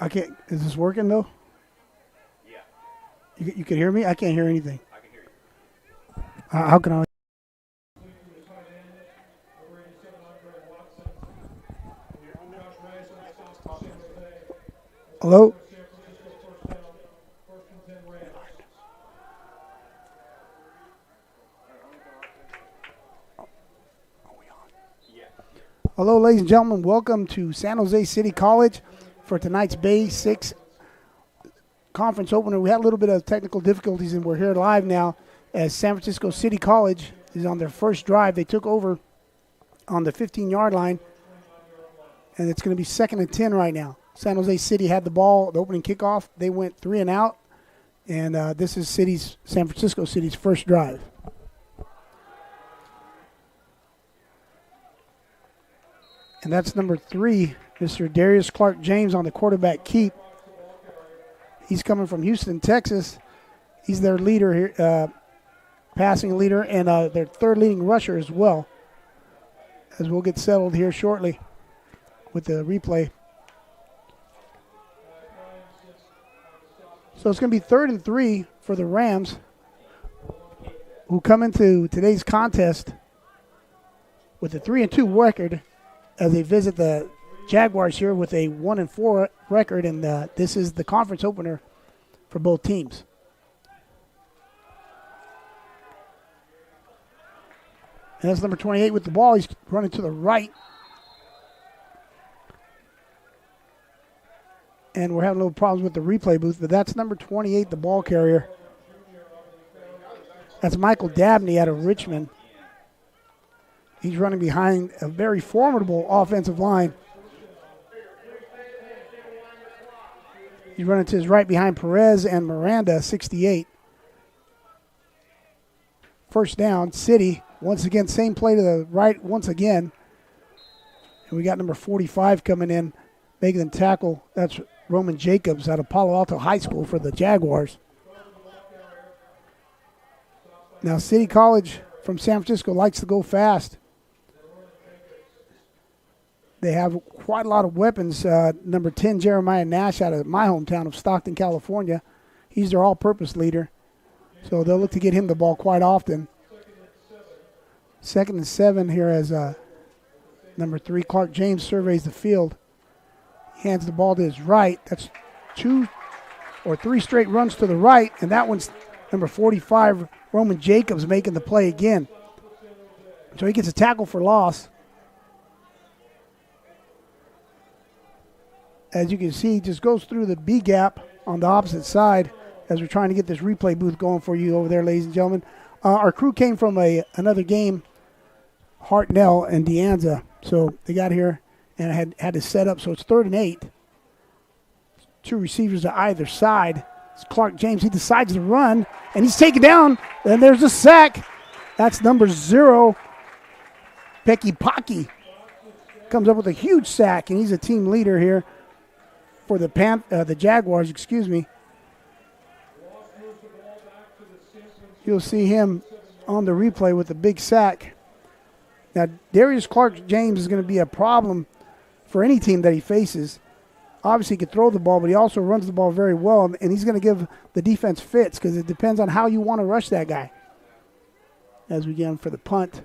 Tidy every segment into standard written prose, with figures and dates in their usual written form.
I can't. Is this working though? Yeah. You can hear me? I can't hear anything. I can hear you. How can I? Hello? Yeah. Hello, ladies and gentlemen. Welcome to San Jose City College for tonight's Bay 6 conference opener. We had a little bit of technical difficulties, and we're here live now as San Francisco City College is on their first drive. They took over on the 15-yard line, and it's going to be 2nd and 10 right now. San Jose City had the ball, the opening kickoff. They went 3 and out, and this is San Francisco City's first drive. And that's number 3, Mr. Darius Clark James on the quarterback keep. He's coming from Houston, Texas. He's their leader here, passing leader, and their third leading rusher as well, as we'll get settled here shortly with the replay. So it's going to be 3rd and 3 for the Rams, who come into today's contest with a 3-2 record as they visit the Jaguars here with a 1-4 record, and this is the conference opener for both teams. And that's number 28 with the ball. He's running to the right. And we're having a little problems with the replay booth, but that's number 28, the ball carrier. That's Michael Dabney out of Richmond. He's running behind a very formidable offensive line. He's running to his right behind Perez and Miranda, 68. First down, City. Once again, same play to the right once again. And we got number 45 coming in, making the tackle. That's Roman Jacobs out of Palo Alto High School for the Jaguars. Now, City College from San Francisco likes to go fast. They have quite a lot of weapons. Number 10, Jeremiah Nash out of my hometown of Stockton, California. He's their all-purpose leader. So they'll look to get him the ball quite often. 2nd and 7 here as number 3, Clark James, surveys the field. He hands the ball to his right. That's 2 or 3 straight runs to the right, and that one's number 45, Roman Jacobs, making the play again. So he gets a tackle for loss. As you can see, he just goes through the B gap on the opposite side as we're trying to get this replay booth going for you over there, ladies and gentlemen. Our crew came from another game, Hartnell and De Anza. So they got here and had to set up. So it's 3rd and 8. 2 receivers to either side. It's Clark James. He decides to run, and he's taken down. And there's a sack. That's number 0, Pecky Pocky. Comes up with a huge sack, and he's a team leader here for the Jaguars, excuse me. You'll see him on the replay with a big sack. Now, Darius Clark James is going to be a problem for any team that he faces. Obviously, he can throw the ball, but he also runs the ball very well, and he's going to give the defense fits because it depends on how you want to rush that guy. As we get him for the punt.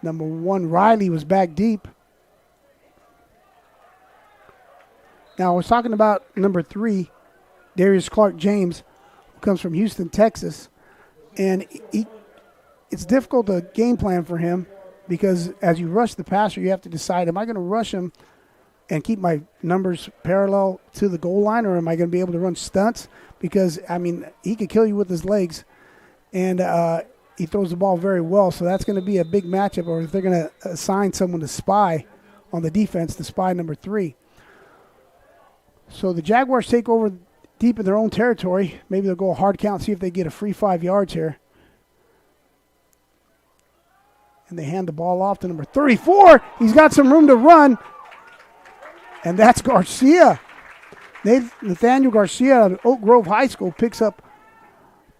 Number 1, Riley, was back deep. Now, I was talking about number 3, Darius Clark James, who comes from Houston, Texas. And it's difficult to game plan for him because as you rush the passer, you have to decide, am I going to rush him and keep my numbers parallel to the goal line, or am I going to be able to run stunts? Because, I mean, he could kill you with his legs. And he throws the ball very well, so that's going to be a big matchup, or if they're going to assign someone to spy on the defense, to spy number 3. So the Jaguars take over deep in their own territory. Maybe they'll go a hard count, see if they get a free 5 yards here. And they hand the ball off to number 34. He's got some room to run. And that's Garcia. Nathaniel Garcia out of Oak Grove High School picks up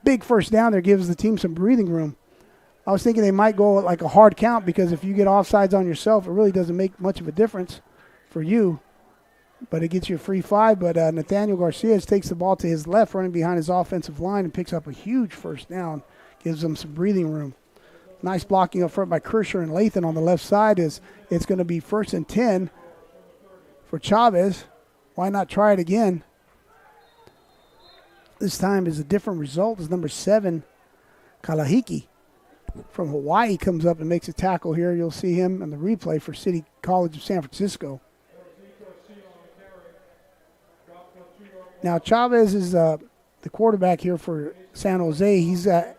big first down there, gives the team some breathing room. I was thinking they might go like a hard count because if you get offsides on yourself, it really doesn't make much of a difference for you. But it gets you a free 5. But Nathaniel Garcia takes the ball to his left, running behind his offensive line, and picks up a huge first down. Gives them some breathing room. Nice blocking up front by Kersher and Lathan on the left side. It's going to be 1st and 10 for Chavez. Why not try it again? This time is a different result. It's number 7, Kalahiki from Hawaii comes up and makes a tackle here. You'll see him in the replay for City College of San Francisco. Now, Chavez is the quarterback here for San Jose. He's at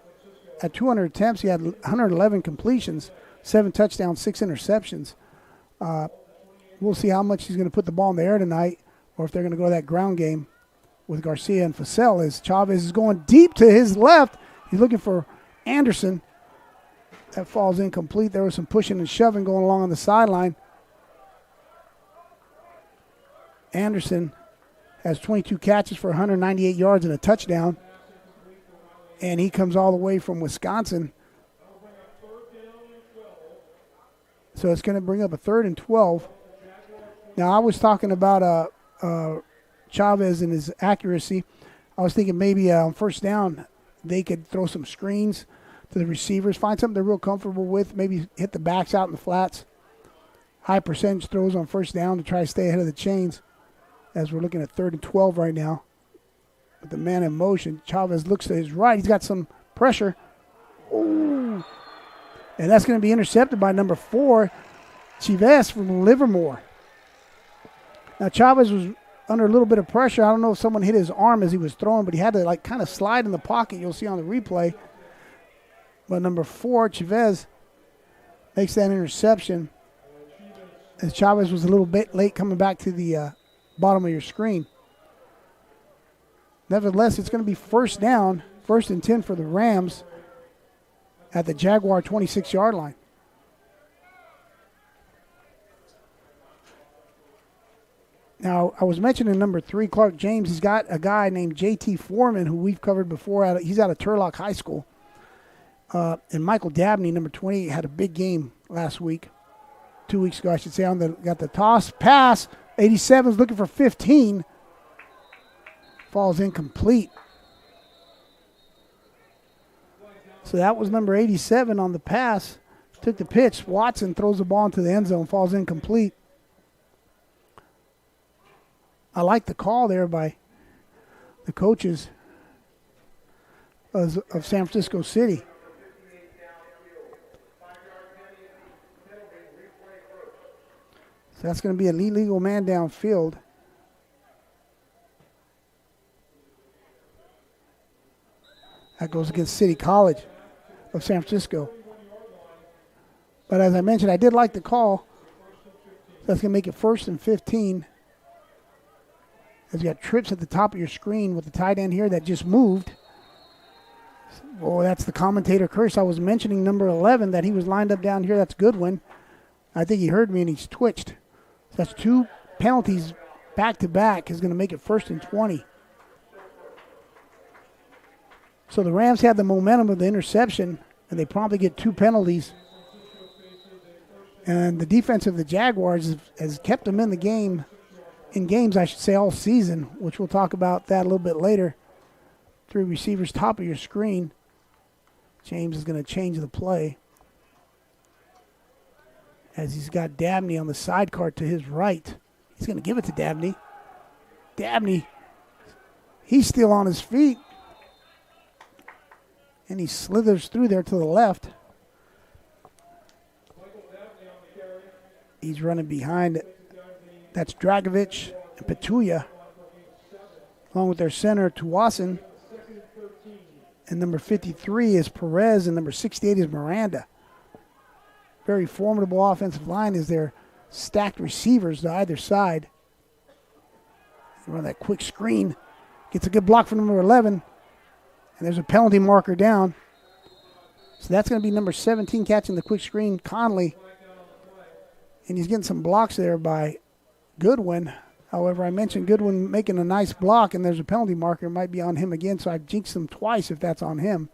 200 attempts. He had 111 completions, 7 touchdowns, 6 interceptions. We'll see how much he's going to put the ball in the air tonight or if they're going to go that ground game with Garcia and Facel. As Chavez is going deep to his left. He's looking for Anderson. That falls incomplete. There was some pushing and shoving going along on the sideline. Anderson has 22 catches for 198 yards and a touchdown. And he comes all the way from Wisconsin. So it's going to bring up a 3rd and 12. Now, I was talking about Chavez and his accuracy. I was thinking maybe on first down they could throw some screens to the receivers, find something they're real comfortable with, maybe hit the backs out in the flats. High percentage throws on first down to try to stay ahead of the chains as we're looking at 3rd and 12 right now. With the man in motion, Chavez looks to his right. He's got some pressure. Ooh. And that's going to be intercepted by number 4, Chavez from Livermore. Now, Chavez was under a little bit of pressure. I don't know if someone hit his arm as he was throwing, but he had to kind of slide in the pocket. You'll see on the replay. But number 4, Chavez, makes that interception. As Chavez was a little bit late coming back to the bottom of your screen. Nevertheless, it's going to be first down, 1st and 10 for the Rams at the Jaguar 26-yard line. Now, I was mentioning number 3, Clark James. He's got a guy named J.T. Foreman, who we've covered before. He's out of Turlock High School. And Michael Dabney, number 28, had a big game last week. 2 weeks ago, I should say. Got the toss, pass. 87's looking for 15. Falls incomplete. So that was number 87 on the pass. Took the pitch. Watson throws the ball into the end zone. Falls incomplete. I like the call there by the coaches of San Francisco City. So that's going to be an illegal man downfield. That goes against City College of San Francisco. But as I mentioned, I did like the call. That's going to make it 1st and 15. As you got trips at the top of your screen with the tight end here that just moved. Oh, that's the commentator curse. I was mentioning number 11 that he was lined up down here. That's Goodwin. I think he heard me and he's twitched. So that's 2 penalties back-to-back is going to make it 1st and 20. So the Rams had the momentum of the interception, and they promptly get 2 penalties. And the defense of the Jaguars has kept them in the game, games, I should say, all season, which we'll talk about that a little bit later. 3 receivers top of your screen. James is going to change the play as he's got Dabney on the sidecar to his right. He's going to give it to Dabney. Dabney, he's still on his feet. And he slithers through there to the left. He's running behind. That's Dragovich and Petulia, along with their center, Tuwasin. And number 53 is Perez, and number 68 is Miranda. Very formidable offensive line as they're stacked receivers to either side. They run that quick screen. Gets a good block from number 11. And there's a penalty marker down. So that's going to be number 17 catching the quick screen, Conley. And he's getting some blocks there by Goodwin. However, I mentioned Goodwin making a nice block, and there's a penalty marker. It might be on him again, so I've jinxed him twice if that's on him.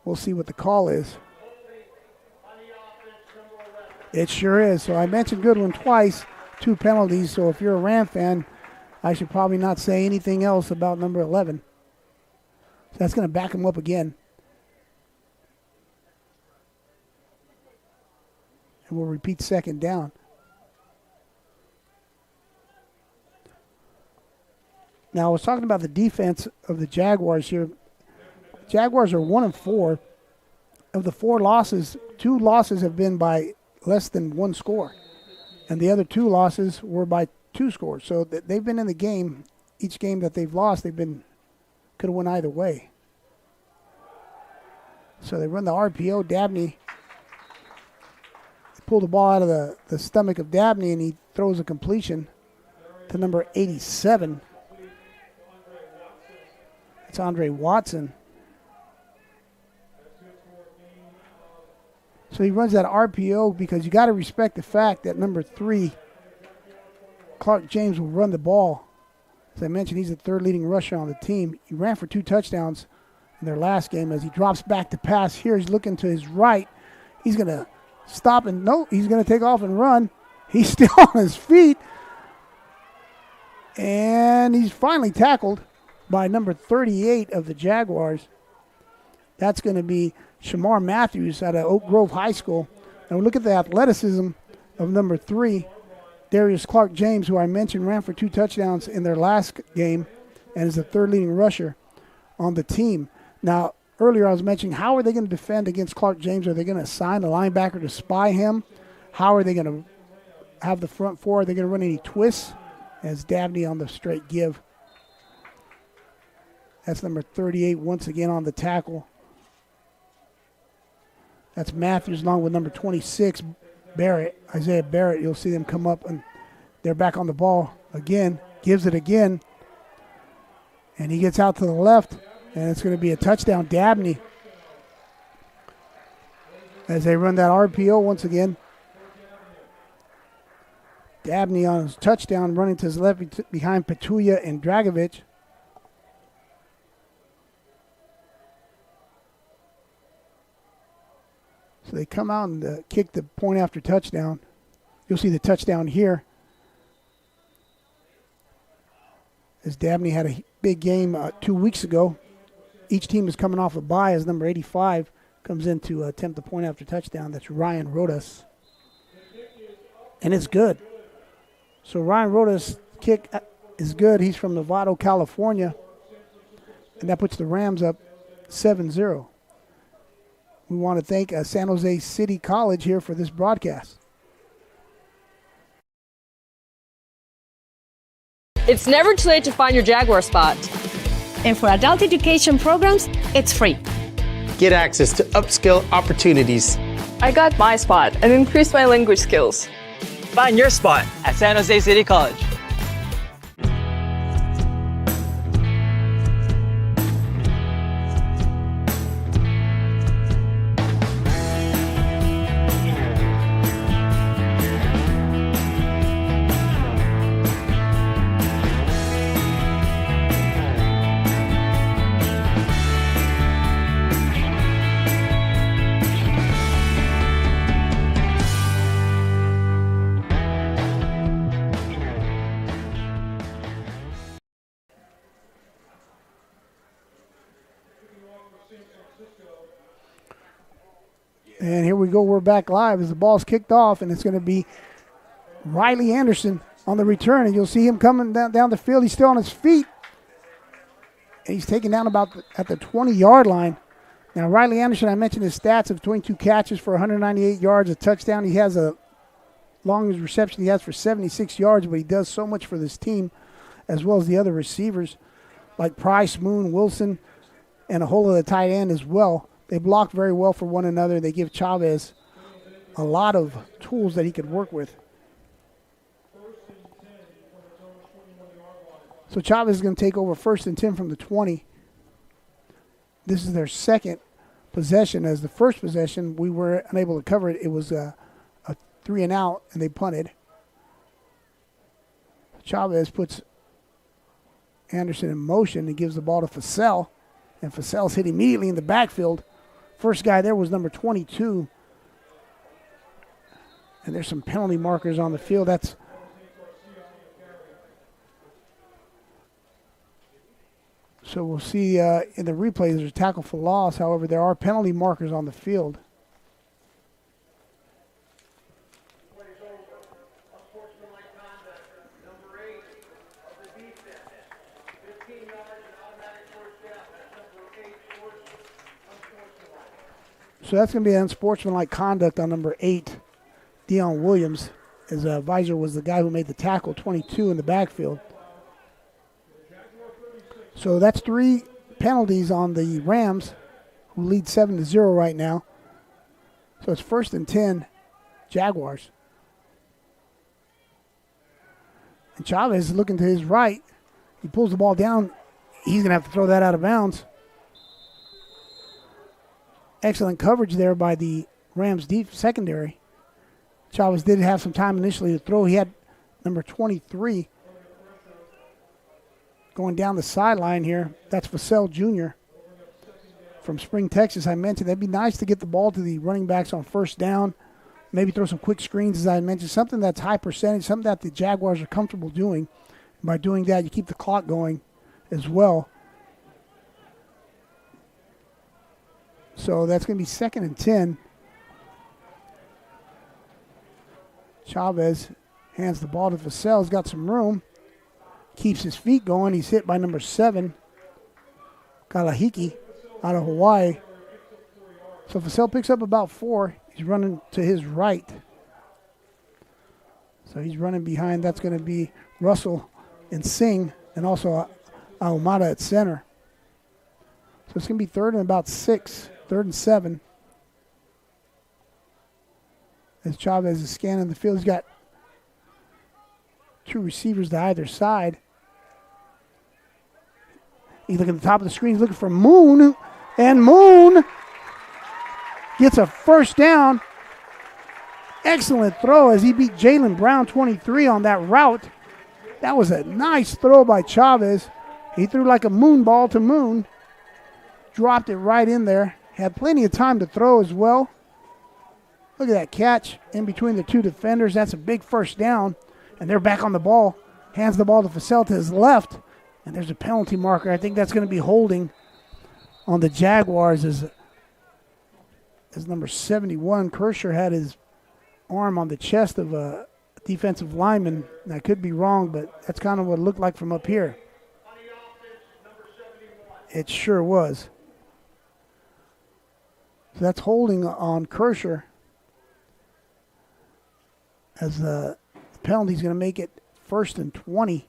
We'll see what the call is. It sure is. So I mentioned Goodwin twice, 2 penalties. So if you're a Ram fan, I should probably not say anything else about number 11. So that's going to back him up again. And we'll repeat second down. Now, I was talking about the defense of the Jaguars here. Jaguars are 1-4. Of the 4 losses, 2 losses have been by less than 1 score. And the other 2 losses were by 2 scores. So they've been in the game. Each game that they've lost, could have won either way. So they run the RPO. Dabney pull the ball out of the stomach of Dabney, and he throws a completion to number 87. It's Andre Watson. So he runs that RPO because you got to respect the fact that number 3, Clark James, will run the ball. As I mentioned, he's the 3rd leading rusher on the team. He ran for 2 touchdowns in their last game. As he drops back to pass here, he's looking to his right. He's going to stop and no, he's going to take off and run. He's still on his feet. And he's finally tackled by number 38 of the Jaguars. That's going to be Shamar Matthews out of Oak Grove High School. And we look at the athleticism of number 3, Darius Clark James, who I mentioned ran for 2 touchdowns in their last game and is the 3rd leading rusher on the team. Now, earlier I was mentioning, how are they going to defend against Clark James? Are they going to assign a linebacker to spy him? How are they going to have the front 4? Are they going to run any twists? As Dabney on the straight give. That's number 38 once again on the tackle. That's Matthews along with number 26, Barrett, Isaiah Barrett. You'll see them come up, and they're back on the ball again. Gives it again. And he gets out to the left, and it's going to be a touchdown. Dabney, as they run that RPO once again. Dabney on his touchdown, running to his left behind Petulia and Dragovich. So they come out and kick the point after touchdown. You'll see the touchdown here. As Dabney had a big game 2 weeks ago. Each team is coming off a bye as number 85 comes in to attempt the point after touchdown. That's Ryan Rodas. And it's good. So Ryan Rodas' kick is good. He's from Novato, California. And that puts the Rams up 7-0. We want to thank San Jose City College here for this broadcast. It's never too late to find your Jaguar spot. And for adult education programs, it's free. Get access to upskill opportunities. I got my spot and increased my language skills. Find your spot at San Jose City College. And here we go. We're back live as the ball's kicked off, and it's going to be Riley Anderson on the return. And you'll see him coming down the field. He's still on his feet. And he's taken down about at the 20-yard line. Now, Riley Anderson, I mentioned his stats of 22 catches for 198 yards, a touchdown. He has a longest reception he has for 76 yards, but he does so much for this team, as well as the other receivers like Price, Moon, Wilson, and a whole of the tight end as well. They block very well for one another. They give Chavez a lot of tools that he could work with. So Chavez is going to take over 1st and 10 from the 20. This is their second possession. As the first possession, we were unable to cover it. It was a 3 and out, and they punted. Chavez puts Anderson in motion and gives the ball to Fasell. And Fasell's hit immediately in the backfield. First guy there was number 22. And there's some penalty markers on the field. So we'll see in the replay there's a tackle for loss. However, there are penalty markers on the field. So that's going to be unsportsmanlike conduct on number 8, Deion Williams, as Visor was the guy who made the tackle, 22 in the backfield. So that's 3 penalties on the Rams, who lead 7-0 right now. So it's 1st and 10, Jaguars. And Chavez is looking to his right. He pulls the ball down. He's going to have to throw that out of bounds. Excellent coverage there by the Rams deep secondary. Chavez did have some time initially to throw. He had number 23 going down the sideline here. That's Vassell Jr. from Spring, Texas. I mentioned that'd be nice to get the ball to the running backs on first down. Maybe throw some quick screens, as I mentioned, something that's high percentage, something that the Jaguars are comfortable doing. And by doing that, you keep the clock going as well. So that's going to be 2nd and 10. Chavez hands the ball to Vassell. He's got some room. Keeps his feet going. He's hit by number 7, Kalahiki, out of Hawaii. So Vassell picks up about 4. He's running to his right. So he's running behind. That's going to be Russell and Singh, and also Ahumada at center. So it's going to be 3rd and about 6. 3rd and 7. As Chavez is scanning the field, he's got 2 receivers to either side. He's looking at the top of the screen. He's looking for Moon. And Moon gets a first down. Excellent throw as he beat Jalen Brown, 23, on that route. That was a nice throw by Chavez. He threw like a moon ball to Moon. Dropped it right in there. Had plenty of time to throw as well. Look at that catch in between the 2 defenders. That's a big first down. And they're back on the ball. Hands the ball to Vassell to his left. And there's a penalty marker. I think that's going to be holding on the Jaguars as number 71, Kersher, had his arm on the chest of a defensive lineman. And I could be wrong, but that's kind of what it looked like from up here. It sure was. So that's holding on Kersher, as the penalty is going to make it 1st and 20.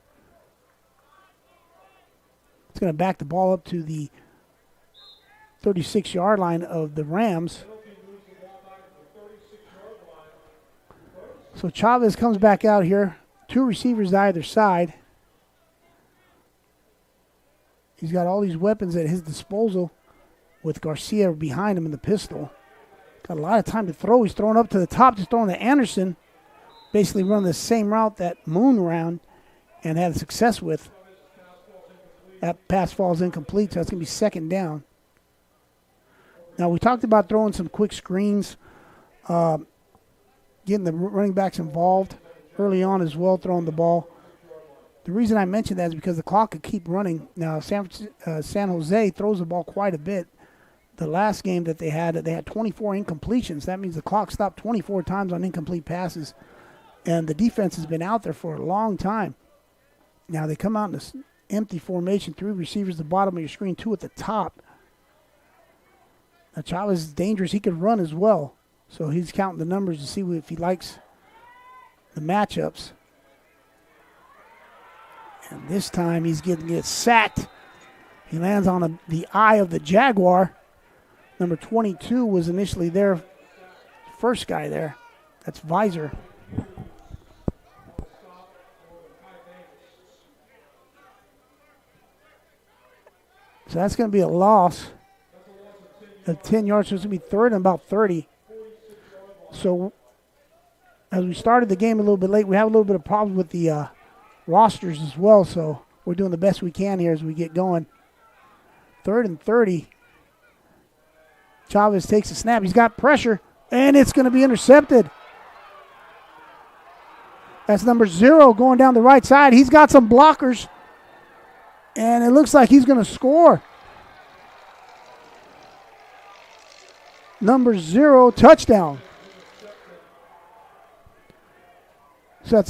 It's going to back the ball up to the 36-yard line of the Rams. So Chavez comes back out here. 2 receivers to either side. He's got all these weapons at his disposal, with Garcia behind him in the pistol. Got a lot of time to throw. He's throwing up to the top, just throwing to Anderson. Basically running the same route that Moon ran and had success with. That pass falls incomplete, so it's going to be 2nd down. Now, we talked about throwing some quick screens, getting the running backs involved early on as well, throwing the ball. The reason I mentioned that is because the clock could keep running. Now, San Jose throws the ball quite a bit. The last game that they had 24 incompletions. That means the clock stopped 24 times on incomplete passes. And the defense has been out there for a long time. Now, they come out in this empty formation, 3 receivers at the bottom of your screen, 2 at the top. Now, Chavez is dangerous. He can run as well. So he's counting the numbers to see if he likes the matchups. And this time he's going to get sacked. He lands on the eye of the Jaguar. Number 22 was initially there. First guy there. That's Visor. So that's going to be a loss of 10 yards. So it's going to be 3rd and about 30. So as we started the game a little bit late, we have a little bit of problems with the rosters as well. So we're doing the best we can here as we get going. 3rd and 30. Chavez takes a snap. He's got pressure, and it's going to be intercepted. That's number 0 going down the right side. He's got some blockers, and it looks like he's going to score. Number 0, touchdown. So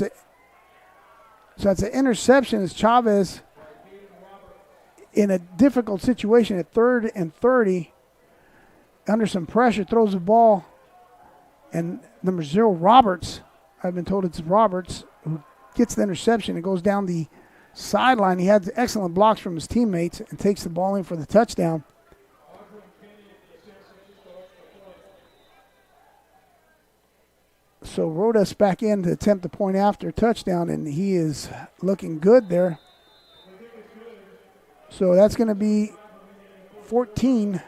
that's an interception as Chavez in a difficult situation at 3rd and 30. Under some pressure, throws the ball. And number 0, Roberts, I've been told it's Roberts, who gets the interception and goes down the sideline. He had excellent blocks from his teammates and takes the ball in for the touchdown. So Rodas back in to attempt the point after touchdown, and he is looking good there. So that's going to be 14-0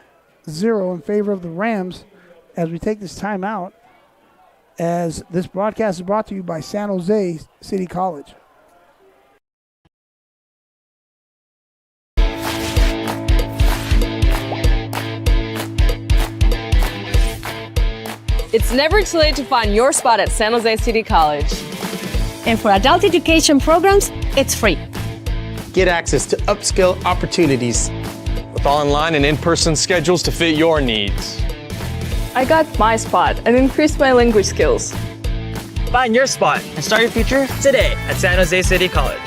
in favor of the Rams as we take this timeout, as this broadcast is brought to you by San Jose City College. It's never too late to find your spot at San Jose City College. And for adult education programs, it's free. Get access to upskill opportunities. With online and in-person schedules to fit your needs. I got my spot and increased my language skills. Find your spot and start your future today at San Jose City College.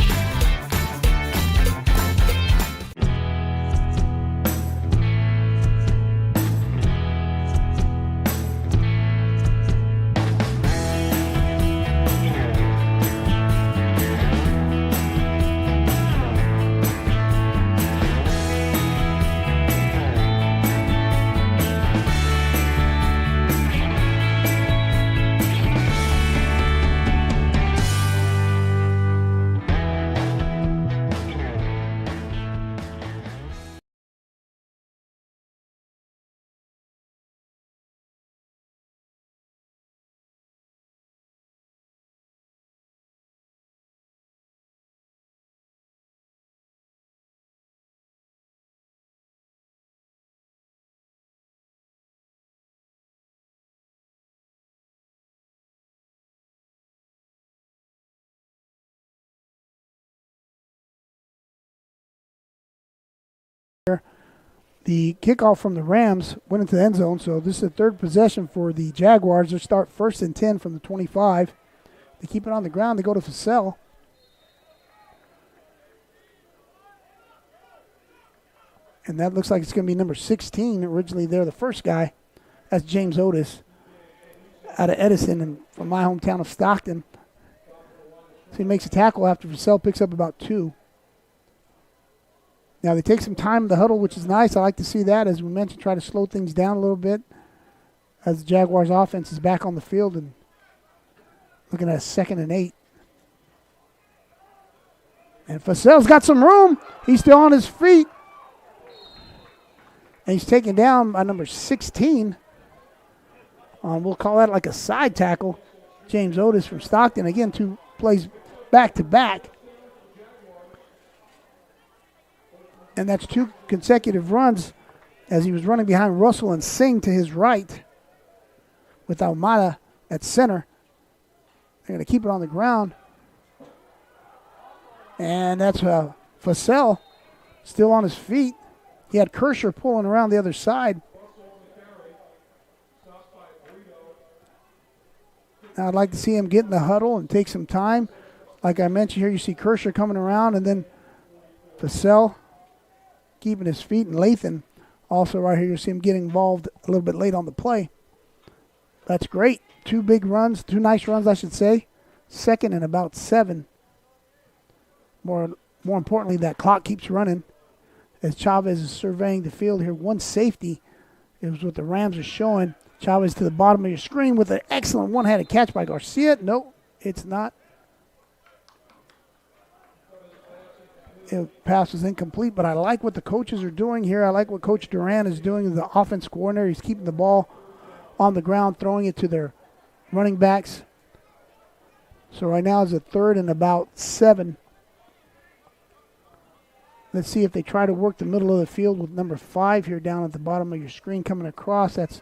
The kickoff from the Rams went into the end zone, so this is the 3rd possession for the Jaguars. They start 1st and 10 from the 25. They keep it on the ground. They go to Fussell. And that looks like it's going to be number 16. Originally there, the first guy. That's James Otis out of Edison and from my hometown of Stockton. So he makes a tackle after Fussell picks up about 2. Now, they take some time in the huddle, which is nice. I like to see that. As we mentioned, try to slow things down a little bit as the Jaguars' offense is back on the field and looking at 2nd and 8. And Fussell's got some room. He's still on his feet. And he's taken down by number 16. We'll call that like a side tackle. James Otis from Stockton. Again, 2 plays back-to-back. And that's 2 consecutive runs as he was running behind Russell and Singh to his right with Almada at center. They're going to keep it on the ground. And that's Fussell still on his feet. He had Kersher pulling around the other side. Now I'd like to see him get in the huddle and take some time. Like I mentioned here, you see Kersher coming around and then Fussell keeping his feet, and Lathan also right here. You see him getting involved a little bit late on the play. That's great. 2 big runs, 2 nice runs, I should say. 2nd and about 7. More importantly, that clock keeps running as Chavez is surveying the field here. 1 safety is what the Rams are showing. Chavez to the bottom of your screen with an excellent one-handed catch by Garcia. No, it's not. Pass was incomplete, but I like what the coaches are doing here. I like what Coach Duran is doing as the offense coordinator. He's keeping the ball on the ground, throwing it to their running backs. So right now it's a 3rd and about 7. Let's see if they try to work the middle of the field with number 5 here down at the bottom of your screen coming across. That's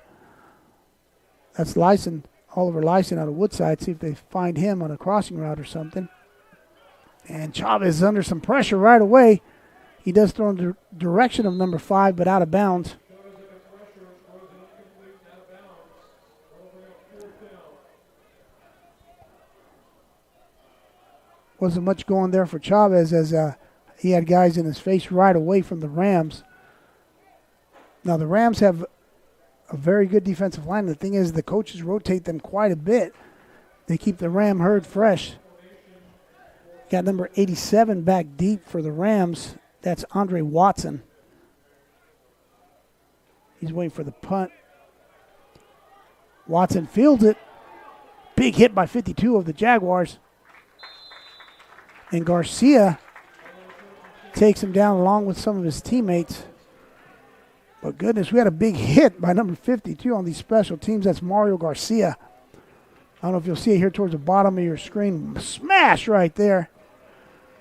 Lyson, Oliver Lyson out of Woodside. See if they find him on a crossing route or something. And Chavez is under some pressure right away. He does throw in the direction of number 5, but out of bounds. Wasn't much going there for Chavez as he had guys in his face right away from the Rams. Now, the Rams have a very good defensive line. The thing is, the coaches rotate them quite a bit. They keep the Ram herd fresh. Got number 87 back deep for the Rams. That's Andre Watson. He's waiting for the punt. Watson fields it. Big hit by 52 of the Jaguars. And Garcia takes him down along with some of his teammates. But goodness, we had a big hit by number 52 on these special teams. That's Mario Garcia. I don't know if you'll see it here towards the bottom of your screen. Smash right there.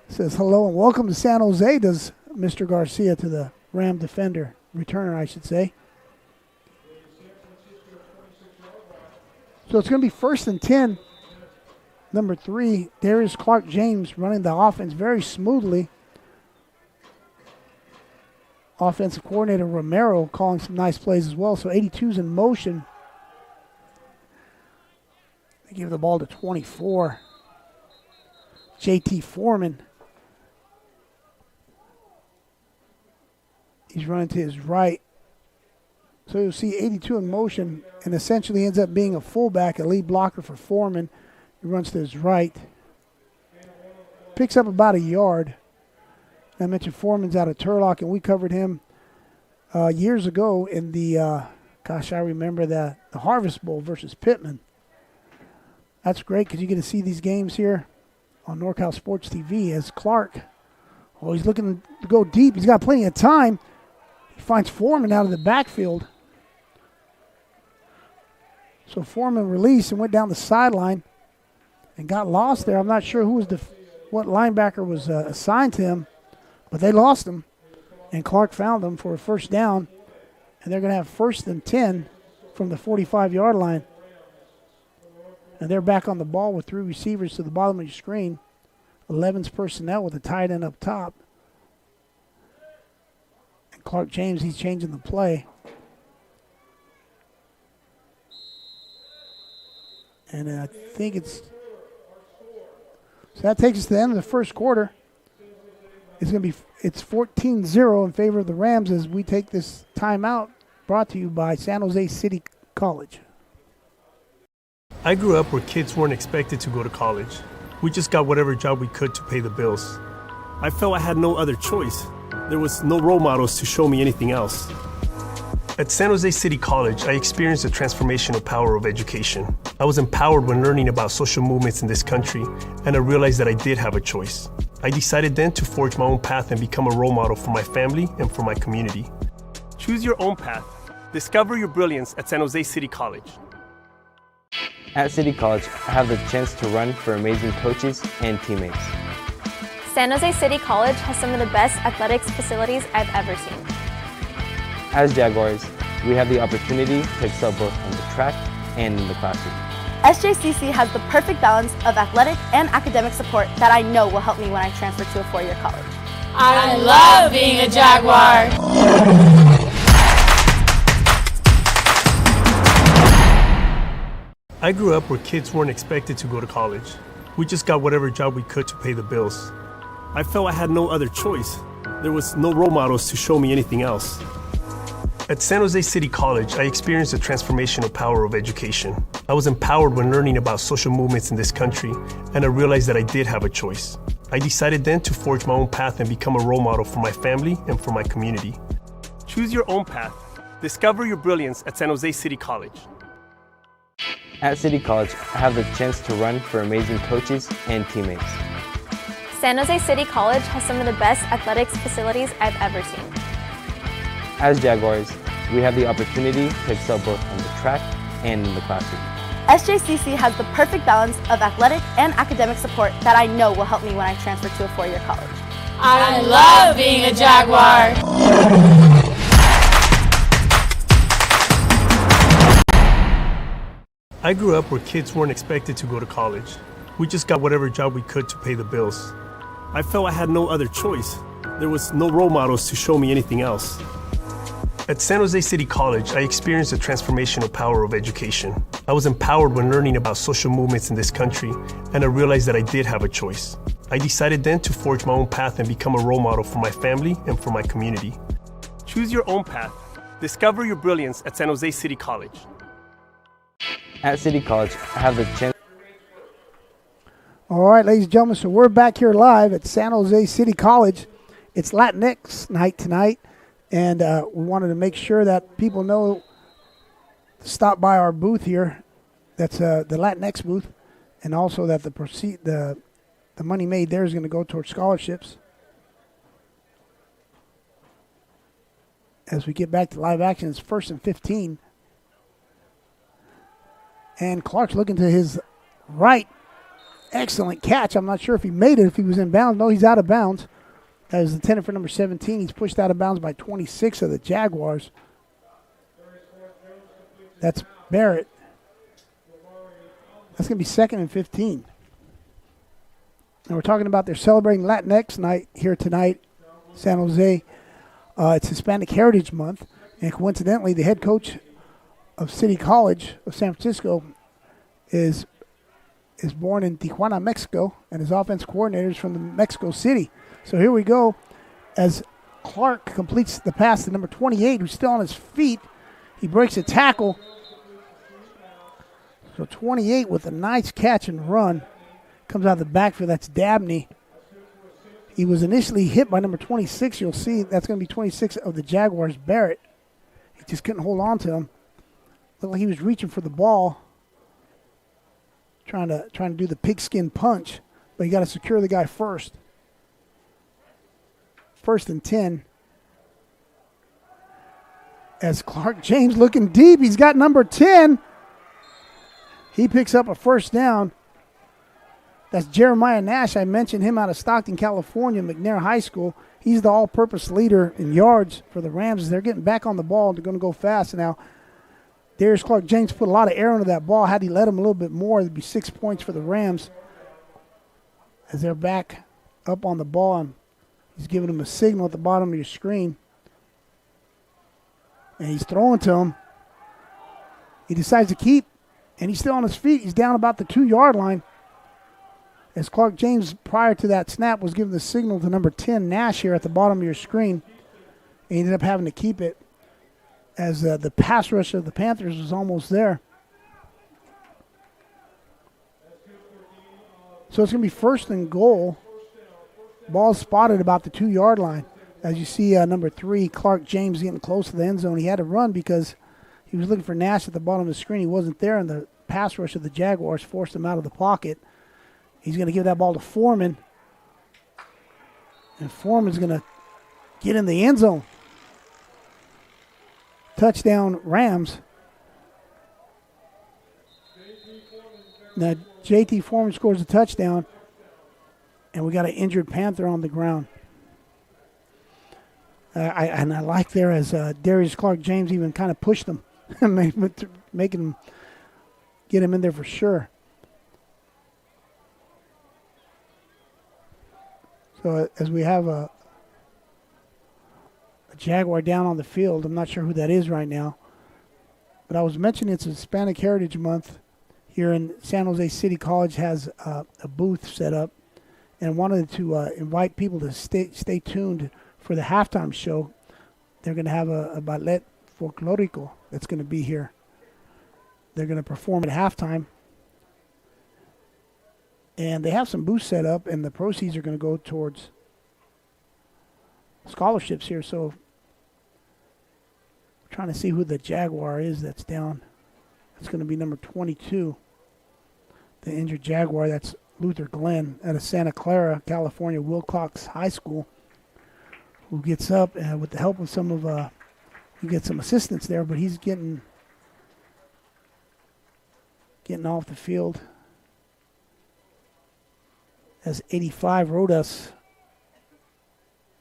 It says hello and welcome to San Jose, does Mr. Garcia to the Ram defender. Returner, I should say. So it's going to be 1st and 10. Number 3, Darius Clark James running the offense very smoothly. Offensive coordinator Romero calling some nice plays as well. So 82's in motion. They give the ball to 24. JT Foreman. He's running to his right. So you'll see 82 in motion and essentially ends up being a fullback, a lead blocker for Foreman. He runs to his right. Picks up about a yard. I mentioned Foreman's out of Turlock, and we covered him years ago in the, I remember the Harvest Bowl versus Pittman. That's great because you get to see these games here on NorCal Sports TV as Clark, he's looking to go deep. He's got plenty of time. He finds Foreman out of the backfield. So Foreman released and went down the sideline and got lost there. I'm not sure who was what linebacker was assigned to him, but they lost him, and Clark found him for a first down, and they're going to have 1st and 10 from the 45-yard line. And they're back on the ball with 3 receivers to the bottom of your screen. 11's personnel with a tight end up top. And Clark James, he's changing the play. And I think it's... So that takes us to the end of the first quarter. It's 14-0 in favor of the Rams as we take this timeout, brought to you by San Jose City College. I grew up where kids weren't expected to go to college. We just got whatever job we could to pay the bills. I felt I had no other choice. There was no role models to show me anything else. At San Jose City College, I experienced the transformational power of education. I was empowered when learning about social movements in this country, and I realized that I did have a choice. I decided then to forge my own path and become a role model for my family and for my community. Choose your own path. Discover your brilliance at San Jose City College. At City College, I have the chance to run for amazing coaches and teammates. San Jose City College has some of the best athletics facilities I've ever seen. As Jaguars, we have the opportunity to excel both on the track and in the classroom. SJCC has the perfect balance of athletic and academic support that I know will help me when I transfer to a 4-year college. I love being a Jaguar. I grew up where kids weren't expected to go to college. We just got whatever job we could to pay the bills. I felt I had no other choice. There was no role models to show me anything else. At San Jose City College, I experienced the transformational power of education. I was empowered when learning about social movements in this country, and I realized that I did have a choice. I decided then to forge my own path and become a role model for my family and for my community. Choose your own path. Discover your brilliance at San Jose City College. At City College, I have the chance to run for amazing coaches and teammates. San Jose City College has some of the best athletics facilities I've ever seen. As Jaguars, we have the opportunity to excel both on the track and in the classroom. SJCC has the perfect balance of athletic and academic support that I know will help me when I transfer to a 4-year college. I love being a Jaguar. I grew up where kids weren't expected to go to college. We just got whatever job we could to pay the bills. I felt I had no other choice. There was no role models to show me anything else. At San Jose City College, I experienced the transformational power of education. I was empowered when learning about social movements in this country, and I realized that I did have a choice. I decided then to forge my own path and become a role model for my family and for my community. Choose your own path. Discover your brilliance at San Jose City College. At City College, I have the chance. All right, ladies and gentlemen, so we're back here live at San Jose City College. It's Latinx night tonight, and we wanted to make sure that people know to stop by our booth here. That's the Latinx booth, and also that the money made there is going to go towards scholarships. As we get back to live action, it's 1st and 15. And Clark's looking to his right. Excellent catch. I'm not sure if he made it, if he was in bounds. No, he's out of bounds. That is intended for number 17. He's pushed out of bounds by 26 of the Jaguars. That's Barrett. That's going to be 2nd and 15. And we're talking about they're celebrating Latinx night here tonight, San Jose. It's Hispanic Heritage Month. And coincidentally, the head coach of City College of San Francisco is born in Tijuana, Mexico, and his offense coordinator is from the Mexico City. So here we go as Clark completes the pass to number 28, who's still on his feet. He breaks a tackle. So 28 with a nice catch and run. Comes out of the backfield. That's Dabney. He was initially hit by number 26. You'll see that's going to be 26 of the Jaguars, Barrett. He just couldn't hold on to him. Looked like he was reaching for the ball. Trying to do the pigskin punch, but you got to secure the guy first. 1st and 10. As Clark James looking deep, he's got number 10. He picks up a 1st down. That's Jeremiah Nash. I mentioned him out of Stockton, California, McNair High School. He's the all-purpose leader in yards for the Rams. They're getting back on the ball. They're going to go fast now. Darius Clark James put a lot of air into that ball. Had he let him a little bit more, it'd be 6 points for the Rams. As they're back up on the ball, and he's giving him a signal at the bottom of your screen. And he's throwing to him. He decides to keep, and he's still on his feet. He's down about the 2-yard line. As Clark James, prior to that snap, was giving the signal to number 10, Nash, here at the bottom of your screen. He ended up having to keep it, as the pass rush of the Panthers was almost there. So it's going to be 1st and goal. Ball spotted about the 2-yard line. As you see number 3, Clark James, getting close to the end zone. He had to run because he was looking for Nash at the bottom of the screen. He wasn't there, and the pass rush of the Jaguars forced him out of the pocket. He's going to give that ball to Foreman. And Foreman's going to get in the end zone. Touchdown, Rams. Now, J.T. Foreman scores a touchdown, and we got an injured Panther on the ground. I like there as Darius Clark James even kind of pushed him, making him get him in there for sure. So as we have a Jaguar down on the field. I'm not sure who that is right now. But I was mentioning it's Hispanic Heritage Month here in San Jose City College has a booth set up and wanted to invite people to stay tuned for the halftime show. They're going to have a ballet folklorico that's going to be here. They're going to perform at halftime. And they have some booths set up, and the proceeds are going to go towards scholarships here. So we're trying to see who the Jaguar is that's down. It's going to be number 22, the injured Jaguar. That's Luther Glenn out of Santa Clara, California, Wilcox High School, who gets up with the help of some of we get some assistance there, but he's getting off the field. As 85 Rodas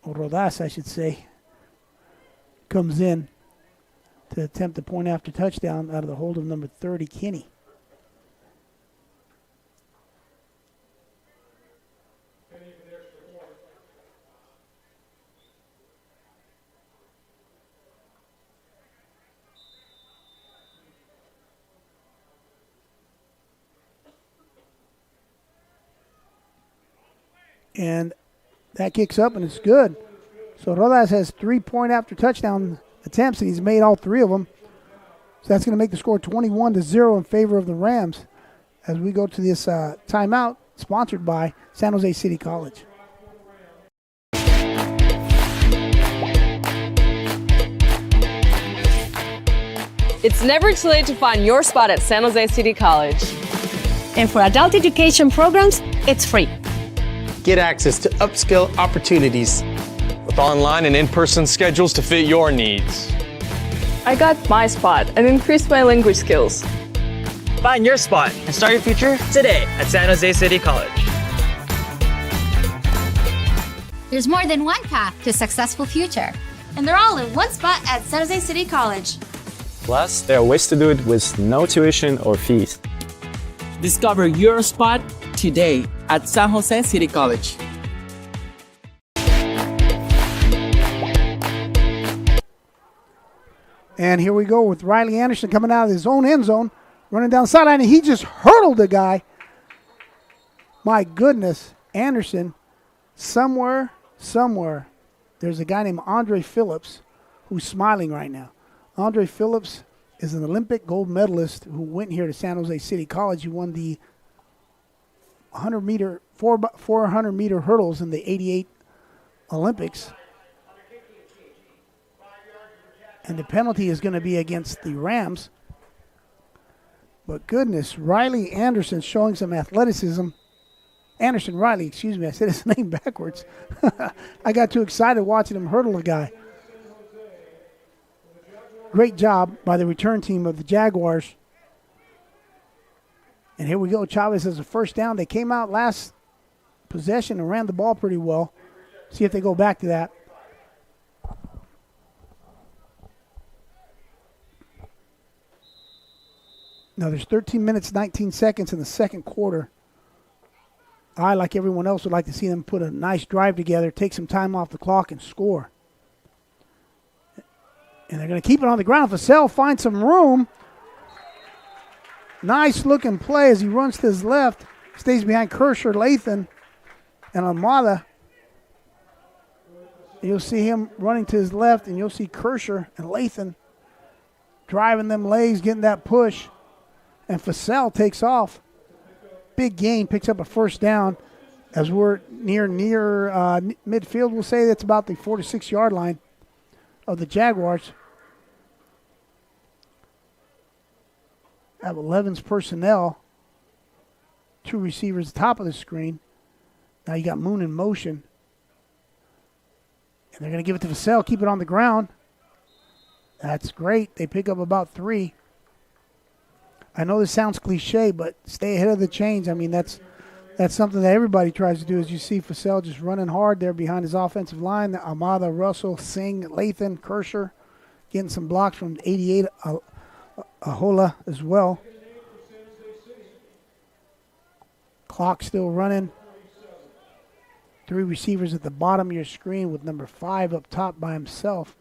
or Rodas, I should say, comes in to attempt a point after touchdown out of the hold of number 30, Kinney. And that kicks up, and it's good. So Rodas has 3 point after touchdown attempts, and he's made all 3 of them. So that's going to make the score 21-0 in favor of the Rams as we go to this timeout sponsored by San Jose City College. It's never too late to find your spot at San Jose City College. And for adult education programs, it's free. Get access to upskill opportunities. With online and in-person schedules to fit your needs. I got my spot and increased my language skills. Find your spot and start your future today at San Jose City College. There's more than one path to a successful future, and they're all in one spot at San Jose City College. Plus, there are ways to do it with no tuition or fees. Discover your spot today at San Jose City College. And here we go with Riley Anderson coming out of his own end zone, running down the sideline, and he just hurdled the guy. My goodness, Anderson, somewhere, there's a guy named Andre Phillips who's smiling right now. Andre Phillips is an Olympic gold medalist who went here to San Jose City College. He won the 400-meter hurdles in the 88 Olympics. And the penalty is going to be against the Rams. But goodness, Riley Anderson showing some athleticism. Anderson Riley, excuse me, I said his name backwards. I got too excited watching him hurdle a guy. Great job by the return team of the Jaguars. And here we go. Chavez has a first down. They came out last possession and ran the ball pretty well. See if they go back to that. Now there's 13 minutes, 19 seconds in the second quarter. I, like everyone else, would like to see them put a nice drive together, take some time off the clock, and score. And they're going to keep it on the ground. Vassell finds some room. Nice looking play as he runs to his left. Stays behind Kersher, Lathan, and Almada. You'll see him running to his left, and you'll see Kersher and Lathan driving them legs, getting that push. And Vassell takes off. Big gain, picks up a first down. As we're near midfield, we'll say that's about the 4 to 6 yard line of the Jaguars. Have 11's personnel. 2 receivers at the top of the screen. Now you got Moon in motion. And they're going to give it to Vassell, keep it on the ground. That's great. They pick up about 3. I know this sounds cliche, but stay ahead of the chains. I mean, that's something that everybody tries to do. As you see Vassell just running hard there behind his offensive line. Almada, Russell, Singh, Lathan, Kersher, getting some blocks from 88 Ahola as well. Clock still running. 3 receivers at the bottom of your screen with number 5 up top by himself.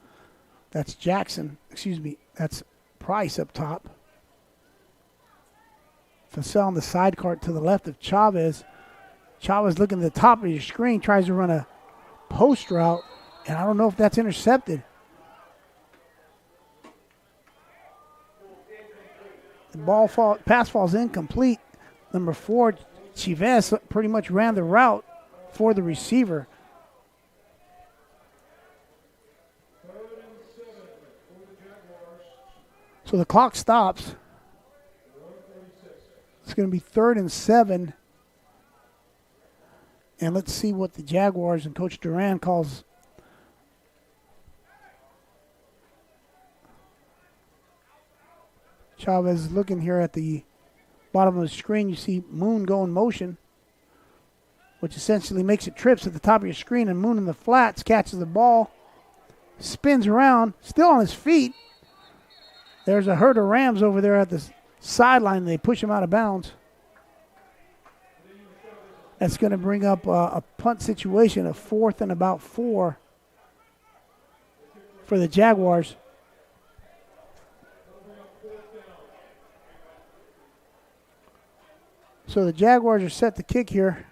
That's that's Price up top. Vassell on the side cart to the left of Chavez. Chavez looking at the top of your screen, tries to run a post route, and I don't know if that's intercepted. The pass falls incomplete. Number 4, Chavez pretty much ran the route for the receiver. So the clock stops. It's going to be 3rd and 7. And let's see what the Jaguars and Coach Duran calls. Chavez is looking here at the bottom of the screen. You see Moon go in motion which essentially makes it trips at the top of your screen, and Moon in the flats catches the ball, spins around, still on his feet. There's a herd of Rams over there at the sideline, and they push him out of bounds. That's going to bring up a punt situation, a 4th and about 4 for the Jaguars. So the Jaguars are set to kick here.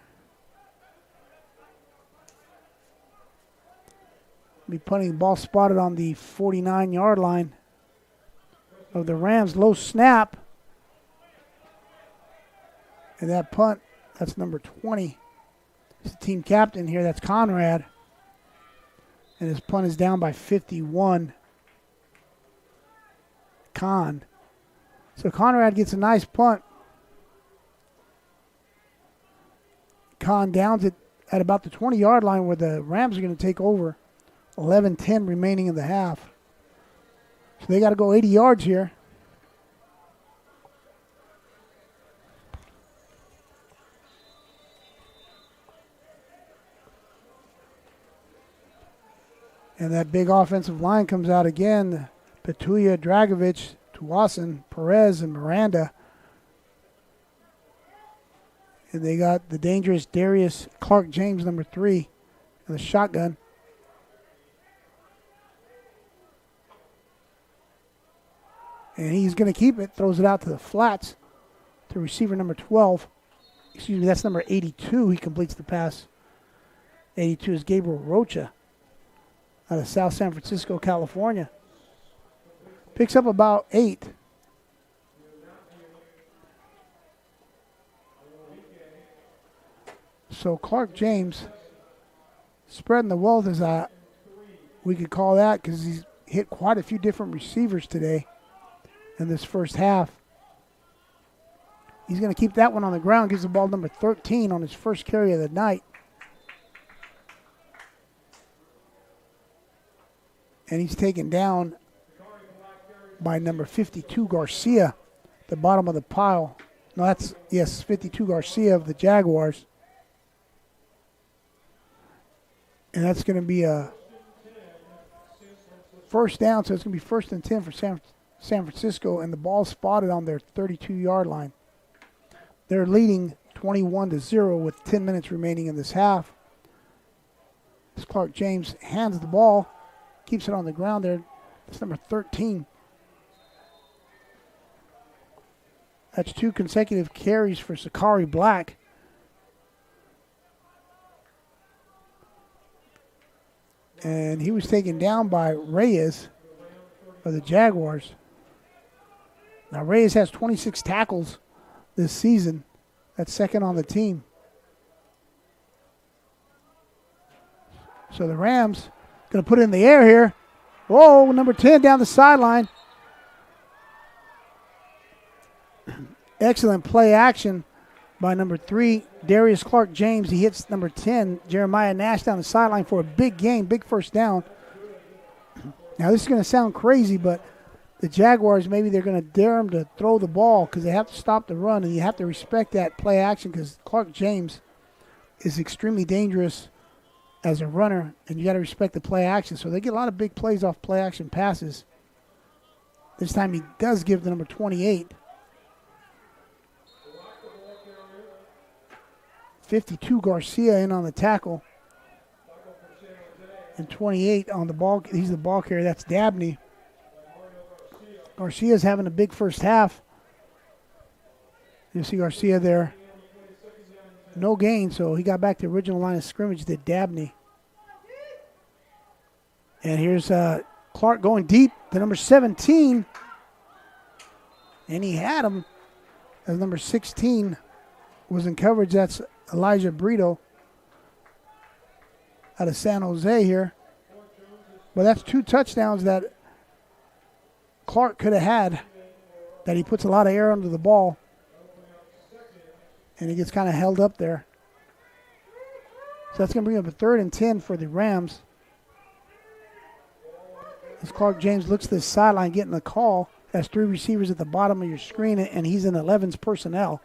Be punting the ball spotted on the 49-yard line of the Rams. Low snap. And that punt, that's number 20. It's the team captain here. That's Conrad. And his punt is down by 51. So Conrad gets a nice punt. Downs it at about the 20-yard line where the Rams are going to take over. 11-10 remaining in the half. So they got to go 80 yards here. And that big offensive line comes out again. Petulia, Dragovich, Tuason, Perez, and Miranda. And they got the dangerous Darius Clark James, number 3, in the shotgun. And he's going to keep it, throws it out to the flats to receiver number 12. Excuse me, that's number 82. He completes the pass. 82 is Gabriel Rocha out of South San Francisco, California. Picks up about 8. So Clark James spreading the wealth, as we could call that, because he's hit quite a few different receivers today in this first half. He's going to keep that one on the ground, gives the ball number 13 on his first carry of the night. And he's taken down by number 52, Garcia, the bottom of the pile. No, that's, yes, 52 Garcia of the Jaguars. And that's going to be a first down, so it's going to be 1st and 10 for San Francisco, and the ball spotted on their 32-yard line. They're leading 21-0 with 10 minutes remaining in this half. As Clark James hands the ball, keeps it on the ground there. That's number 13. That's 2 consecutive carries for Sakari Black. And he was taken down by Reyes of the Jaguars. Now Reyes has 26 tackles this season. That's second on the team. So the Rams going to put it in the air here. Whoa, number 10 down the sideline. Excellent play action by number 3, Darius Clark James. He hits number 10, Jeremiah Nash, down the sideline for a big gain, big first down. Now this is going to sound crazy, but the Jaguars, maybe they're going to dare them to throw the ball because they have to stop the run, and you have to respect that play action because Clark James is extremely dangerous as a runner, and you got to respect the play action. So they get a lot of big plays off play action passes. This time he does give the number 28. 52 Garcia in on the tackle. And 28 on the ball. He's the ball carrier. That's Dabney. Garcia's having a big first half. You see Garcia there. No gain, so he got back to the original line of scrimmage, did Dabney. And here's Clark going deep to number 17. And he had him as number 16 was in coverage. That's Elijah Brito out of San Jose here. But that's 2 touchdowns that Clark could have had, that he puts a lot of air under the ball. And he gets kind of held up there. So that's going to bring up a 3rd and 10 for the Rams. As Clark James looks to the sideline getting the call. That's 3 receivers at the bottom of your screen, and he's in 11's personnel.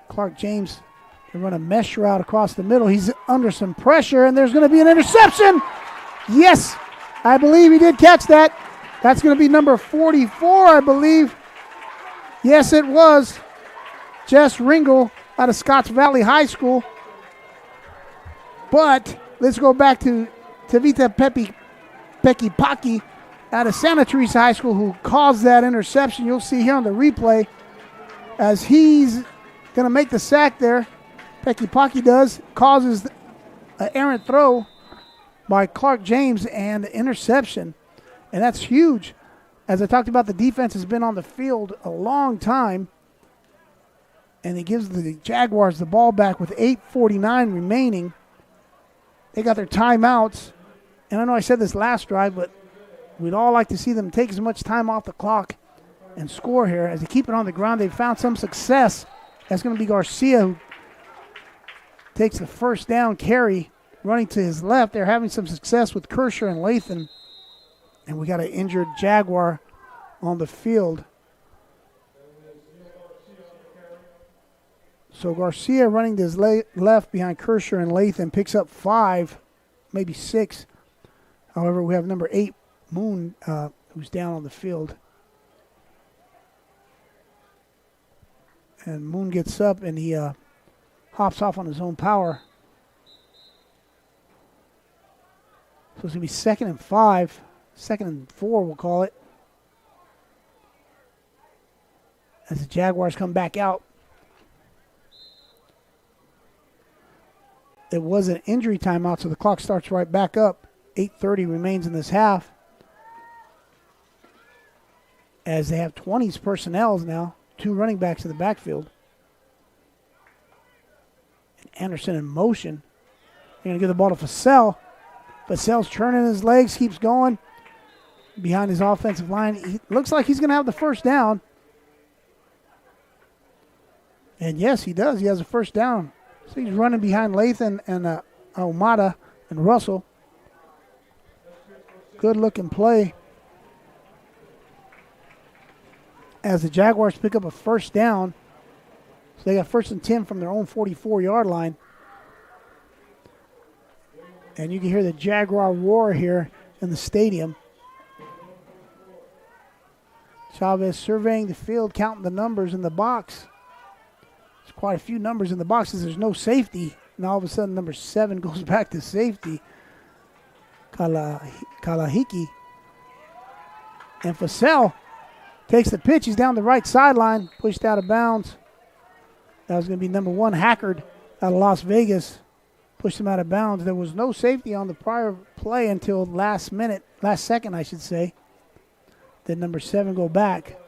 Clark James They run a mesh route across the middle. He's under some pressure, and there's going to be an interception. Yes, I believe he did catch that. That's going to be number 44, I believe. Yes, it was. Jess Ringel out of Scotts Valley High School. But let's go back to Tavita Peki out of Santa Teresa High School, who caused that interception. You'll see here on the replay as he's going to make the sack there. Peki does, causes an errant throw by Clark James and interception. And that's huge. As I talked about, the defense has been on the field a long time. And it gives the Jaguars the ball back with 8:49 remaining. They got their timeouts. And I know I said this last drive, but we'd all like to see them take as much time off the clock and score here. As they keep it on the ground, they've found some success. That's going to be Garcia, who takes the first down carry, running to his left. They're having some success with Kersher and Lathan. And we got an injured Jaguar on the field. So Garcia running to his left behind Kersher and Lathan, picks up 5, maybe 6. However, we have number 8, Moon, who's down on the field. And Moon gets up and he hops off on his own power. So it's going to be 2nd and 5. 2nd and 4, we'll call it. As the Jaguars come back out. It was an injury timeout, so the clock starts right back up. 8:30 remains in this half. As they have 20s personnel now. 2 running backs in the backfield. And Anderson in motion. They're going to give the ball to Fussell. Fussell's turning his legs, keeps going behind his offensive line. He looks like he's going to have the first down. And yes, he does. He has a first down. So he's running behind Lathan and Ahumada and Russell. Good looking play. As the Jaguars pick up a first down. So they got 1st and 10 from their own 44-yard line. And you can hear the Jaguar roar here in the stadium. Chavez surveying the field, counting the numbers in the box. There's quite a few numbers in the boxes. There's no safety. And all of a sudden, number 7 goes back to safety. Kalahiki. And Fussell takes the pitch. He's down the right sideline, pushed out of bounds. That was going to be number 1, Hackard, out of Las Vegas. Pushed him out of bounds. There was no safety on the prior play until last second, I should say. Then number 7 go back.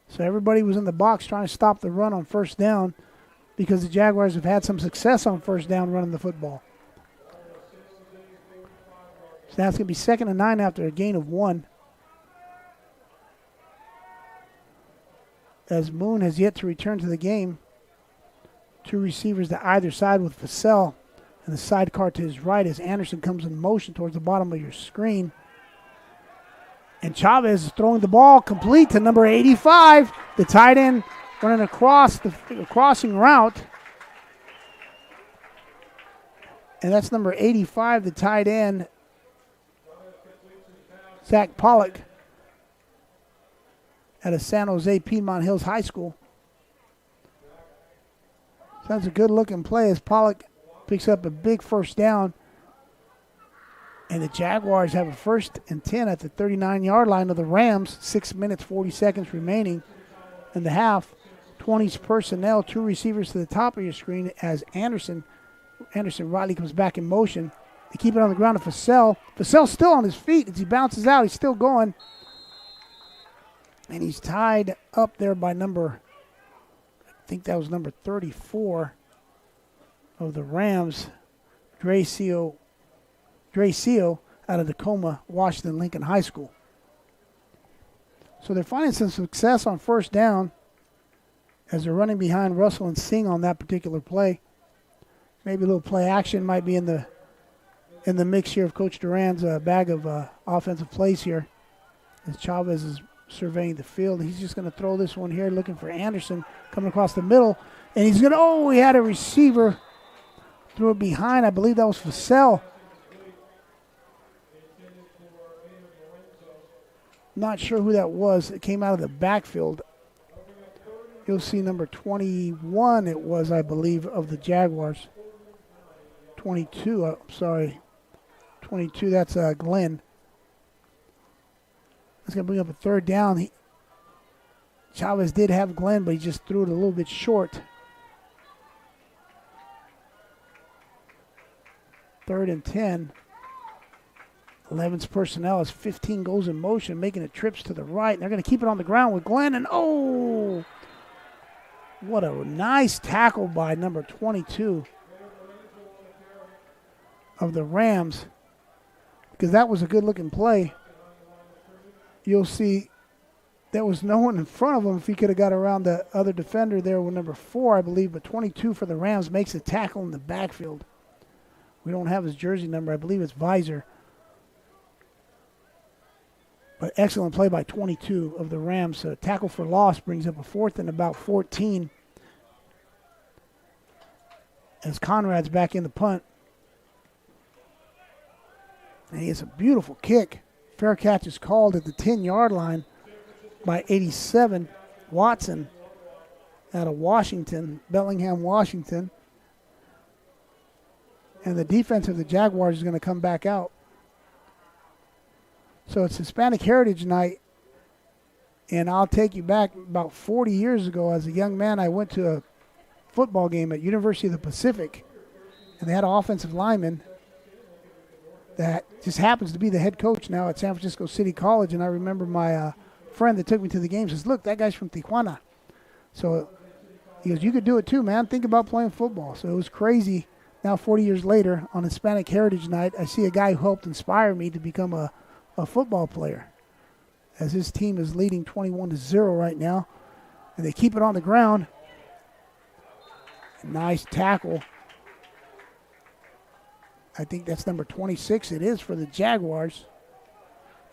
So everybody was in the box trying to stop the run on first down because the Jaguars have had some success on first down running the football. So that's going to be 2nd and 9 after a gain of 1. As Moon has yet to return to the game. 2 receivers to either side with Fussell and the sidecar to his right as Anderson comes in motion towards the bottom of your screen. And Chavez is throwing the ball complete to number 85, the tight end running across the crossing route. And that's number 85, the tight end, Zach Pollock, out of San Jose Piedmont Hills High School. So that's a good-looking play as Pollock picks up a big first down. And the Jaguars have a 1st and 10 at the 39-yard line of the Rams. 6 minutes, 40 seconds remaining in the half. 20s personnel, 2 receivers to the top of your screen as Anderson Riley comes back in motion. They keep it on the ground to Fussell. Fussell's still on his feet as he bounces out. He's still going. And he's tied up there by I think that was number 34 of the Rams, Dre Seal out of Tacoma, Washington, Lincoln High School. So they're finding some success on first down as they're running behind Russell and Singh on that particular play. Maybe a little play action might be in the mix here of Coach Duran's bag of offensive plays here as Chavez is surveying the field. He's just going to throw this one here, looking for Anderson coming across the middle. And he's going to, oh, he had a receiver. Threw it behind. I believe that was Vassell. Not sure who that was. It came out of the backfield. You'll see number 21 it was, I believe, of the Jaguars. 22, I'm sorry. 22, that's Glenn. That's going to bring up a third down. Chavez did have Glenn, but he just threw it a little bit short. 3rd and 10. 11's personnel as 15 goes in motion, making the trips to the right. And they're going to keep it on the ground with Glenn. And, oh, what a nice tackle by number 22 of the Rams, because that was a good-looking play. You'll see there was no one in front of him if he could have got around the other defender there with number 4, I believe, but 22 for the Rams makes a tackle in the backfield. We don't have his jersey number. I believe it's Visor. But excellent play by 22 of the Rams. Tackle for loss brings up a 4th and about 14 as Conrad's back in the punt. And he has a beautiful kick. Fair catch is called at the 10-yard line by 87 Watson out of Washington, Bellingham, Washington. And the defense of the Jaguars is going to come back out. So it's Hispanic Heritage Night, and I'll take you back about 40 years ago. As a young man, I went to a football game at University of the Pacific, and they had an offensive lineman that just happens to be the head coach now at San Francisco City College. And I remember my friend that took me to the game says, look, that guy's from Tijuana. So he goes, you could do it too, man. Think about playing football. So it was crazy. Now 40 years later on Hispanic Heritage Night, I see a guy who helped inspire me to become a football player, as his team is leading 21-0 right now. And they keep it on the ground. Nice tackle. I think that's number 26. It is for the Jaguars.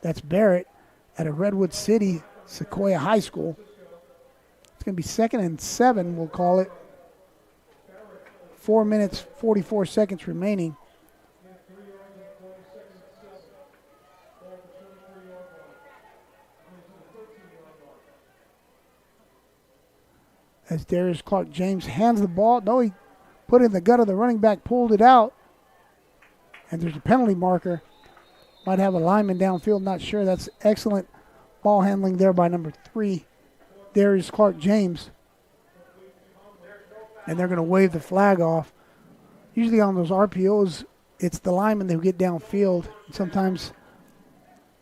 That's Barrett out of Redwood City, Sequoia High School. It's going to be 2nd and 7, we'll call it. 4 minutes, 44 seconds remaining. As Darius Clark-James hands the ball. No, he put it in the gut of the running back, pulled it out. And there's a penalty marker. Might have a lineman downfield, not sure. That's excellent ball handling there by number 3, Darius Clark-James. And they're going to wave the flag off. Usually on those RPOs, it's the linemen that get downfield. Sometimes,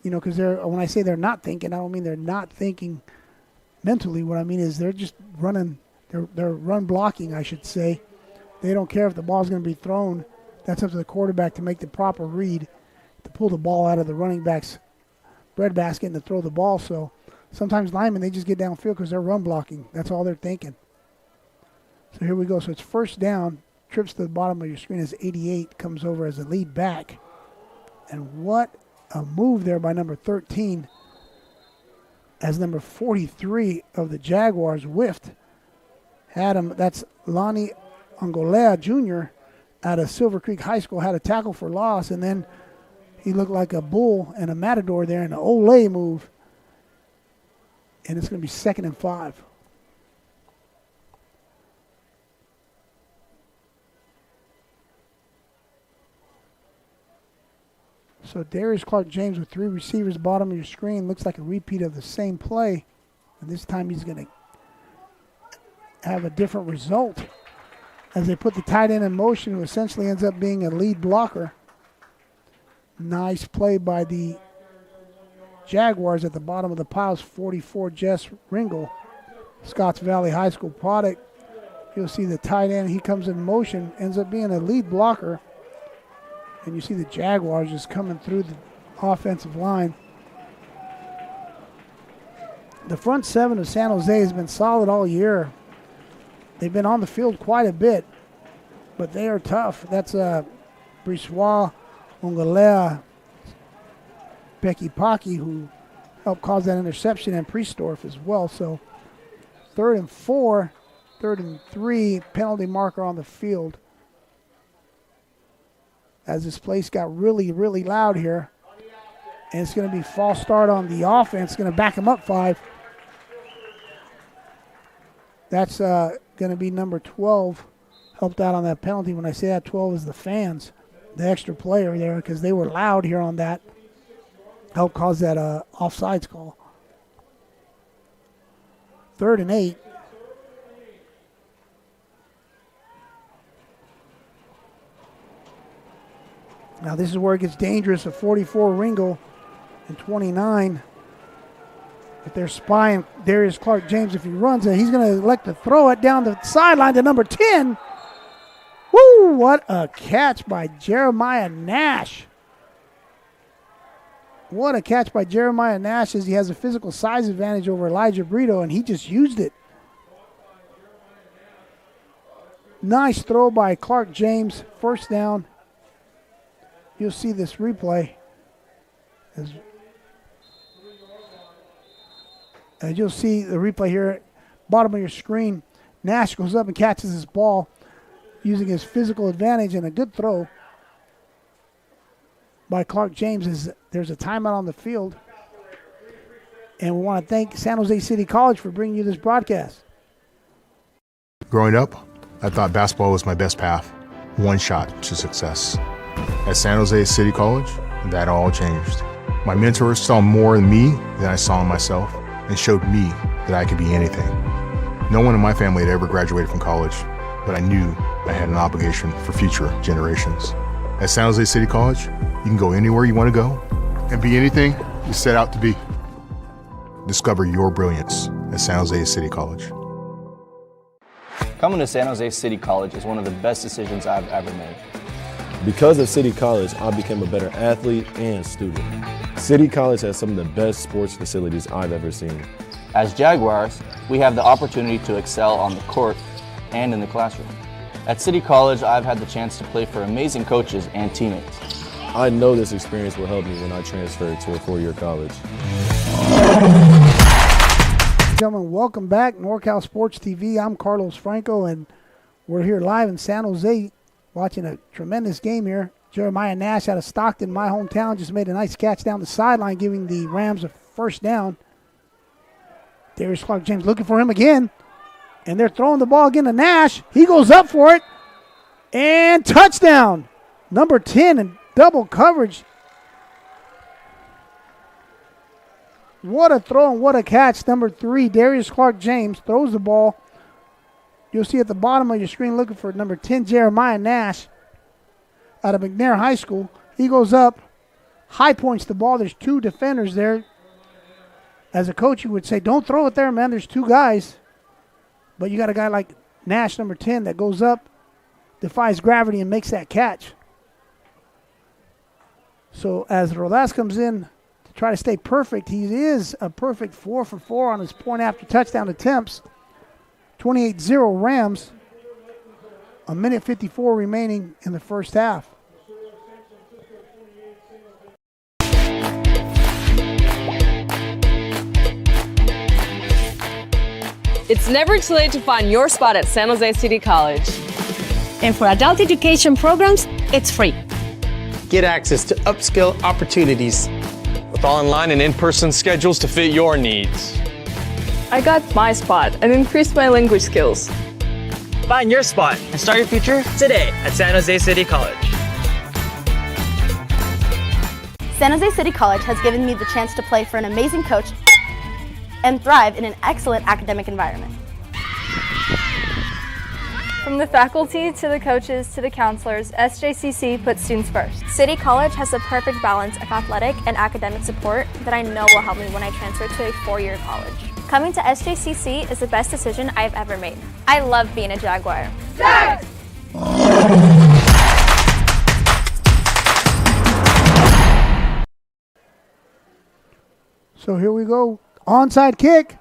you know, because when I say they're not thinking, I don't mean they're not thinking mentally. What I mean is they're just running, they're run blocking, I should say. They don't care if the ball's going to be thrown. That's up to the quarterback to make the proper read, to pull the ball out of the running back's breadbasket and to throw the ball. So sometimes linemen, they just get downfield because they're run blocking. That's all they're thinking. So here we go. So it's first down. Trips to the bottom of your screen as 88 comes over as a lead back. And what a move there by number 13 as number 43 of the Jaguars whiffed. Had him, that's Lonnie Angolea Jr. out of Silver Creek High School, had a tackle for loss, and then he looked like a bull and a matador there in an Olay move. And it's going to be 2nd and 5. So Darius Clark-James with 3 receivers bottom of your screen. Looks like a repeat of the same play. And this time he's going to have a different result as they put the tight end in motion, who essentially ends up being a lead blocker. Nice play by the Jaguars at the bottom of the piles. 44, Jess Ringel, Scotts Valley High School product. You'll see the tight end, he comes in motion, ends up being a lead blocker. And you see the Jaguars just coming through the offensive line. The front 7 of San Jose has been solid all year. They've been on the field quite a bit, but they are tough. That's Brissois, Ongalea, Becky Pocky, who helped cause that interception, and Priestorf as well. So 3rd and 4 3rd and 3, penalty marker on the field. As this place got really, really loud here. And it's going to be false start on the offense. Going to back him up 5. That's going to be number 12. Helped out on that penalty. When I say that, 12 is the fans, the extra player there, because they were loud here on that. Helped cause that offsides call. 3rd and 8. Now this is where it gets dangerous. A 44 Ringo and 29. If they're spying Darius Clark-James, if he runs it, he's going to elect to throw it down the sideline to number 10. Woo, what a catch by Jeremiah Nash. What a catch by Jeremiah Nash, as he has a physical size advantage over Elijah Brito, and he just used it. Nice throw by Clark-James, first down. You'll see this replay. As you'll see the replay here, bottom of your screen. Nash goes up and catches this ball using his physical advantage, and a good throw by Clark-James. There's a timeout on the field. And we want to thank San Jose City College for bringing you this broadcast. Growing up, I thought basketball was my best path, one shot to success. At San Jose City College, that all changed. My mentors saw more in me than I saw in myself and showed me that I could be anything. No one in my family had ever graduated from college, but I knew I had an obligation for future generations. At San Jose City College, you can go anywhere you want to go and be anything you set out to be. Discover your brilliance at San Jose City College. Coming to San Jose City College is one of the best decisions I've ever made. Because of City College, I became a better athlete and student. City College has some of the best sports facilities I've ever seen. As Jaguars, we have the opportunity to excel on the court and in the classroom. At City College, I've had the chance to play for amazing coaches and teammates. I know this experience will help me when I transfer to a four-year college. Gentlemen, welcome back. NorCal Sports TV. I'm Carlos Franco, and we're here live in San Jose watching a tremendous game here. Jeremiah Nash out of Stockton, my hometown, just made a nice catch down the sideline, giving the Rams a first down. Darius Clark-James looking for him again, and they're throwing the ball again to Nash. He goes up for it, and touchdown. Number 10 in double coverage. What a throw and what a catch. Number 3, Darius Clark-James throws the ball. You'll see at the bottom of your screen looking for number 10, Jeremiah Nash, out of McNair High School. He goes up, high points the ball. There's 2 defenders there. As a coach, you would say, don't throw it there, man. There's 2 guys. But you got a guy like Nash, number 10, that goes up, defies gravity, and makes that catch. So as Rodas comes in to try to stay perfect, he is a perfect 4 for 4 on his point after touchdown attempts. 28-0 Rams. A minute 54 remaining in the first half. It's never too late to find your spot at San Jose City College. And for adult education programs, it's free. Get access to upskill opportunities with online and in-person schedules to fit your needs. I got my spot and increased my language skills. Find your spot and start your future today at San Jose City College. San Jose City College has given me the chance to play for an amazing coach and thrive in an excellent academic environment. From the faculty to the coaches to the counselors, SJCC puts students first. City College has the perfect balance of athletic and academic support that I know will help me when I transfer to a four-year college. Coming to SJCC is the best decision I've ever made. I love being a Jaguar. Jags! So here we go. Onside kick.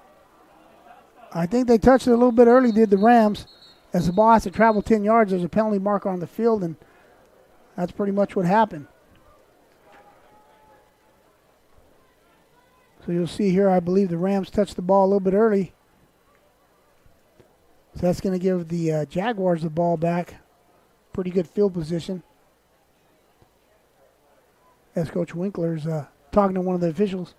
I think they touched it a little bit early, did the Rams. As the ball has to travel 10 yards, there's a penalty marker on the field, and that's pretty much what happened. So you'll see here, I believe the Rams touched the ball a little bit early. So that's going to give the Jaguars the ball back. Pretty good field position. As Coach Winkler's talking to one of the officials.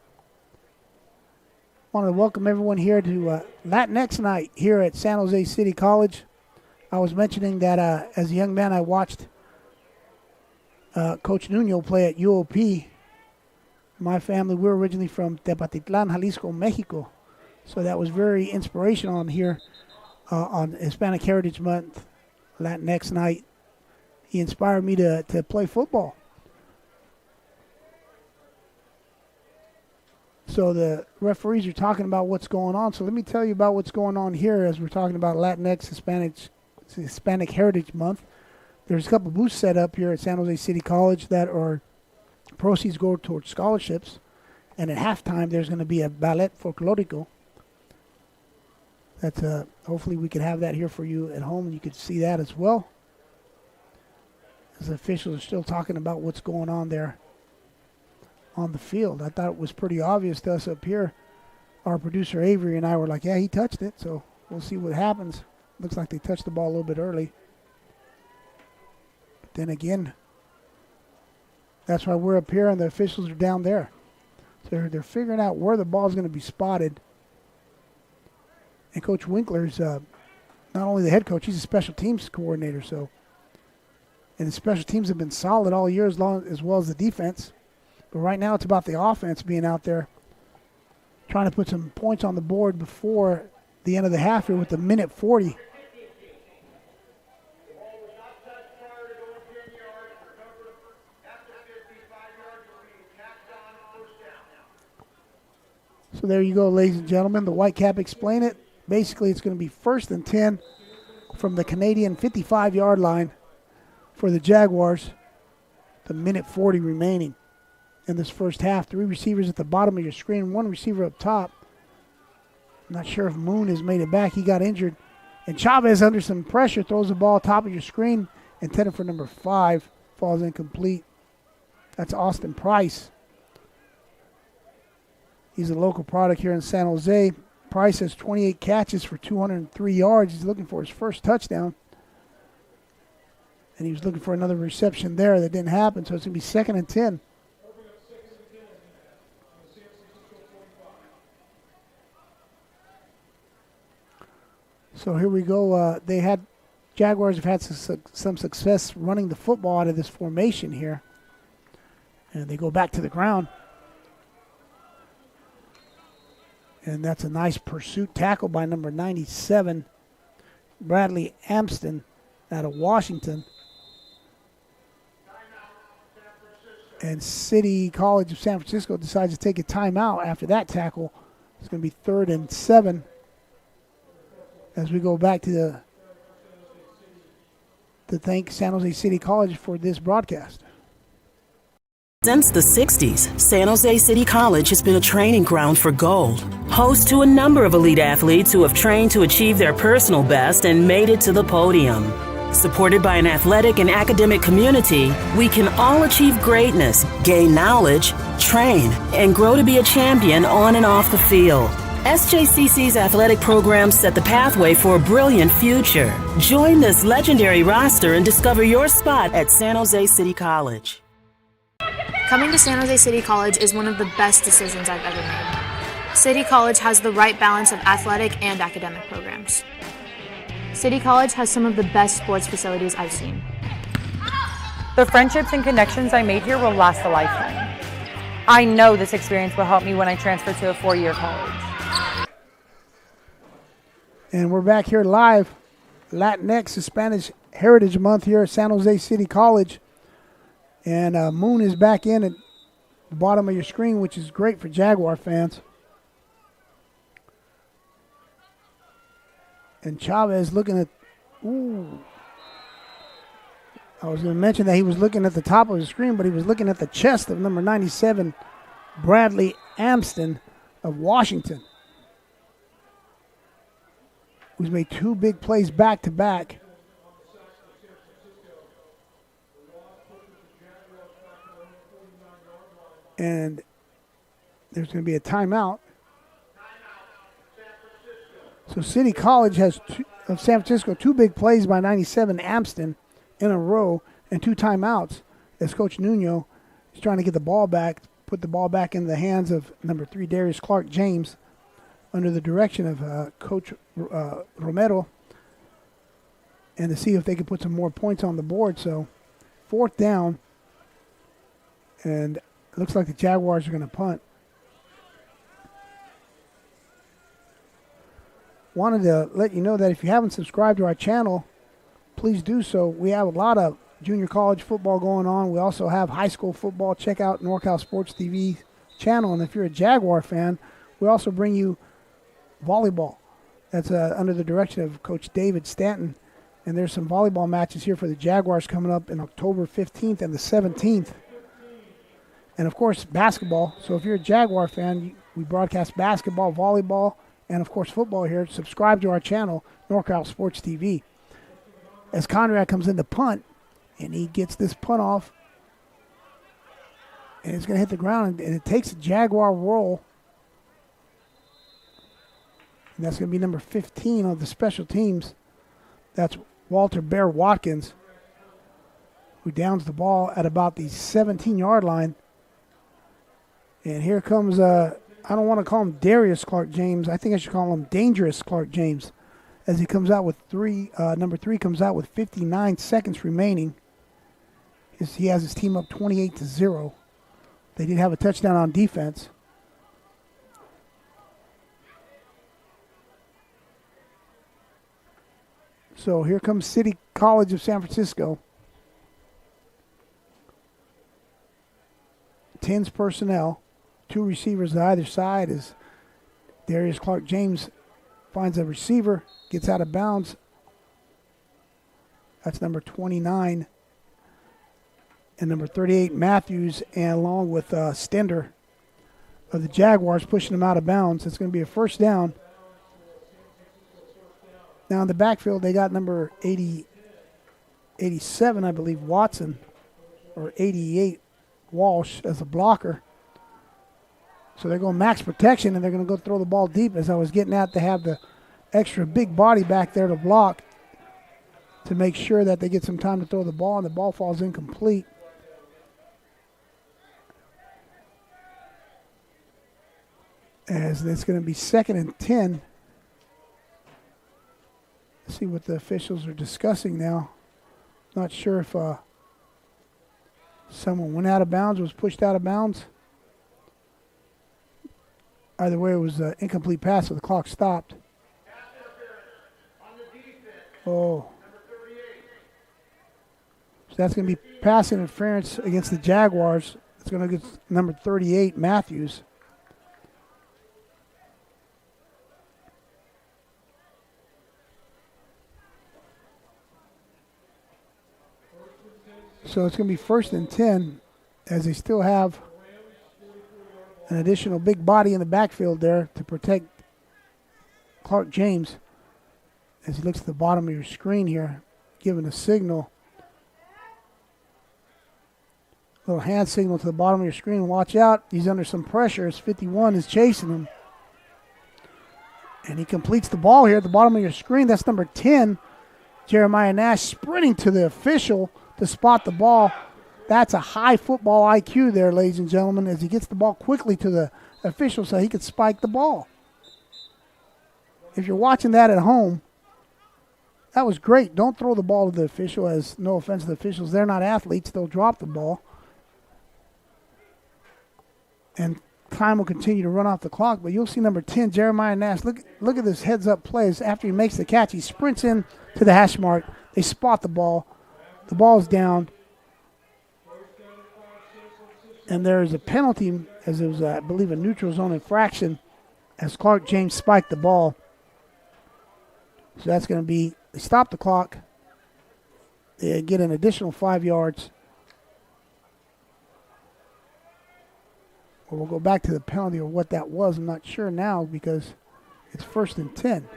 Want to welcome everyone here to Latinx night here at San Jose City College. I was mentioning that as a young man I watched Coach Nuno play at UOP. My family, we're originally from Tepatitlan, Jalisco, Mexico. So that was very inspirational on here on Hispanic Heritage Month, Latinx night. He inspired me to play football. So the referees are talking about what's going on. So let me tell you about what's going on here as we're talking about Latinx Hispanic Heritage Month. There's a couple booths set up here at San Jose City College that are proceeds go towards scholarships. And at halftime, there's going to be a ballet folklorico. That's hopefully we can have that here for you at home, and you can see that as well. As the officials are still talking about what's going on there on the field. I thought it was pretty obvious to us up here. Our producer Avery and I were like, yeah, he touched it, so we'll see what happens. Looks like they touched the ball a little bit early. But then again, that's why we're up here and the officials are down there. So they're figuring out where the ball is going to be spotted. And Coach Winkler's not only the head coach, he's a special teams coordinator. And the special teams have been solid all year as well as the defense. But right now it's about the offense being out there trying to put some points on the board before the end of the half here with the minute 40. So there you go, ladies and gentlemen. The white cap explain it. Basically, it's going to be 1st and 10 from the Canadian 55-yard line for the Jaguars. The minute 40 remaining in this first half. 3 receivers at the bottom of your screen, 1 receiver up top. I'm not sure if Moon has made it back. He got injured. And Chavez, under some pressure, throws the ball top of your screen, intended for number 5. Falls incomplete. That's Austin Price. He's a local product here in San Jose. Price has 28 catches for 203 yards. He's looking for his first touchdown. And he was looking for another reception there. That didn't happen, so it's going to be 2nd and 10. So here we go. Jaguars have had some success running the football out of this formation here. And they go back to the ground. And that's a nice pursuit tackle by number 97, Bradley Amston out of Washington. And City College of San Francisco decides to take a timeout after that tackle. It's going to be 3rd and 7 as we go back to thank San Jose City College for this broadcast. Since the 60s, San Jose City College has been a training ground for gold. Host to a number of elite athletes who have trained to achieve their personal best and made it to the podium. Supported by an athletic and academic community, we can all achieve greatness, gain knowledge, train, and grow to be a champion on and off the field. SJCC's athletic programs set the pathway for a brilliant future. Join this legendary roster and discover your spot at San Jose City College. Coming to San Jose City College is one of the best decisions I've ever made. City College has the right balance of athletic and academic programs. City College has some of the best sports facilities I've seen. The friendships and connections I made here will last a lifetime. I know this experience will help me when I transfer to a 4-year college. And we're back here live, Latinx Hispanic Heritage Month here at San Jose City College. And Moon is back in at the bottom of your screen, which is great for Jaguar fans. And Chavez looking at, ooh. I was going to mention that he was looking at the top of the screen, but he was looking at the chest of number 97, Bradley Amston of Washington, who's made 2 big plays back-to-back. And there's going to be a timeout. So City College has of San Francisco. 2 big plays by 97 Amston in a row and 2 timeouts as Coach Nuno is trying to get the ball back, put the ball back in the hands of number 3 Darius Clark James under the direction of Coach Romero, and to see if they can put some more points on the board. So 4th down, and it looks like the Jaguars are going to punt. Wanted to let you know that if you haven't subscribed to our channel, please do so. We have a lot of junior college football going on. We also have high school football. Check out NorCal Sports TV channel. And if you're a Jaguar fan, we also bring you volleyball. That's under the direction of Coach David Stanton. And there's some volleyball matches here for the Jaguars coming up in October 15th and the 17th. And, of course, basketball. So if you're a Jaguar fan, we broadcast basketball, volleyball, and, of course, football here. Subscribe to our channel, NorCal Sports TV. As Conrad comes in to punt, and he gets this punt off, and it's going to hit the ground, and it takes a Jaguar roll. And that's going to be number 15 on the special teams. That's Walter Bear Watkins, who downs the ball at about the 17-yard line. And here comes, I don't want to call him Darius Clark James. I think I should call him Dangerous Clark James, as he comes out with number 3 comes out with 59 seconds remaining. He has his team up 28-0. They did have a touchdown on defense. So here comes City College of San Francisco. 10's personnel. 2 receivers on either side as Darius Clark James finds a receiver, gets out of bounds. That's number 29 and number 38 Matthews, and along with Stender of the Jaguars pushing him out of bounds. It's going to be a first down. Now in the backfield, they got number 87, I believe, Watson, or 88 Walsh as a blocker. So they're going max protection, and they're going to go throw the ball deep. As I was getting at, to have the extra big body back there to block to make sure that they get some time to throw the ball, and the ball falls incomplete. As it's going to be 2nd and 10. Let's see what the officials are discussing now. Not sure if someone went out of bounds, was pushed out of bounds. Either way, it was an incomplete pass, so the clock stopped. Oh. So that's going to be pass interference against the Jaguars. It's going to get number 38, Matthews. So it's going to be 1st and 10, as they still have an additional big body in the backfield there to protect Clark James. As he looks at the bottom of your screen here, giving a signal. Little hand signal to the bottom of your screen. Watch out. He's under some pressure as 51 is chasing him. And he completes the ball here at the bottom of your screen. That's number 10, Jeremiah Nash, sprinting to the official to spot the ball. That's a high football IQ there, ladies and gentlemen, as he gets the ball quickly to the official so he can spike the ball. If you're watching that at home, that was great. Don't throw the ball to the official, as no offense to the officials. They're not athletes. They'll drop the ball. And time will continue to run off the clock, but you'll see number 10, Jeremiah Nash. Look at this heads-up play. After he makes the catch, he sprints in to the hash mark. They spot the ball. The ball's down. And there is a penalty, as it was, I believe, a neutral zone infraction, as Clark James spiked the ball. So that's going to be, they stop the clock. They get an additional 5 yards. Or we'll go back to the penalty or what that was. I'm not sure now because it's 1st and 10.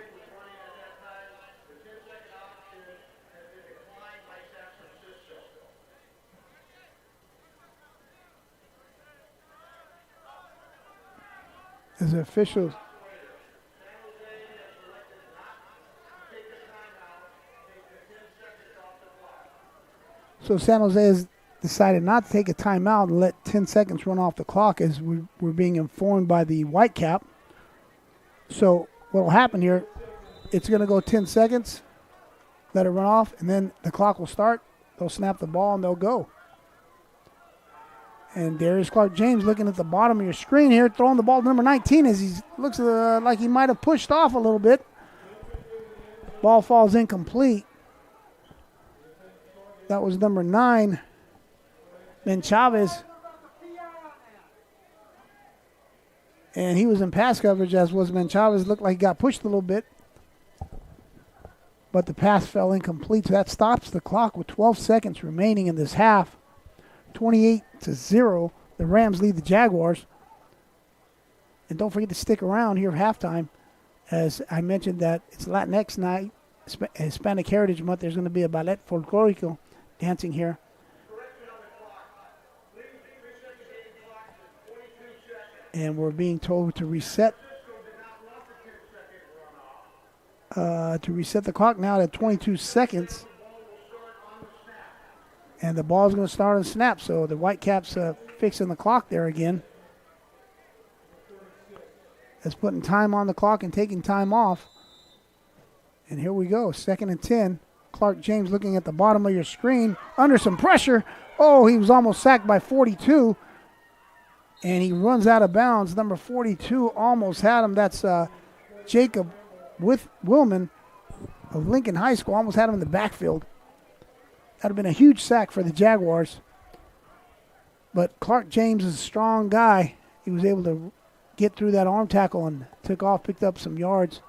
As the officials, So San Jose has decided not to take a timeout and let 10 seconds run off the clock as we're being informed by the Whitecap. So what will happen here, it's going to go 10 seconds, let it run off, and then the clock will start. They'll snap the ball and they'll go. And Darius Clark-James looking at the bottom of your screen here, throwing the ball to number 19 as he looks like he might have pushed off a little bit. Ball falls incomplete. That was number 9, Ben Chavez. And he was in pass coverage, as was Ben Chavez. Looked like he got pushed a little bit. But the pass fell incomplete, so that stops the clock with 12 seconds remaining in this half. 28-0, the Rams lead the Jaguars. And don't forget to stick around here at halftime. As I mentioned that it's Latinx night, Hispanic Heritage Month. There's going to be a ballet folklorico dancing here. And we're being told to reset the clock now at 22 seconds. And the ball's going to start on snap, so the Whitecaps fixing the clock there again. That's putting time on the clock and taking time off. And here we go, 2nd and 10. Clark-James looking at the bottom of your screen, under some pressure. Oh, he was almost sacked by 42. And he runs out of bounds. Number 42 almost had him. That's Jacob Willman of Lincoln High School. Almost had him in the backfield. That would have been a huge sack for the Jaguars. But Clark-James is a strong guy. He was able to get through that arm tackle and took off, picked up some yards.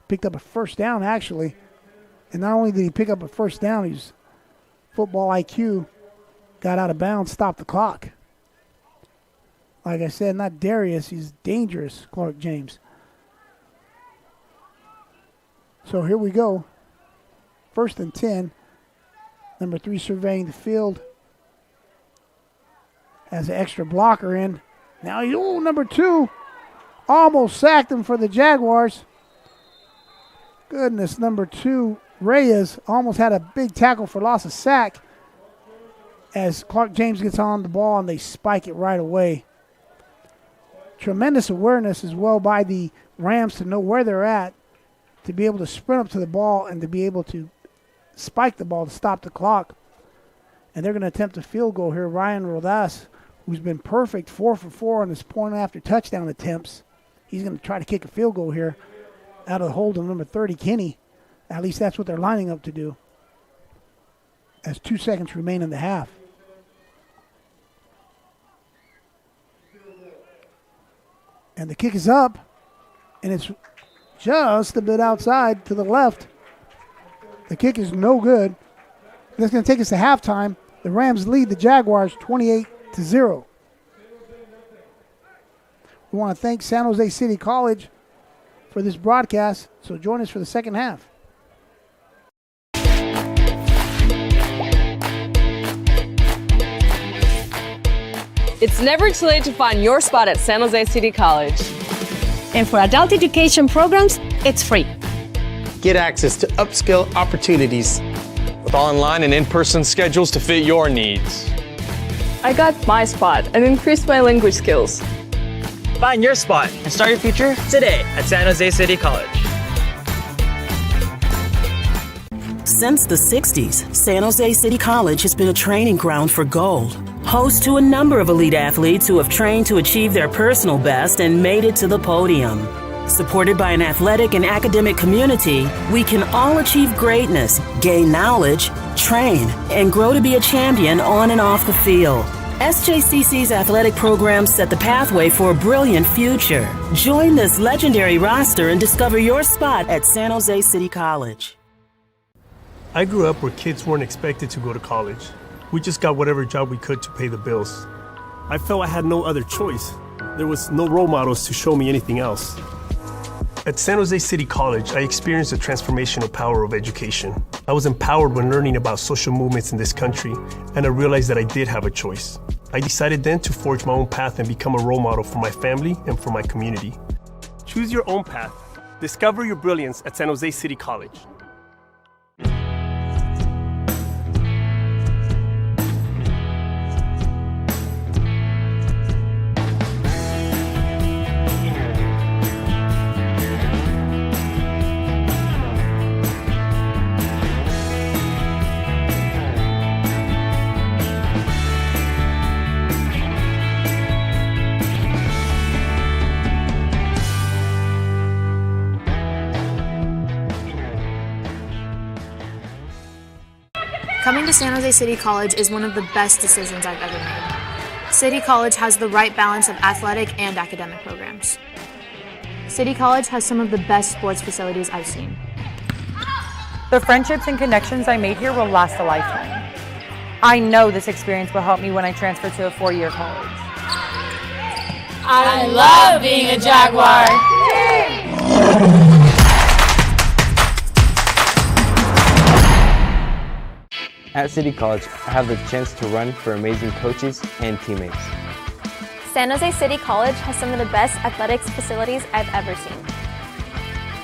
Picked up a first down, actually. And not only did he pick up a first down, he's football IQ. Got out of bounds, stopped the clock. Like I said, not Darius. He's dangerous, Clark-James. So here we go. 1st and 10. Number 3 surveying the field. Has an extra blocker in. Now, number 2 almost sacked him for the Jaguars. Goodness, number 2, Reyes, almost had a big tackle for loss of sack as Clark-James gets on the ball and they spike it right away. Tremendous awareness as well by the Rams to know where they're at, to be able to sprint up to the ball and to be able to spike the ball to stop the clock. And they're going to attempt a field goal here. Ryan Rodas, who's been perfect, 4 for 4 on his point after touchdown attempts. He's going to try to kick a field goal here out of the hold of number 30, Kenny. At least that's what they're lining up to do, as 2 seconds remain in the half. And the kick is up, and it's just a bit outside to the left. The kick is no good. That's going to take us to halftime. The Rams lead the Jaguars 28-0. We want to thank San Jose City College for this broadcast, so join us for the second half. It's never too late to find your spot at San Jose City College. And for adult education programs, it's free. Get access to upskill opportunities with online and in-person schedules to fit your needs. I got my spot and increased my language skills. Find your spot and start your future today at San Jose City College. Since the 60s, San Jose City College has been a training ground for gold. Host to a number of elite athletes who have trained to achieve their personal best and made it to the podium. Supported by an athletic and academic community, we can all achieve greatness, gain knowledge, train, and grow to be a champion on and off the field. SJCC's athletic programs set the pathway for a brilliant future. Join this legendary roster and discover your spot at San Jose City College. I grew up where kids weren't expected to go to college. We just got whatever job we could to pay the bills. I felt I had no other choice. There was no role models to show me anything else. At San Jose City College, I experienced the transformational power of education. I was empowered when learning about social movements in this country, and I realized that I did have a choice. I decided then to forge my own path and become a role model for my family and for my community. Choose your own path. Discover your brilliance at San Jose City College. Coming to San Jose City College is one of the best decisions I've ever made. City College has the right balance of athletic and academic programs. City College has some of the best sports facilities I've seen. The friendships and connections I made here will last a lifetime. I know this experience will help me when I transfer to a four-year college. I love being a Jaguar. At City College, I have the chance to run for amazing coaches and teammates. San Jose City College has some of the best athletics facilities I've ever seen.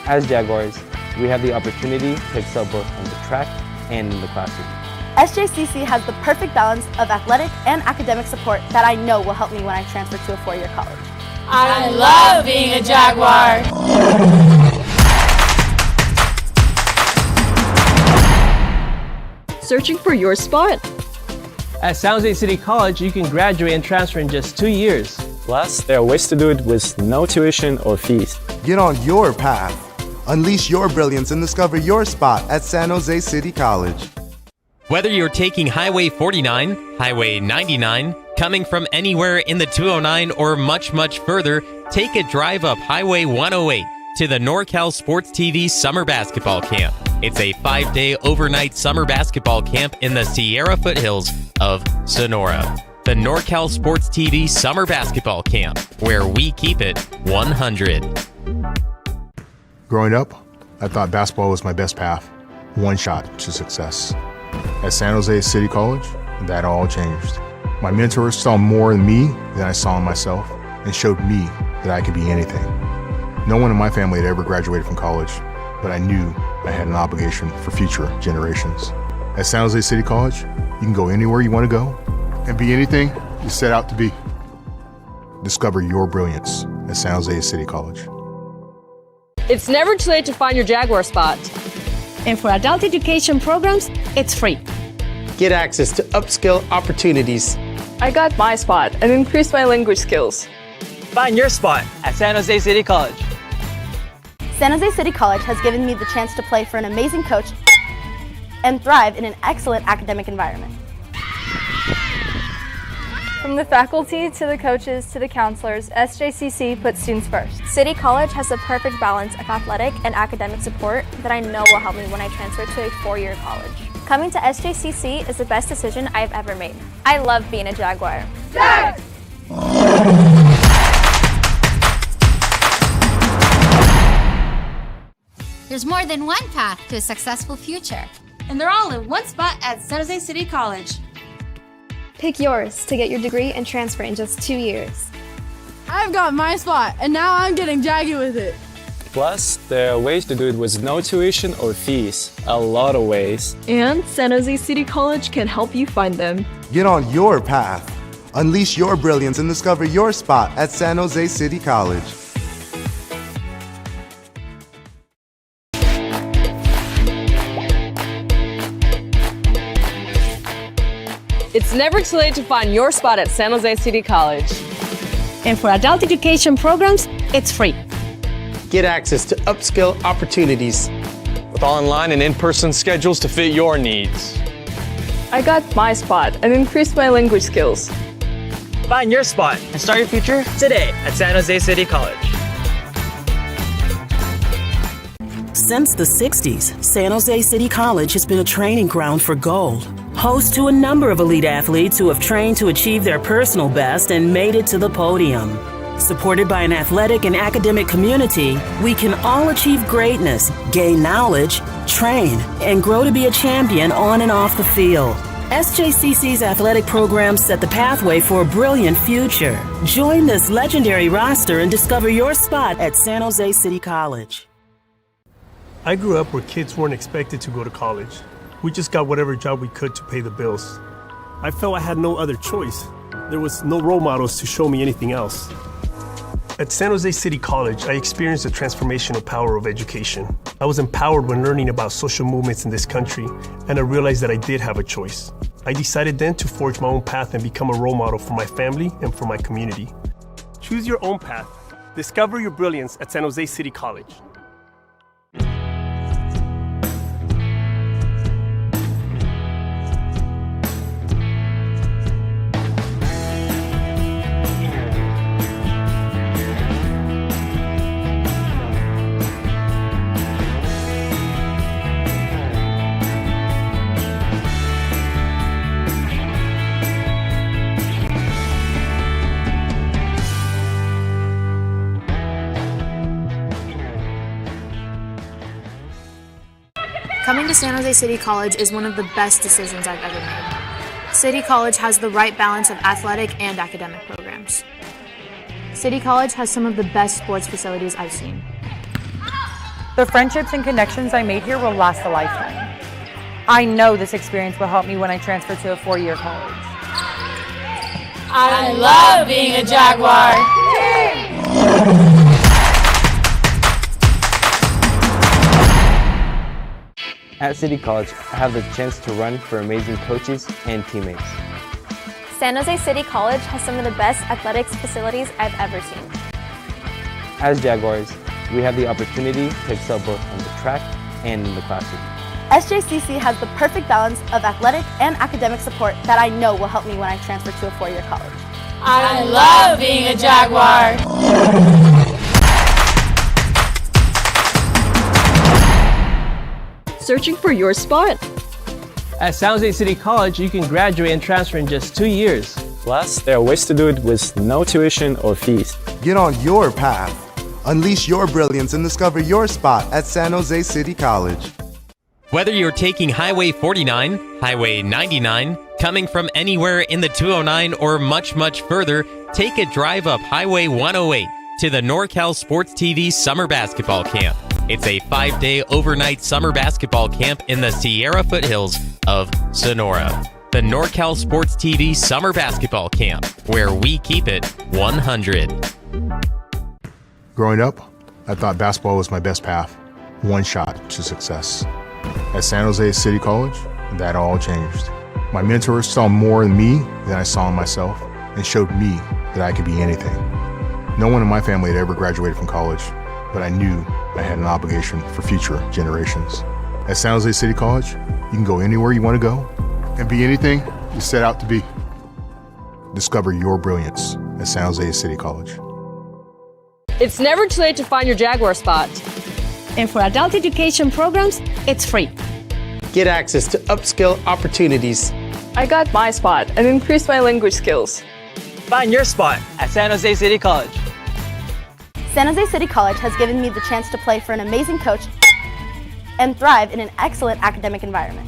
As Jaguars, we have the opportunity to excel both on the track and in the classroom. SJCC has the perfect balance of athletic and academic support that I know will help me when I transfer to a four-year college. I love being a Jaguar. Searching for your spot? At San Jose City College, you can graduate and transfer in just 2 years. Plus, there are ways to do it with no tuition or fees. Get on your path. Unleash your brilliance and discover your spot at San Jose City College. Whether you're taking Highway 49, Highway 99, coming from anywhere in the 209, or much, much further, take a drive up Highway 108 to the NorCal Sports TV Summer Basketball Camp. It's a 5-day overnight summer basketball camp in the Sierra foothills of Sonora. The NorCal Sports TV Summer Basketball Camp, where we keep it 100. Growing up, I thought basketball was my best path, one shot to success. At San Jose City College, that all changed. My mentors saw more in me than I saw in myself and showed me that I could be anything. No one in my family had ever graduated from college, but I knew I had an obligation for future generations. At San Jose City College, you can go anywhere you want to go and be anything you set out to be. Discover your brilliance at San Jose City College. It's never too late to find your Jaguar spot. And for adult education programs, it's free. Get access to upskill opportunities. I got my spot and increased my language skills. Find your spot at San Jose City College. San Jose City College has given me the chance to play for an amazing coach and thrive in an excellent academic environment. From the faculty to the coaches to the counselors, SJCC puts students first. City College has the perfect balance of athletic and academic support that I know will help me when I transfer to a four-year college. Coming to SJCC is the best decision I've ever made. I love being a Jaguar. Jag! There's more than one path to a successful future, and they're all in one spot at San Jose City College. Pick yours to get your degree and transfer in just 2 years. I've got my spot, and now I'm getting jaggy with it. Plus, there are ways to do it with no tuition or fees. A lot of ways. And San Jose City College can help you find them. Get on your path. Unleash your brilliance and discover your spot at San Jose City College. It's never too late to find your spot at San Jose City College. And for adult education programs, it's free. Get access to upskill opportunities. With online and in-person schedules to fit your needs. I got my spot and increased my language skills. Find your spot and start your future today at San Jose City College. Since the 60s, San Jose City College has been a training ground for gold. Host to a number of elite athletes who have trained to achieve their personal best and made it to the podium. Supported by an athletic and academic community, we can all achieve greatness, gain knowledge, train, and grow to be a champion on and off the field. SJCC's athletic programs set the pathway for a brilliant future. Join this legendary roster and discover your spot at San Jose City College. I grew up where kids weren't expected to go to college. We just got whatever job we could to pay the bills. I felt I had no other choice. There was no role models to show me anything else. At San Jose City College, I experienced the transformational power of education. I was empowered when learning about social movements in this country, and I realized that I did have a choice. I decided then to forge my own path and become a role model for my family and for my community. Choose your own path. Discover your brilliance at San Jose City College. Coming to San Jose City College is one of the best decisions I've ever made. City College has the right balance of athletic and academic programs. City College has some of the best sports facilities I've seen. The friendships and connections I made here will last a lifetime. I know this experience will help me when I transfer to a four-year college. I love being a Jaguar. At City College, I have the chance to run for amazing coaches and teammates. San Jose City College has some of the best athletics facilities I've ever seen. As Jaguars, we have the opportunity to excel both on the track and in the classroom. SJCC has the perfect balance of athletic and academic support that I know will help me when I transfer to a four-year college. I love being a Jaguar. Searching for your spot? At San Jose City College, you can graduate and transfer in just 2 years. Plus, there are ways to do it with no tuition or fees. Get on your path. Unleash your brilliance and discover your spot at San Jose City College. Whether you're taking Highway 49, Highway 99, coming from anywhere in the 209, or much, much further, take a drive up Highway 108 to the NorCal Sports TV Summer Basketball Camp. It's a 5-day overnight summer basketball camp in the Sierra foothills of Sonora. The NorCal Sports TV Summer Basketball Camp, where we keep it 100. Growing up, I thought basketball was my best path, one shot to success. At San Jose City College, that all changed. My mentors saw more in me than I saw in myself and showed me that I could be anything. No one in my family had ever graduated from college, but I knew I had an obligation for future generations. At San Jose City College, you can go anywhere you want to go and be anything you set out to be. Discover your brilliance at San Jose City College. It's never too late to find your Jaguar spot. And for adult education programs, it's free. Get access to upskill opportunities. I got my spot and increased my language skills. Find your spot at San Jose City College. San Jose City College has given me the chance to play for an amazing coach and thrive in an excellent academic environment.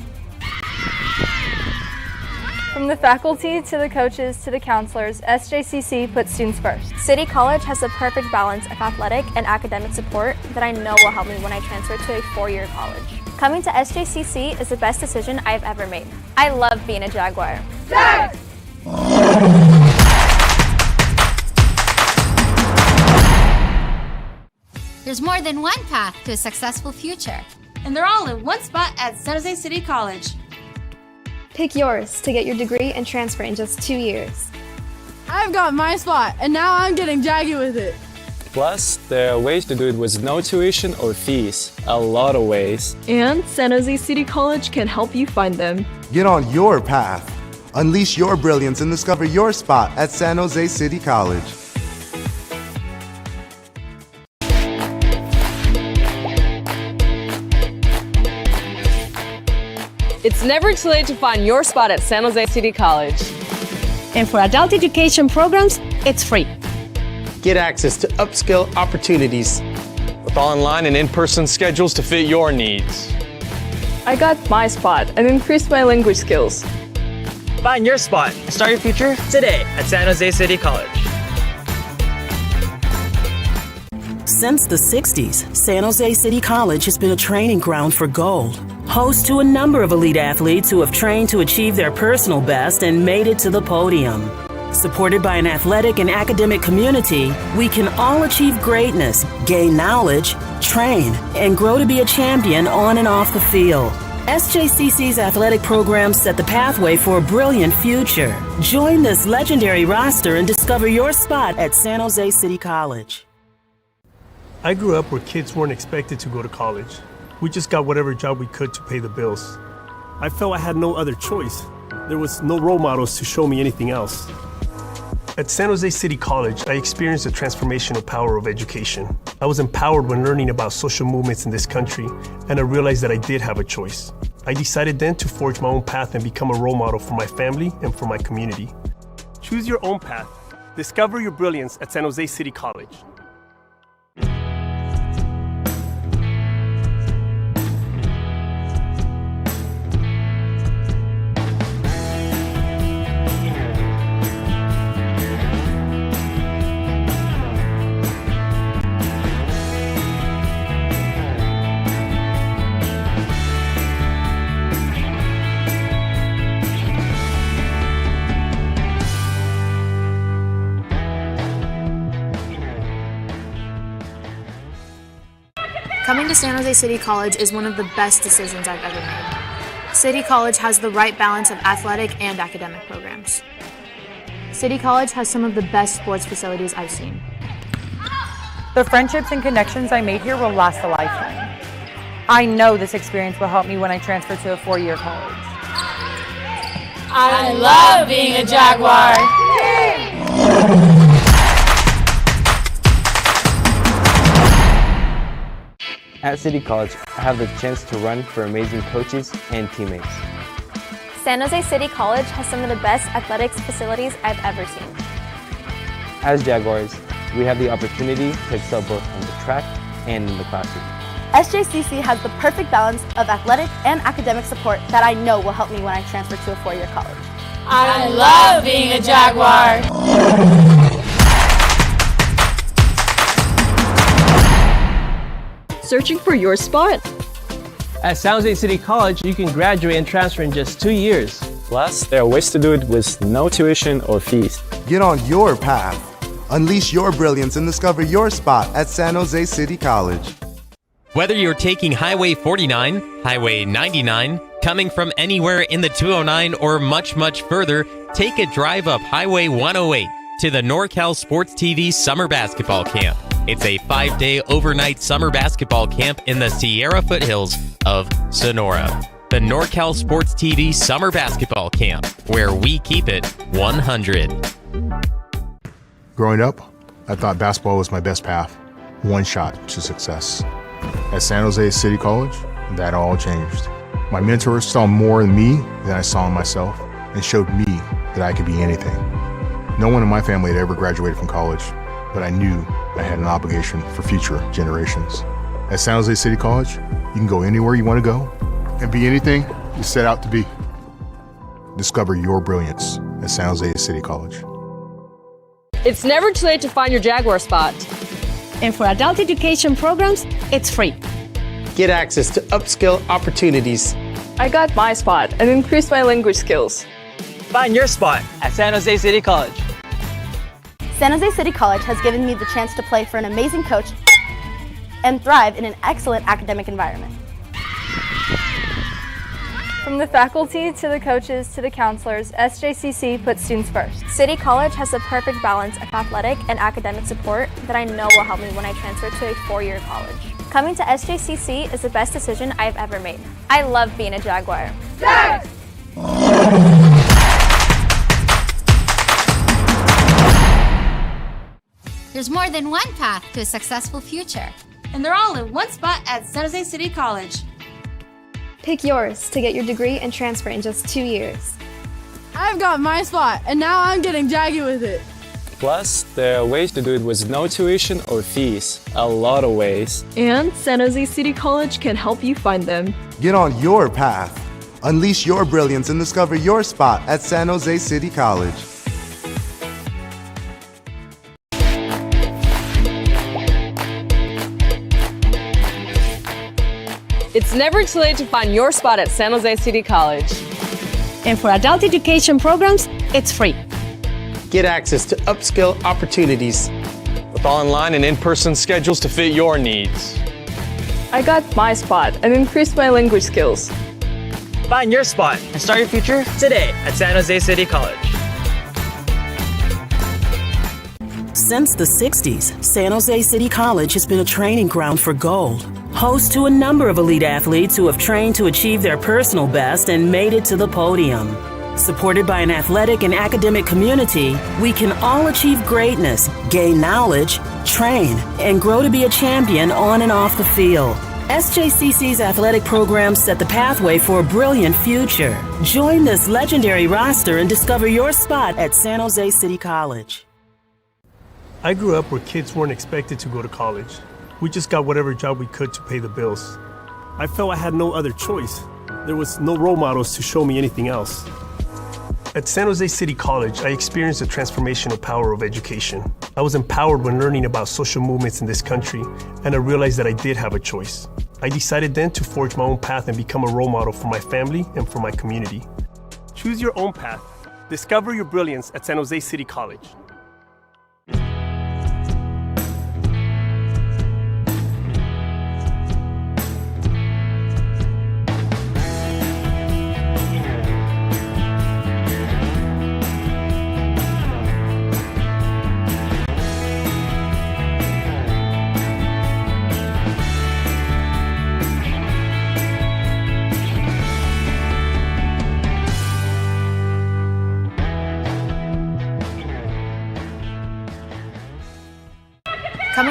From the faculty to the coaches to the counselors, SJCC puts students first. City College has the perfect balance of athletic and academic support that I know will help me when I transfer to a four-year college. Coming to SJCC is the best decision I've ever made. I love being a Jaguar. Jags! There's more than one path to a successful future, and they're all in one spot at San Jose City College. Pick yours to get your degree and transfer in just 2 years. I've got my spot, and now I'm getting jaggy with it. Plus, there are ways to do it with no tuition or fees. A lot of ways. And San Jose City College can help you find them. Get on your path. Unleash your brilliance and discover your spot at San Jose City College. It's never too late to find your spot at San Jose City College. And for adult education programs, it's free. Get access to upskill opportunities. With online and in-person schedules to fit your needs. I got my spot and increased my language skills. Find your spot and start your future today at San Jose City College. Since the 60s, San Jose City College has been a training ground for gold. Host to a number of elite athletes who have trained to achieve their personal best and made it to the podium. Supported by an athletic and academic community, we can all achieve greatness, gain knowledge, train, and grow to be a champion on and off the field. SJCC's athletic programs set the pathway for a brilliant future. Join this legendary roster and discover your spot at San Jose City College. I grew up where kids weren't expected to go to college. We just got whatever job we could to pay the bills. I felt I had no other choice. There was no role models to show me anything else. At San Jose City College, I experienced the transformational power of education. I was empowered when learning about social movements in this country, and I realized that I did have a choice. I decided then to forge my own path and become a role model for my family and for my community. Choose your own path. Discover your brilliance at San Jose City College. Coming to San Jose City College is one of the best decisions I've ever made. City College has the right balance of athletic and academic programs. City College has some of the best sports facilities I've seen. The friendships and connections I made here will last a lifetime. I know this experience will help me when I transfer to a four-year college. I love being a Jaguar. At City College, I have the chance to run for amazing coaches and teammates. San Jose City College has some of the best athletics facilities I've ever seen. As Jaguars, we have the opportunity to excel both on the track and in the classroom. SJCC has the perfect balance of athletic and academic support that I know will help me when I transfer to a four-year college. I love being a Jaguar. Searching for your spot? At San Jose City College, you can graduate and transfer in just 2 years. Plus, there are ways to do it with no tuition or fees. Get on your path. Unleash your brilliance and discover your spot at San Jose City College. Whether you're taking Highway 49, Highway 99, coming from anywhere in the 209, or much, much further, take a drive up Highway 108 to the NorCal Sports TV Summer Basketball Camp. It's a 5-day overnight summer basketball camp in the Sierra foothills of Sonora. The NorCal Sports TV Summer Basketball Camp, where we keep it 100. Growing up, I thought basketball was my best path, one shot to success. At San Jose City College, that all changed. My mentors saw more in me than I saw in myself and showed me that I could be anything. No one in my family had ever graduated from college, but I knew I had an obligation for future generations. At San Jose City College, you can go anywhere you want to go and be anything you set out to be. Discover your brilliance at San Jose City College. It's never too late to find your Jaguar spot. And for adult education programs, it's free. Get access to upskill opportunities. I got my spot and increased my language skills. Find your spot at San Jose City College. San Jose City College has given me the chance to play for an amazing coach and thrive in an excellent academic environment. From the faculty to the coaches to the counselors, SJCC puts students first. City College has the perfect balance of athletic and academic support that I know will help me when I transfer to a four-year college. Coming to SJCC is the best decision I've ever made. I love being a Jaguar. Yes! There's more than one path to a successful future, and they're all in one spot at San Jose City College. Pick yours to get your degree and transfer in just 2 years. I've got my spot, and now I'm getting jaggy with it. Plus, there are ways to do it with no tuition or fees. A lot of ways. And San Jose City College can help you find them. Get on your path. Unleash your brilliance and discover your spot at San Jose City College. It's never too late to find your spot at San Jose City College. And for adult education programs, it's free. Get access to upskill opportunities. With online and in-person schedules to fit your needs. I got my spot and increased my language skills. Find your spot and start your future today at San Jose City College. Since the 60s, San Jose City College has been a training ground for gold. Host to a number of elite athletes who have trained to achieve their personal best and made it to the podium. Supported by an athletic and academic community, we can all achieve greatness, gain knowledge, train, and grow to be a champion on and off the field. SJCC's athletic programs set the pathway for a brilliant future. Join this legendary roster and discover your spot at San Jose City College. I grew up where kids weren't expected to go to college. We just got whatever job we could to pay the bills. I felt I had no other choice. There was no role models to show me anything else. At San Jose City College, I experienced the transformational power of education. I was empowered when learning about social movements in this country, and I realized that I did have a choice. I decided then to forge my own path and become a role model for my family and for my community. Choose your own path. Discover your brilliance at San Jose City College.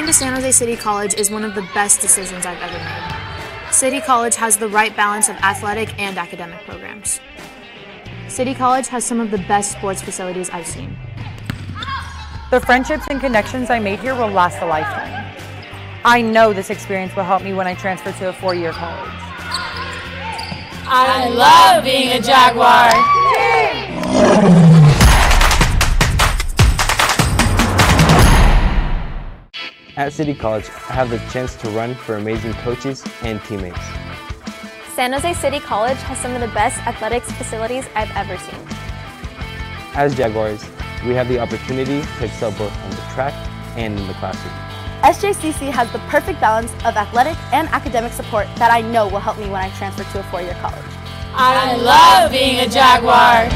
to San Jose City College is one of the best decisions I've ever made. City College has the right balance of athletic and academic programs. City College has some of the best sports facilities I've seen. The friendships and connections I made here will last a lifetime. I know this experience will help me when I transfer to a four-year college. I love being a Jaguar. At City College, I have the chance to run for amazing coaches and teammates. San Jose City College has some of the best athletics facilities I've ever seen. As Jaguars, we have the opportunity to excel both on the track and in the classroom. SJCC has the perfect balance of athletic and academic support that I know will help me when I transfer to a four-year college. I love being a Jaguar.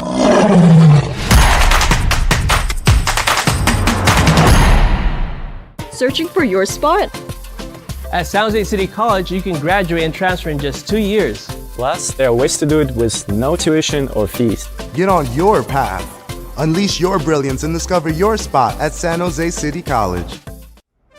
Searching for your spot? At San Jose City College, you can graduate and transfer in just 2 years. Plus, there are ways to do it with no tuition or fees. Get on your path. Unleash your brilliance and discover your spot at San Jose City College.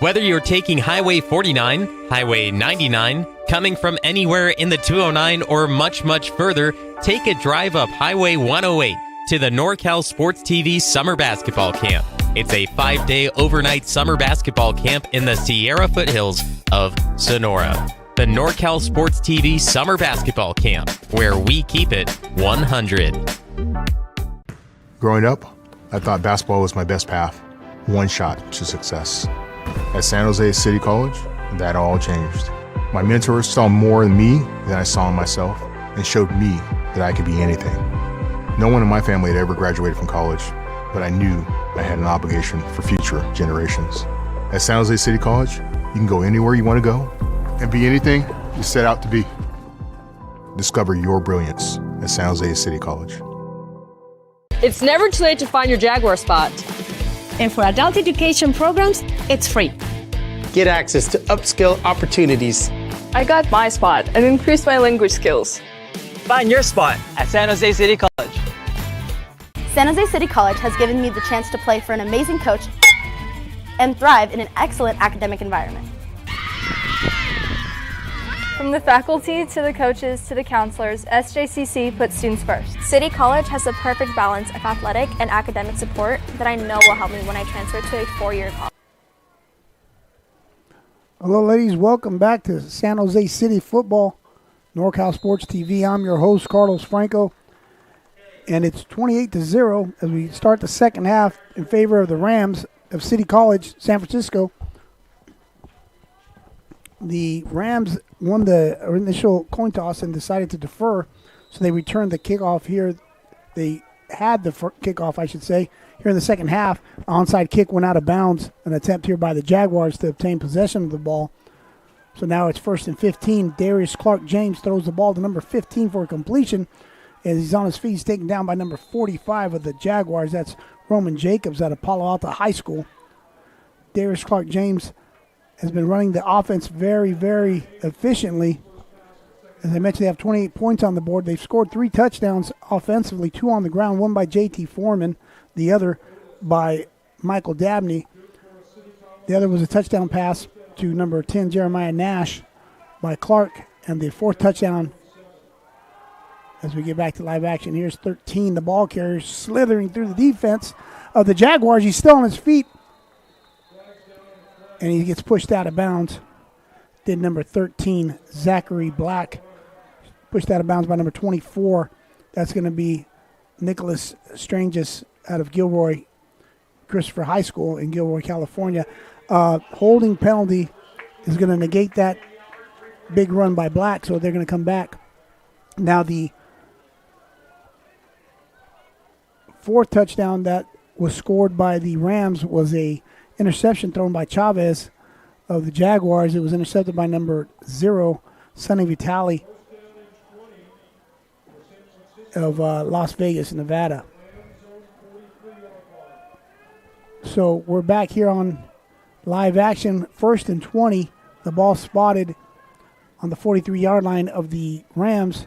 Whether you're taking Highway 49, Highway 99, coming from anywhere in the 209, or much, much further, take a drive up Highway 108 to the NorCal Sports TV Summer Basketball Camp. It's a 5-day overnight summer basketball camp in the Sierra foothills of Sonora. The NorCal Sports TV Summer Basketball Camp, where we keep it 100. Growing up, I thought basketball was my best path, one shot to success. At San Jose City College, that all changed. My mentors saw more in me than I saw in myself and showed me that I could be anything. No one in my family had ever graduated from college, but I knew I had an obligation for future generations. At San Jose City College, you can go anywhere you want to go and be anything you set out to be. Discover your brilliance at San Jose City College. It's never too late to find your Jaguar spot. And for adult education programs, it's free. Get access to upskill opportunities. I got my spot and increased my language skills. Find your spot at San Jose City College. San Jose City College has given me the chance to play for an amazing coach and thrive in an excellent academic environment. From the faculty to the coaches to the counselors, SJCC puts students first. City College has the perfect balance of athletic and academic support that I know will help me when I transfer to a four-year college. Hello, ladies. Welcome back to San Jose City Football, NorCal Sports TV. I'm your host, Carlos Franco, and it's 28-0 as we start the second half in favor of the Rams of City College, San Francisco. The Rams won the initial coin toss and decided to defer, so they returned the kickoff here. They had the kickoff, I should say, here in the second half. Onside kick went out of bounds, an attempt here by the Jaguars to obtain possession of the ball. So now it's 1st and 15. Darius Clark-James throws the ball to number 15 for a completion. As he's on his feet, he's taken down by number 45 of the Jaguars. That's Roman Jacobs out of Palo Alto High School. Darius Clark-James has been running the offense very, very efficiently. As I mentioned, they have 28 points on the board. They've scored 3 touchdowns offensively, 2 on the ground, one by J.T. Foreman, the other by Michael Dabney. The other was a touchdown pass to number 10, Jeremiah Nash, by Clark. And the 4th touchdown, as we get back to live action, here's 13, the ball carrier slithering through the defense of the Jaguars. He's still on his feet, and he gets pushed out of bounds. Did number 13, Zachary Black, pushed out of bounds by number 24. That's going to be Nicholas Stranges out of Gilroy Christopher High School in Gilroy, California. Holding penalty is going to negate that big run by Black, so they're going to come back. Now the 4th touchdown that was scored by the Rams was a interception thrown by Chavez of the Jaguars. It was intercepted by number 0, Sonny Vitale of Las Vegas, Nevada. So we're back here on live action. 1st and 20. The ball spotted on the 43-yard line of the Rams.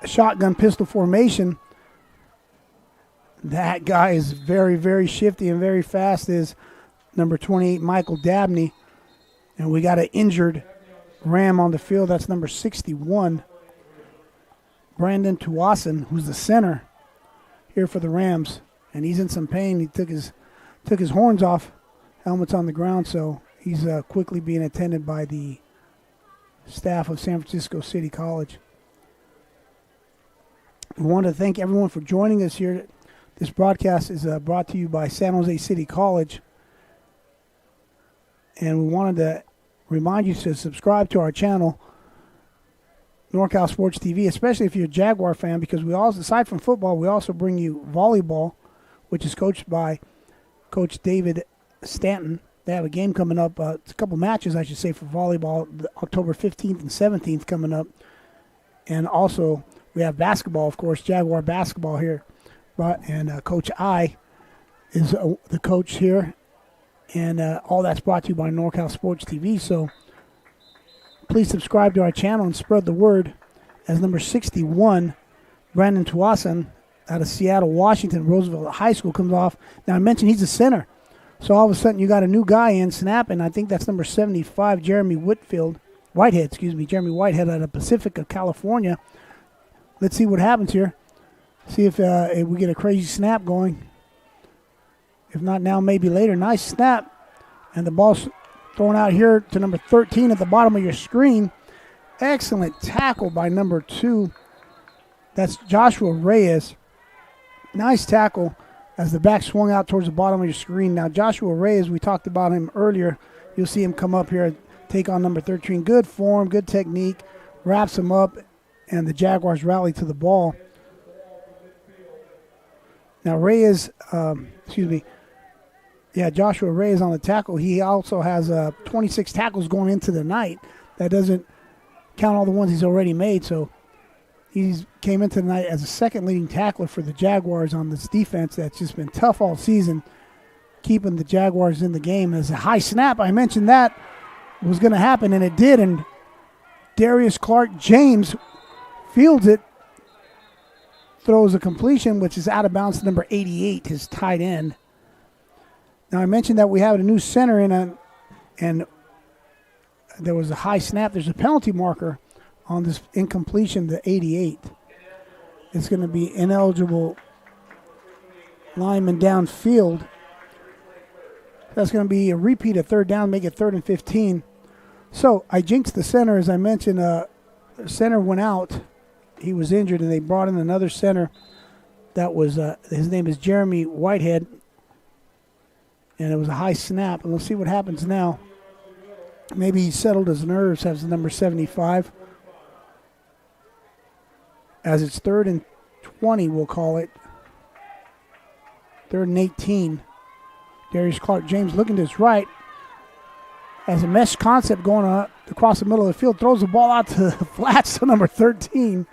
Shotgun pistol formation. That guy is very, very shifty and very fast, is number 28, Michael Dabney. And we got an injured Ram on the field. That's number 61, Brandon Tuason, who's the center here for the Rams. And he's in some pain. He took his horns off. Helmet's on the ground, so he's quickly being attended by the staff of San Francisco City College. We want to thank everyone for joining us here. This broadcast is brought to you by San Jose City College. And we wanted to remind you to subscribe to our channel, NorCal Sports TV, especially if you're a Jaguar fan, because we also, aside from football, we also bring you volleyball, which is coached by Coach David Stanton. They have a game coming up, it's a couple matches, I should say, for volleyball, October 15th and 17th coming up. And also, we have basketball, of course, Jaguar basketball here. And Coach I is the coach here. And all that's brought to you by NorCal Sports TV. So please subscribe to our channel and spread the word as number 61, Brandon Tuason, out of Seattle, Washington, Roosevelt High School, comes off. Now, I mentioned he's a center. So all of a sudden you got a new guy in snapping. I think that's number 75, Jeremy Whitehead out of Pacifica, California. Let's see what happens here. See if we get a crazy snap going. If not now, maybe later. Nice snap. And the ball's thrown out here to number 13 at the bottom of your screen. Excellent tackle by number 2. That's Joshua Reyes. Nice tackle as the back swung out towards the bottom of your screen. Now, Joshua Reyes, we talked about him earlier. You'll see him come up here, take on number 13. Good form, good technique. Wraps him up, and the Jaguars rally to the ball. Now, Reyes, Joshua Reyes on the tackle. He also has 26 tackles going into the night. That doesn't count all the ones he's already made, so he came into the night as a second leading tackler for the Jaguars on this defense that's just been tough all season, keeping the Jaguars in the game. As a high snap, I mentioned that was going to happen, and it did, and Darius Clark-James fields it, throws a completion, which is out of bounds to number 88, his tight end. Now, I mentioned that we have a new center in, and there was a high snap. There's a penalty marker on this incompletion, the 88. It's going to be ineligible lineman downfield. That's going to be a repeat of third down, make it 3rd and 15. So I jinxed the center, as I mentioned. The center went out. He was injured, and they brought in another center. That was his name is Jeremy Whitehead, and it was a high snap. And we'll see what happens now. Maybe he settled his nerves, has the number 75. As it's 3rd and 20, we'll call it. 3rd and 18. Darius Clark-James looking to his right. Has a mesh concept going on across the middle of the field. Throws the ball out to the flats to number 13.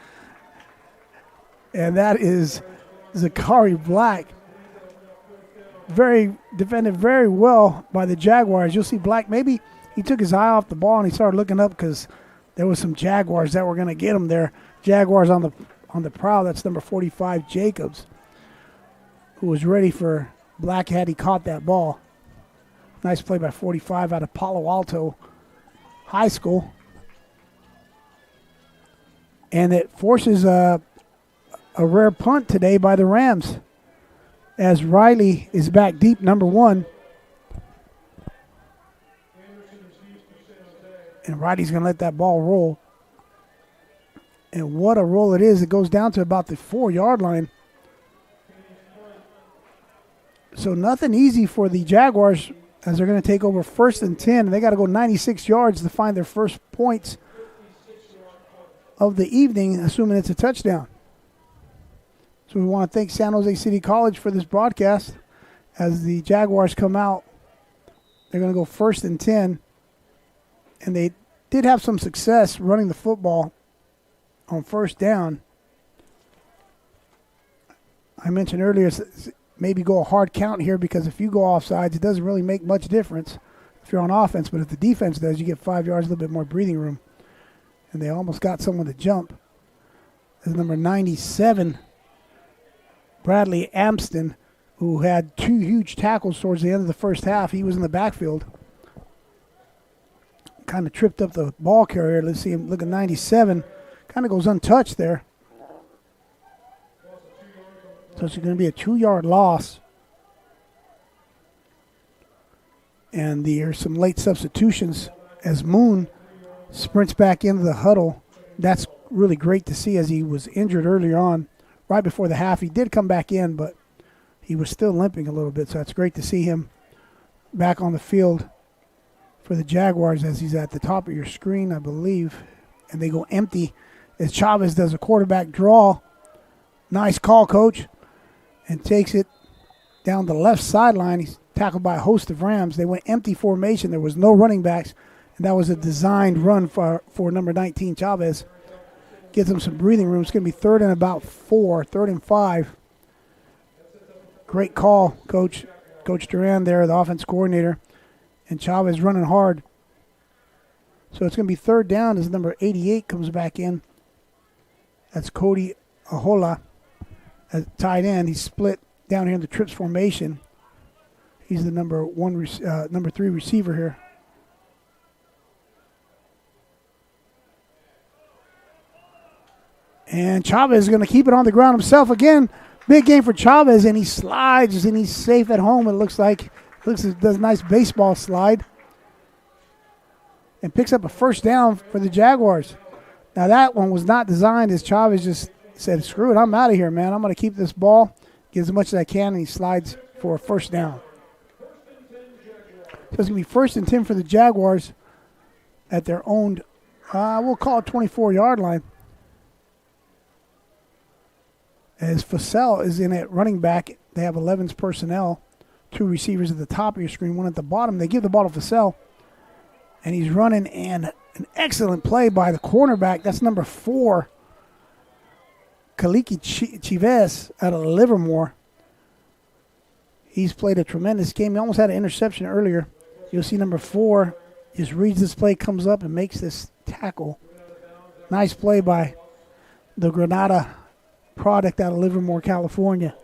And that is Zachary Black. Defended very well by the Jaguars. You'll see Black, maybe he took his eye off the ball and he started looking up because there was some Jaguars that were going to get him there. Jaguars on the prowl. That's number 45, Jacobs, who was ready for Black had he caught that ball. Nice play by 45 out of Palo Alto High School. And it forces a rare punt today by the Rams as Riley is back deep, number 1. And Riley's going to let that ball roll. And what a roll it is. It goes down to about the 4-yard line. So nothing easy for the Jaguars as they're going to take over 1st and 10. And they got to go 96 yards to find their first points of the evening, assuming it's a touchdown. So we want to thank San Jose City College for this broadcast. As the Jaguars come out, they're going to go 1st and 10. And they did have some success running the football on 1st down. I mentioned earlier, maybe go a hard count here because if you go offsides, it doesn't really make much difference if you're on offense. But if the defense does, you get 5 yards, a little bit more breathing room. And they almost got someone to jump. There's number 97, Bradley Amston, who had 2 huge tackles towards the end of the first half. He was in the backfield. kind of tripped up the ball carrier. Let's see him look at 97. Kind of goes untouched there. So it's going to be a 2-yard loss. And there's some late substitutions as Moon sprints back into the huddle. That's really great to see, as he was injured earlier on, right before the half. He did come back in, but he was still limping a little bit. So it's great to see him back on the field for the Jaguars, as he's at the top of your screen, I believe. And they go empty as Chavez does a quarterback draw. Nice call, coach. And takes it down the left sideline. He's tackled by a host of Rams. They went empty formation. There was no running backs. And that was a designed run for number 19, Chavez. Gives him some breathing room. It's going to be 3rd and about 4, 3rd and 5. Great call, Coach Duran there, the offense coordinator. And Chavez running hard. So it's going to be 3rd down as number 88 comes back in. That's Cody Ahola at tight end. He's split down here in the trips formation. He's the number 3 receiver here. And Chavez is going to keep it on the ground himself again. Big game for Chavez, and he slides, and he's safe at home. It looks like does a nice baseball slide, and picks up a 1st down for the Jaguars. Now that one was not designed, as Chavez just said, "Screw it, I'm out of here, man. I'm going to keep this ball, get as much as I can," and he slides for a 1st down. So it's going to be 1st and 10 for the Jaguars at their own, we'll call it 24-yard line. As Fussell is in at running back, they have 11's personnel. 2 receivers at the top of your screen, 1 at the bottom. They give the ball to Fussell, and he's running, and an excellent play by the cornerback. That's number 4, Kaliki Chives out of Livermore. He's played a tremendous game. He almost had an interception earlier. You'll see number 4 just reads this play, comes up, and makes this tackle. Nice play by the Granada product out of Livermore, California.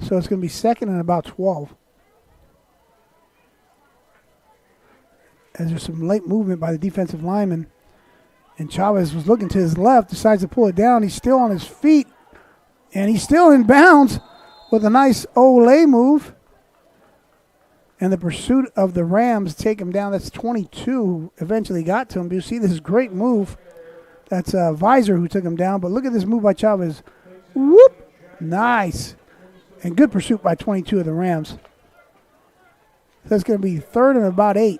So it's going to be 2nd and about 12. As there's some late movement by the defensive lineman. And Chavez was looking to his left, decides to pull it down. He's still on his feet. And he's still in bounds with a nice Olay move. And the pursuit of the Rams take him down. That's 22 who eventually got to him. But you see this great move. That's Visor who took him down. But look at this move by Chavez. Whoop! Nice. And good pursuit by 22 of the Rams. That's going to be 3rd and about 8.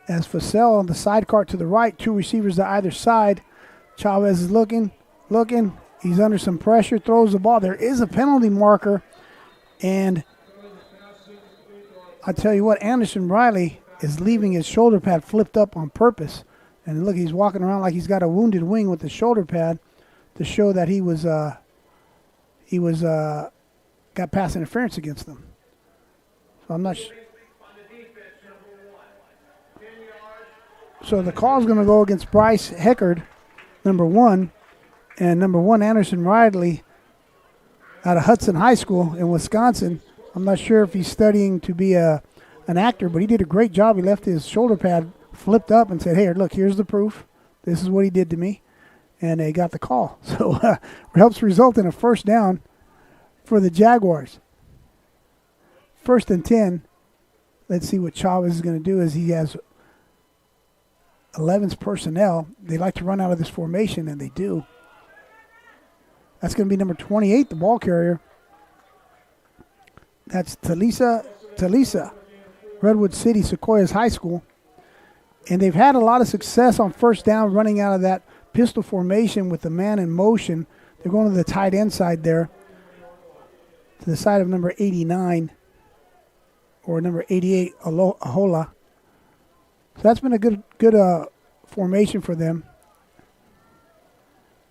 As Fussell on the side cart to the right, 2 receivers to either side. Chavez is looking. He's under some pressure, throws the ball. There is a penalty marker. And I tell you what, Anderson Riley is leaving his shoulder pad flipped up on purpose. And look, he's walking around like he's got a wounded wing with the shoulder pad to show that he was got pass interference against them. So I'm not sure. So the call is going to go against Bryce Heckard, number 1, and number 1, Anderson Riley, out of Hudson High School in Wisconsin. I'm not sure if he's studying to be an actor, but he did a great job. He left his shoulder pad flipped up and said, "Hey, look, here's the proof. This is what he did to me," and they got the call. So helps result in a 1st down for the Jaguars. 1st and 10. Let's see what Chavez is going to do as he has 11's personnel. They like to run out of this formation, and they do. That's going to be number 28, the ball carrier. That's Talisa, Redwood City, Sequoias High School. And they've had a lot of success on 1st down running out of that pistol formation with the man in motion. They're going to the tight end side there, to the side of number 89 or number 88, Ahola. So that's been a good formation for them,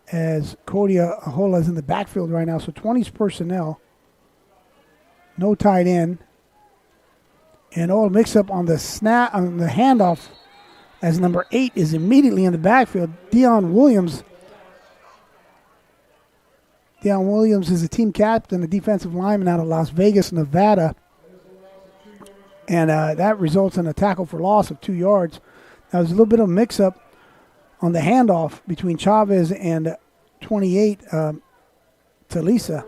as Cody Ahola is in the backfield right now. So 20's personnel, no tight end, and all mix up on the snap, on the handoff as number 8 is immediately in the backfield. Deion Williams is a team captain, a defensive lineman out of Las Vegas, Nevada. And that results in a tackle for loss of 2 yards. Now, there's a little bit of a mix-up on the handoff between Chavez and 28, Talisa.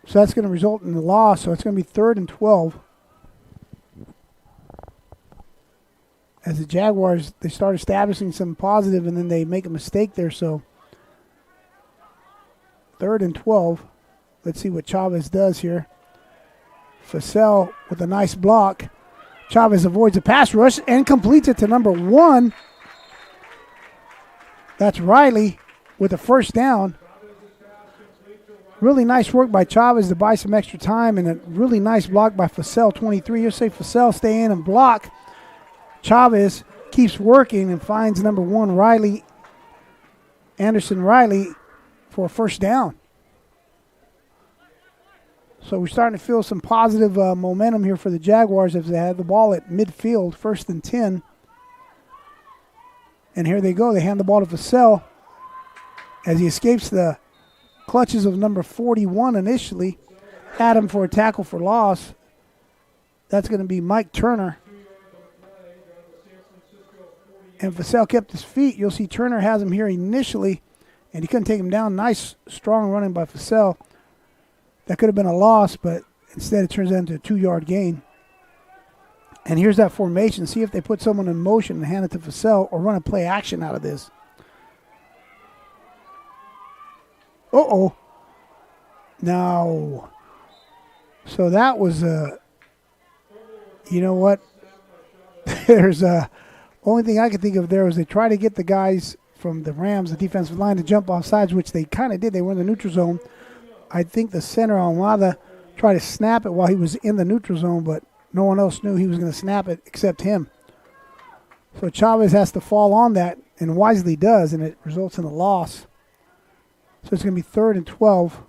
So that's going to result in the loss. So it's going to be 3rd and 12. As the Jaguars, they start establishing some positive, and then they make a mistake there. So 3rd and 12. Let's see what Chavez does here. Fussell with a nice block. Chavez avoids a pass rush and completes it to number 1. That's Riley with a first down. Really nice work by Chavez to buy some extra time, and a really nice block by Fussell, 23. You'll say Fussell stay in and block. Chavez keeps working and finds number 1, Riley, Anderson Riley, for a first down. So we're starting to feel some positive momentum here for the Jaguars as they have the ball at midfield, 1st and 10. And here they go. They hand the ball to Fussell as he escapes the clutches of number 41 initially. Had him for a tackle for loss. That's going to be Mike Turner. And Fussell kept his feet. You'll see Turner has him here initially, and he couldn't take him down. Nice, strong running by Fussell. That could have been a loss, but instead it turns into a 2-yard gain. And here's that formation. See if they put someone in motion and hand it to Fussell or run a play action out of this. Uh-oh. No. So that was you know what? There's only thing I could think of there was they try to get the guys from the Rams, the defensive line, to jump off sides, which they kind of did. They were in the neutral zone. I think the center, Almada, tried to snap it while he was in the neutral zone, but no one else knew he was going to snap it except him. So Chavez has to fall on that, and wisely does, and it results in a loss. So it's going to be 3rd and 12.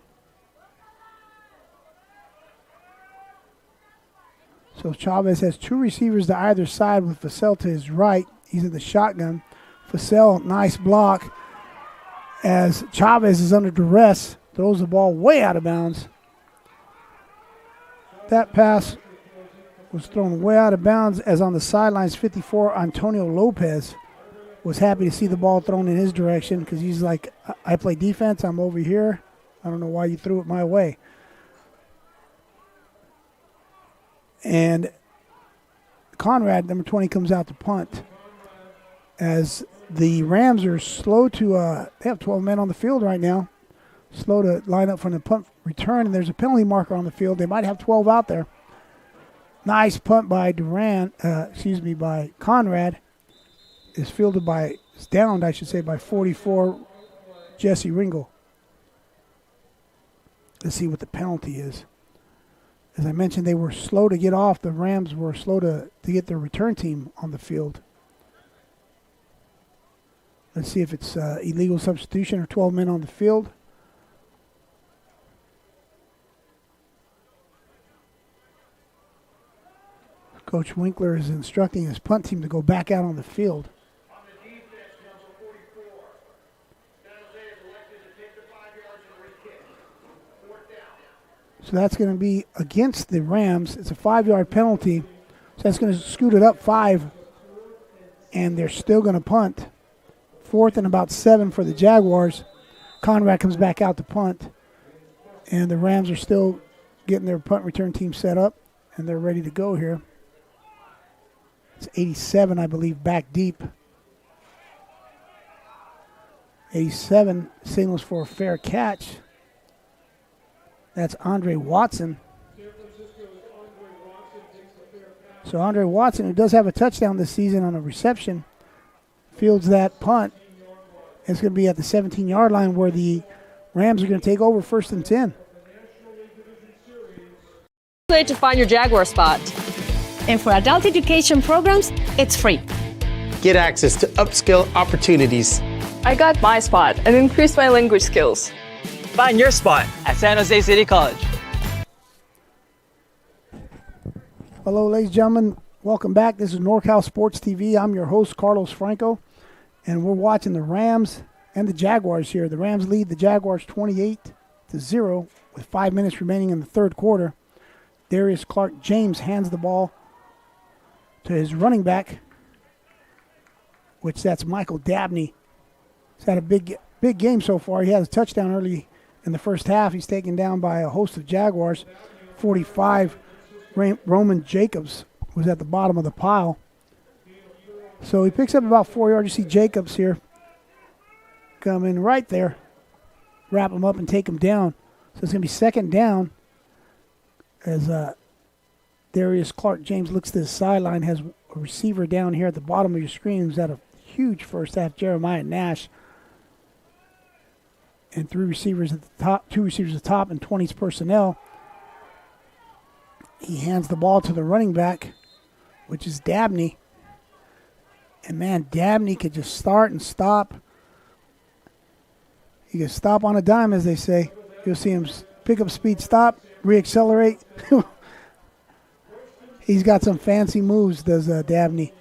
So Chavez has 2 receivers to either side with Fussell to his right. He's in the shotgun. Fussell, nice block. As Chavez is under duress, throws the ball way out of bounds. That pass was thrown way out of bounds as on the sidelines, 54, Antonio Lopez was happy to see the ball thrown in his direction because he's like, I play defense, I'm over here. I don't know why you threw it my way. And Conrad, number 20, comes out to punt. As the Rams are slow to, they have 12 men on the field right now. Slow to line up for the punt return, and there's a penalty marker on the field. They might have 12 out there. Nice punt by by Conrad. Is downed, I should say, by 44, Jesse Ringel. Let's see what the penalty is. As I mentioned, they were slow to get off. The Rams were slow to get their return team on the field. Let's see if it's illegal substitution or 12 men on the field. Coach Winkler is instructing his punt team to go back out on the field. So that's going to be against the Rams. It's a 5-yard penalty. So that's going to scoot it up 5. And they're still going to punt. 4th and about 7 for the Jaguars. Conrad comes back out to punt. And the Rams are still getting their punt return team set up. And they're ready to go here. It's 87, I believe, back deep. 87 signals for a fair catch. That's Andre Watson. So Andre Watson, who does have a touchdown this season on a reception, fields that punt. It's going to be at the 17-yard line where the Rams are going to take over 1st and 10. To find your Jaguar spot. And for adult education programs, it's free. Get access to upskill opportunities. I got my spot and increased my language skills. Find your spot at San Jose City College. Hello, ladies and gentlemen. Welcome back. This is NorCal Sports TV. I'm your host, Carlos Franco, and we're watching the Rams and the Jaguars here. The Rams lead the Jaguars 28-0 with 5 minutes remaining in the third quarter. Darius Clark-James hands the ball to his running back, which that's Michael Dabney. He's had a big game so far. He had a touchdown early in the first half. He's taken down by a host of Jaguars. 45, Roman Jacobs was at the bottom of the pile. So he picks up about 4 yards. You see Jacobs here come in right there, wrap him up and take him down. So it's going to be second down as Darius Clark-James looks to the sideline, has a receiver down here at the bottom of your screen who's had a huge first half, Jeremiah Nash. And 3 receivers at the top, 2 receivers at the top, and 20s personnel. He hands the ball to the running back, which is Dabney. And man, Dabney could just start and stop. He can stop on a dime, as they say. You'll see him pick up speed, stop, reaccelerate. He's got some fancy moves, does Dabney.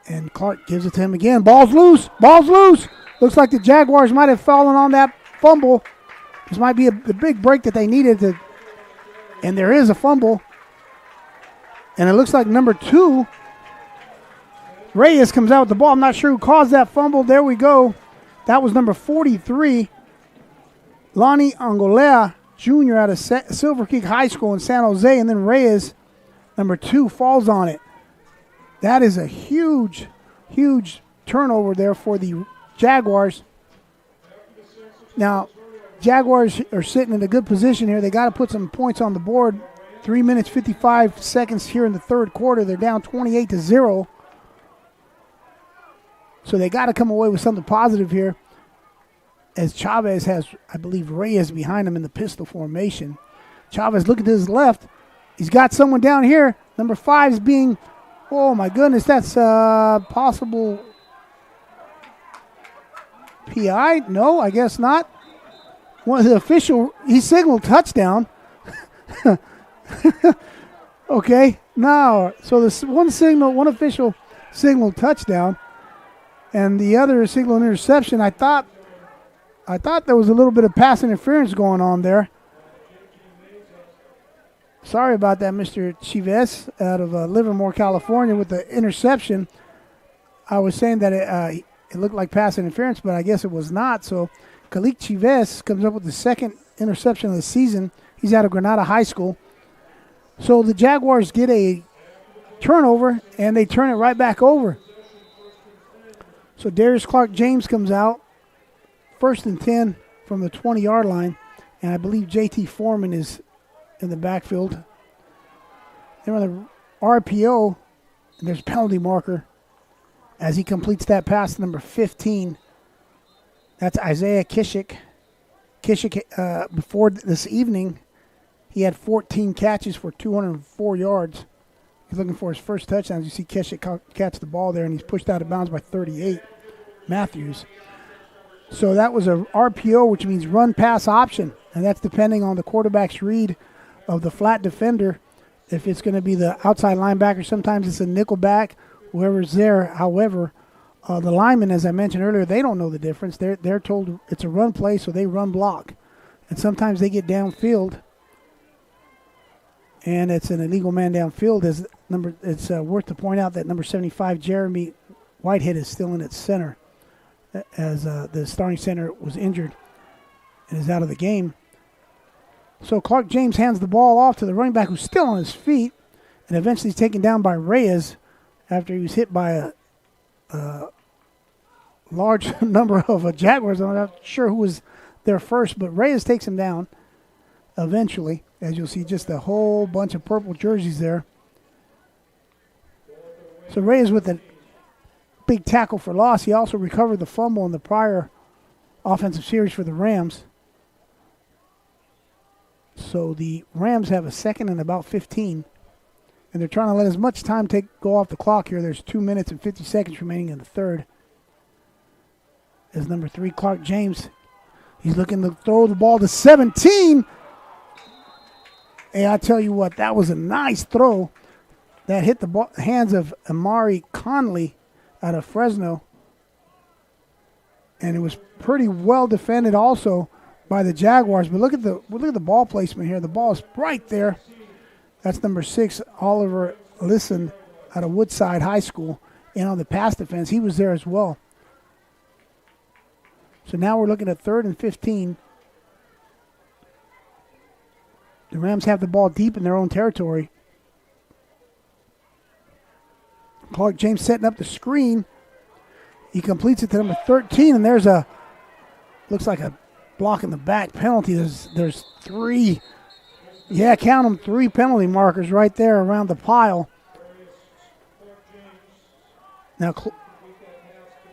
And Clark gives it to him again. Ball's loose. Ball's loose. Looks like the Jaguars might have fallen on that fumble. This might be the big break that they needed to. And there is a fumble. And it looks like number 2, Reyes, comes out with the ball. I'm not sure who caused that fumble. There we go. That was number 43, Lonnie Angolea Jr. out of Silver Creek High School in San Jose. And then Reyes, number 2, falls on it. That is a huge, huge turnover there for the Jaguars. Now, Jaguars are sitting in a good position here. They got to put some points on the board. 3 minutes, 55 seconds here in the third quarter. They're down 28-0. So they got to come away with something positive here, as Chavez has, I believe, Reyes behind him in the pistol formation. Chavez looking to his left. He's got someone down here. Number 5 is being, oh my goodness, that's possible PI? No, I guess not. One of the official, he signaled touchdown. Okay, now, so this one official signaled touchdown, and the other signaled interception. I thought there was a little bit of pass interference going on there. Sorry about that, Mr. Chives out of Livermore, California, with the interception. I was saying that it looked like pass interference, but I guess it was not. So Kalik Chives comes up with the second interception of the season. He's out of Granada High School. So the Jaguars get a turnover, and they turn it right back over. So Darius Clark-James comes out, 1st and 10 from the 20-yard line, and I believe J.T. Foreman is in the backfield. They're on the RPO, and there's a penalty marker as he completes that pass to number 15. That's Isaiah Kishik. Kishik, before this evening, he had 14 catches for 204 yards. He's looking for his first touchdown. You see Kishik catch the ball there, and he's pushed out of bounds by 38, Matthews. So that was a RPO, which means run-pass option, and that's depending on the quarterback's read of the flat defender. If it's going to be the outside linebacker, sometimes it's a nickel back, whoever's there. However, the linemen, as I mentioned earlier, they don't know the difference. They're told it's a run play, so they run block. And sometimes they get downfield, and it's an illegal man downfield. It's worth to point out that number 75, Jeremy Whitehead, is still in its center, as the starting center was injured and is out of the game. So Clark-James hands the ball off to the running back, who's still on his feet, and eventually he's taken down by Reyes after he was hit by a large number of Jaguars. I'm not sure who was there first, but Reyes takes him down eventually. As you'll see, just a whole bunch of purple jerseys there. So Reyes with a big tackle for loss. He also recovered the fumble in the prior offensive series for the Rams. So the Rams have a 2nd and about 15. And they're trying to let as much time go off the clock here. There's 2 minutes and 50 seconds remaining in the third. As number 3, Clark-James, he's looking to throw the ball to 17. Hey, I tell you what, that was a nice throw that hit the hands of Amari Conley out of Fresno. And it was pretty well defended also by the Jaguars. But look at the ball placement here. The ball is right there. That's number 6, Oliver Listen out of Woodside High School. And on the pass defense, he was there as well. So now we're looking at 3rd and 15. The Rams have the ball deep in their own territory. Clark James setting up the screen. He completes it to number 13, and there's looks like a block in the back penalty. There's 3, count them, 3 penalty markers right there around the pile. Now,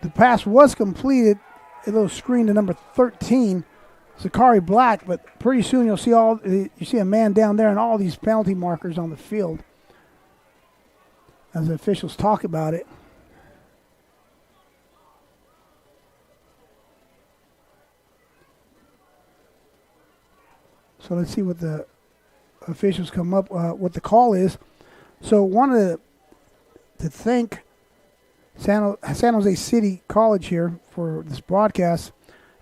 the pass was completed, a little screen to number 13, Zachary Black, but pretty soon you see a man down there and all these penalty markers on the field as the officials talk about it. So let's see what the officials come up, what the call is. So wanted to thank San Jose City College here for this broadcast.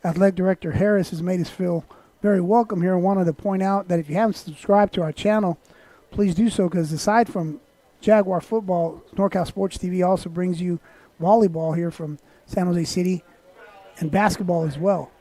Athletic Director Harris has made us feel very welcome here. I wanted to point out that if you haven't subscribed to our channel, please do so, because aside from Jaguar football, NorCal Sports TV also brings you volleyball here from San Jose City and basketball as well.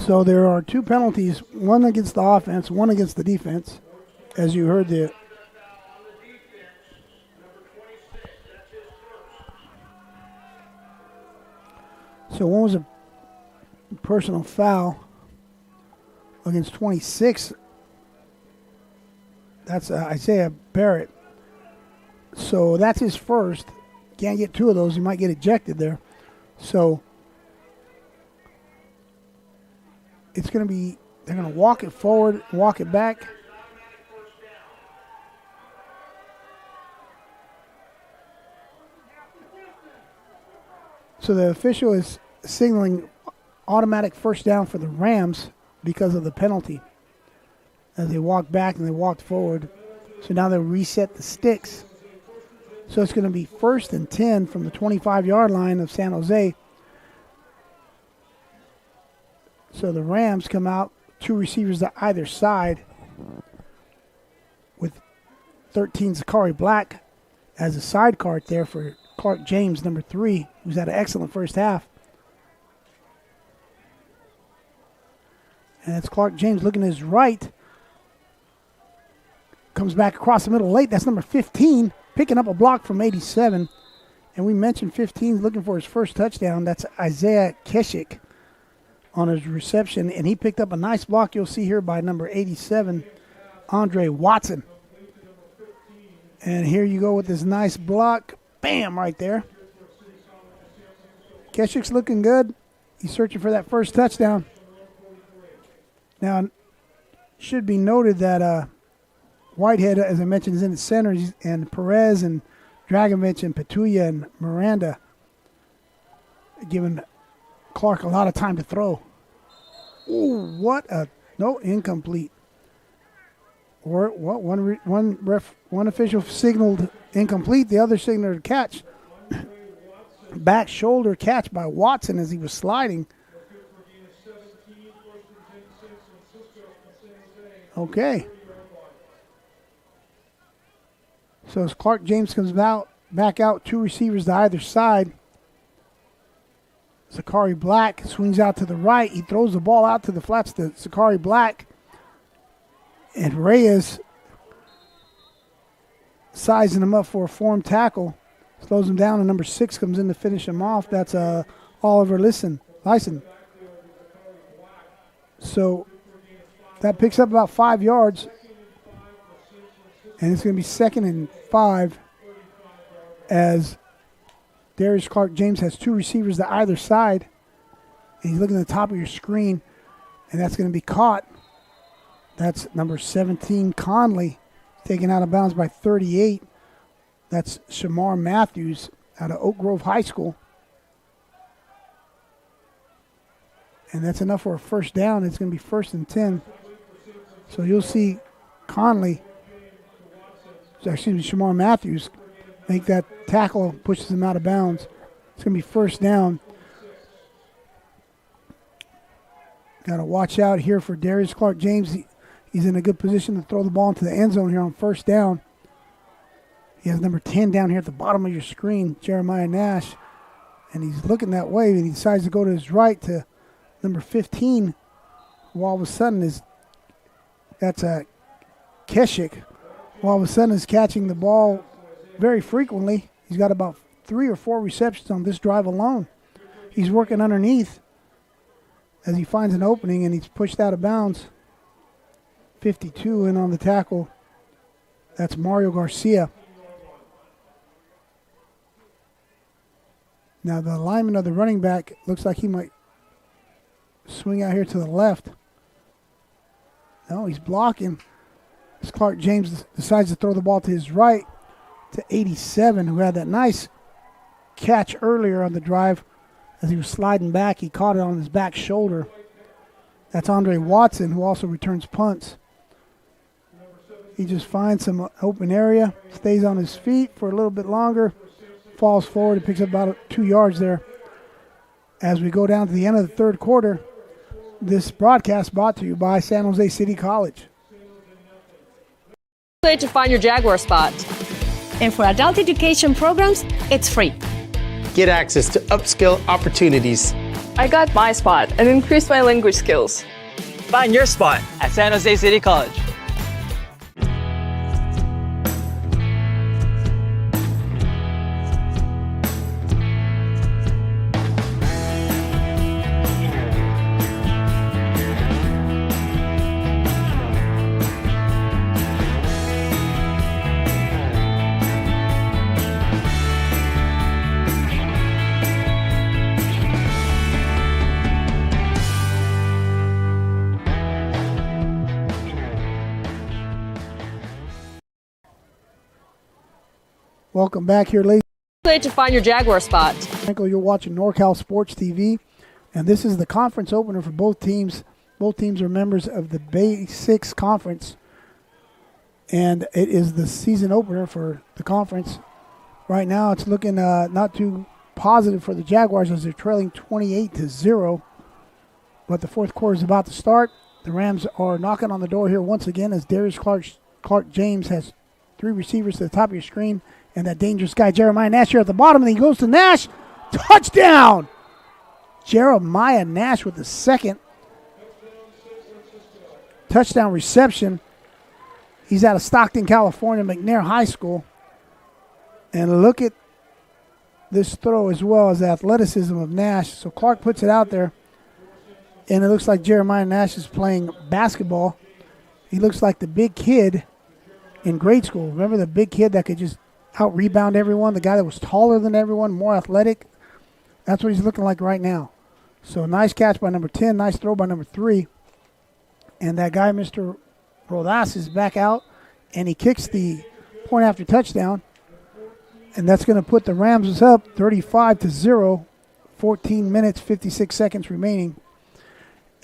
So there are 2 penalties, one against the offense, one against the defense, as you heard the. So one was a personal foul against 26. That's Isaiah Barrett. So that's his first. Can't get 2 of those. He might get ejected there. So it's going to be, they're going to walk it forward, walk it back. So the official is signaling automatic first down for the Rams because of the penalty. As they walked back and they walked forward. So now they'll reset the sticks. So it's going to be 1st and 10 from the 25-yard line of San Jose. So the Rams come out, 2 receivers to either side, with 13 Zachary Black as a side card there for Clark James, number 3, who's had an excellent first half. And it's Clark James looking to his right. Comes back across the middle late. That's number 15, picking up a block from 87. And we mentioned 15 looking for his first touchdown. That's Isaiah Keshik on his reception, and he picked up a nice block you'll see here by number 87, Andre Watson. And here you go with this nice block. Bam, right there. Keshik's looking good. He's searching for that first touchdown. Now, it should be noted that Whitehead, as I mentioned, is in the center, and Perez and Dragovich and Petulia and Miranda giving Clark a lot of time to throw. Ooh, incomplete. Or what? One official signaled incomplete. The other signaled catch. Back shoulder catch by Watson as he was sliding. Okay. So as Clark James comes back out, 2 receivers to either side. Zachary Black swings out to the right. He throws the ball out to the flats to Zachary Black. And Reyes sizing him up for a form tackle. Slows him down, and number 6 comes in to finish him off. That's Oliver Lyson. So That picks up about 5 yards. And it's going to be 2nd and 5 as Darius Clark-James has 2 receivers to either side. And he's looking at the top of your screen, and that's going to be caught. That's number 17, Conley, taken out of bounds by 38. That's Shamar Matthews out of Oak Grove High School. And that's enough for a first down. It's going to be 1st and 10. So you'll see Conley, Shamar Matthews, make that tackle, pushes him out of bounds. It's going to be 1st down. Got to watch out here for Darius Clark-James. He's in a good position to throw the ball into the end zone here on 1st down. He has number 10 down here at the bottom of your screen, Jeremiah Nash. And he's looking that way, and he decides to go to his right to number 15, who all of a sudden that's Keshik, who all of a sudden is catching the ball very frequently. He's got about 3 or 4 receptions on this drive alone. He's working underneath as he finds an opening, and he's pushed out of bounds. 52 in on the tackle. That's Mario Garcia. Now the alignment of the running back looks like he might swing out here to the left. No, he's blocking. As Clark-James decides to throw the ball to his right to 87, who had that nice catch earlier on the drive. As he was sliding back, he caught it on his back shoulder. That's Andre Watson, who also returns punts. He just finds some open area, stays on his feet for a little bit longer, falls forward, and picks up about 2 yards there. As we go down to the end of the 3rd quarter, this broadcast brought to you by San Jose City College. To find your Jaguar spot. And for adult education programs, it's free. Get access to upskill opportunities. I got my spot and increased my language skills. Find your spot at San Jose City College. Welcome back here, ladies. To find your Jaguar spot. You're watching NorCal Sports TV, and this is the conference opener for both teams. Both teams are members of the Bay 6 Conference, and it is the season opener for the conference. Right now, it's looking not too positive for the Jaguars as they're trailing 28-0, but the 4th quarter is about to start. The Rams are knocking on the door here once again as Darius Clark-James has 3 receivers to the top of your screen. And that dangerous guy, Jeremiah Nash, here at the bottom. And he goes to Nash. Touchdown! Jeremiah Nash with the 2nd touchdown reception. He's out of Stockton, California, McNair High School. And look at this throw as well as the athleticism of Nash. So Clark puts it out there. And it looks like Jeremiah Nash is playing basketball. He looks like the big kid in grade school. Remember the big kid that could just out-rebound everyone, the guy that was taller than everyone, more athletic? That's what he's looking like right now. So nice catch by number 10, nice throw by number 3. And that guy, Mr. Rodas, is back out, and he kicks the point after touchdown. And that's going to put the Rams up 35-0, 14 minutes, 56 seconds remaining.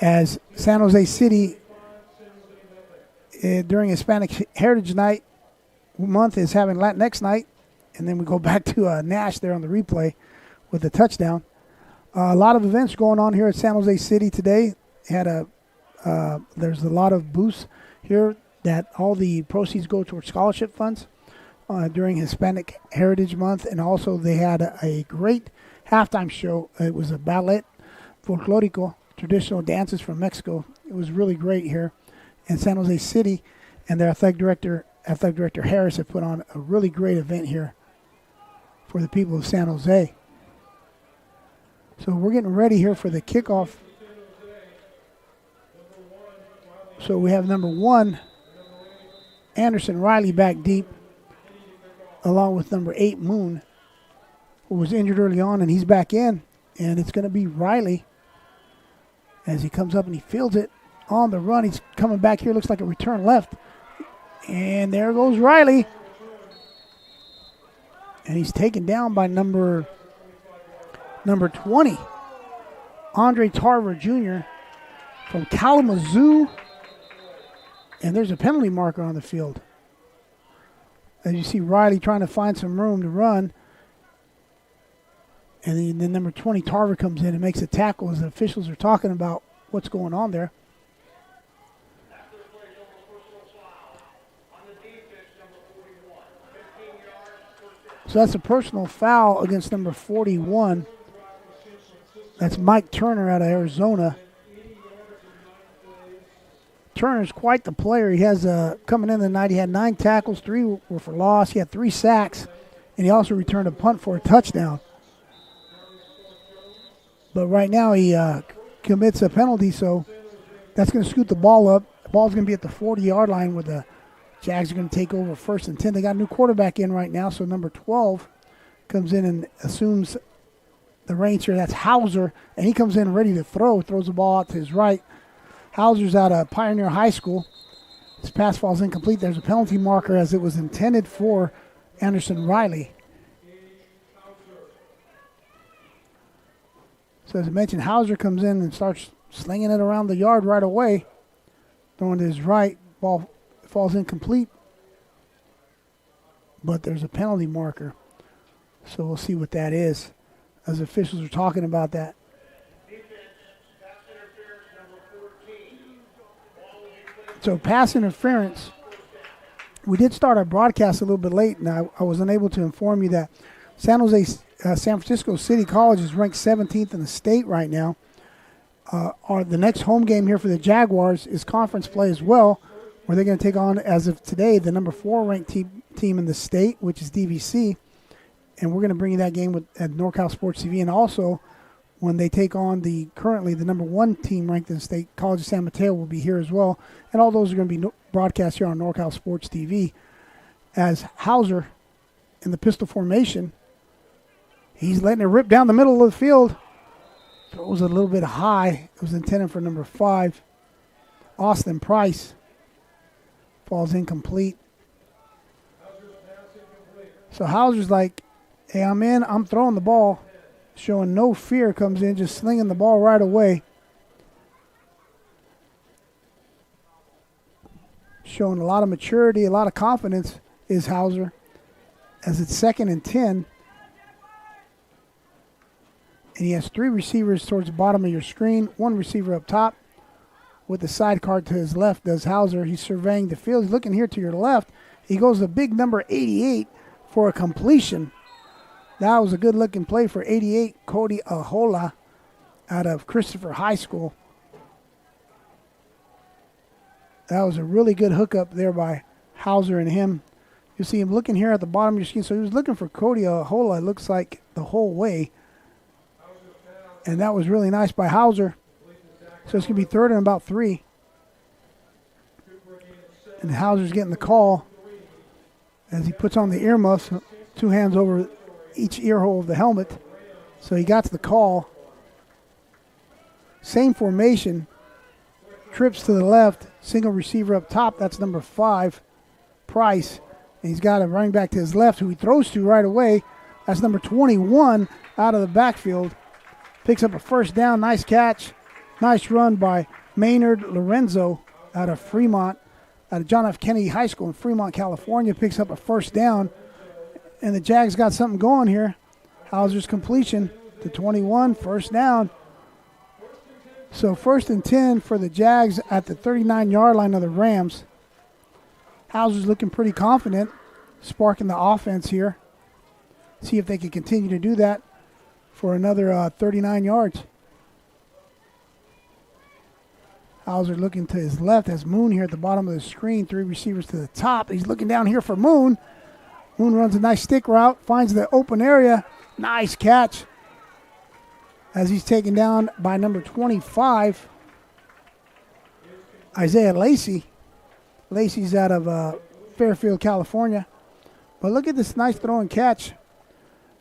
As San Jose City, during Hispanic Heritage Night, month is having Latinx night, and then we go back to Nash there on the replay with the touchdown. A lot of events going on here at San Jose City today. There's a lot of booths here that all the proceeds go towards scholarship funds during Hispanic Heritage Month, and also they had a great halftime show. It was a ballet folklorico, traditional dances from Mexico. It was really great here in San Jose City, and their athletic director Harris have put on a really great event here for the people of San Jose. So we're getting ready here for the kickoff So we have number 1, Anderson Riley, back deep, along with number 8, Moon, who was injured early on, and he's back in. And it's going to be Riley as he comes up and he fields it on the run. He's coming back here. Looks like a return left. And there goes Riley. And he's taken down by number 20, Andre Tarver Jr. from Kalamazoo. And there's a penalty marker on the field. As you see Riley trying to find some room to run. And then number 20, Tarver, comes in and makes a tackle as the officials are talking about what's going on there. So that's a personal foul against number 41. That's Mike Turner out of Arizona. Turner's quite the player. He has coming in the night, he had 9 tackles, 3 were for loss. He had 3 sacks, and he also returned a punt for a touchdown. But right now he commits a penalty, so that's going to scoot the ball up. The ball's going to be at the 40-yard line where the Jags are going to take over 1st and 10. They got a new quarterback in right now, so number 12 comes in and assumes the reins here. That's Hauser, and he comes in ready to throw, throws the ball out to his right. Hauser's out of Pioneer High School. His pass falls incomplete. There's a penalty marker as it was intended for Anderson Riley. So as I mentioned, Hauser comes in and starts slinging it around the yard right away. Throwing to his right. Ball falls incomplete. But there's a penalty marker. So we'll see what that is as officials are talking about that. So pass interference. We did start our broadcast a little bit late, and I was unable to inform you that San Francisco City College is ranked 17th in the state right now. The next home game here for the Jaguars is conference play as well, where they're going to take on, as of today, the number 4 ranked team in the state, which is DVC. And we're going to bring you that game at NorCal Sports TV. And also, when they take on currently the number 1 team ranked in the state, College of San Mateo, will be here as well. And all those are going to be broadcast here on NorCal Sports TV. As Hauser in the pistol formation, he's letting it rip down the middle of the field. Throws a little bit high. It was intended for number 5, Austin Price. Falls incomplete. So Hauser's like, hey, I'm in. I'm throwing the ball. Showing no fear, comes in, just slinging the ball right away. Showing a lot of maturity, a lot of confidence is Hauser. As it's 2nd and 10. And he has 3 receivers towards the bottom of your screen, 1 receiver up top. With the side card to his left does Hauser. He's surveying the field. He's looking here to your left. He goes the big number 88 for a completion. That was a good-looking play for 88, Cody Ahola out of Christopher High School. That was a really good hookup there by Hauser and him. You see him looking here at the bottom of your screen. So he was looking for Cody Ahola, it looks like, the whole way. And that was really nice by Hauser. So it's going to be 3rd and about 3. And Hauser's getting the call as he puts on the earmuffs, 2 hands over each ear hole of the helmet. So he got to the call. Same formation. Trips to the left. Single receiver up top. That's number 5, Price. And he's got a running back to his left who he throws to right away. That's number 21 out of the backfield. Picks up a 1st down. Nice catch. Nice run by Maynard Lorenzo out of Fremont, out of John F. Kennedy High School in Fremont, California. Picks up a 1st down. And the Jags got something going here. Hauser's completion to 21, 1st down. So 1st and 10 for the Jags at the 39-yard line of the Rams. Hauser's looking pretty confident, sparking the offense here. See if they can continue to do that for another 39 yards. Hauser looking to his left. Has Moon here at the bottom of the screen. 3 receivers to the top. He's looking down here for Moon. Moon runs a nice stick route. Finds the open area. Nice catch. As he's taken down by number 25 Isaiah Lacey. Lacey's out of Fairfield, California. But look at this nice throw and catch.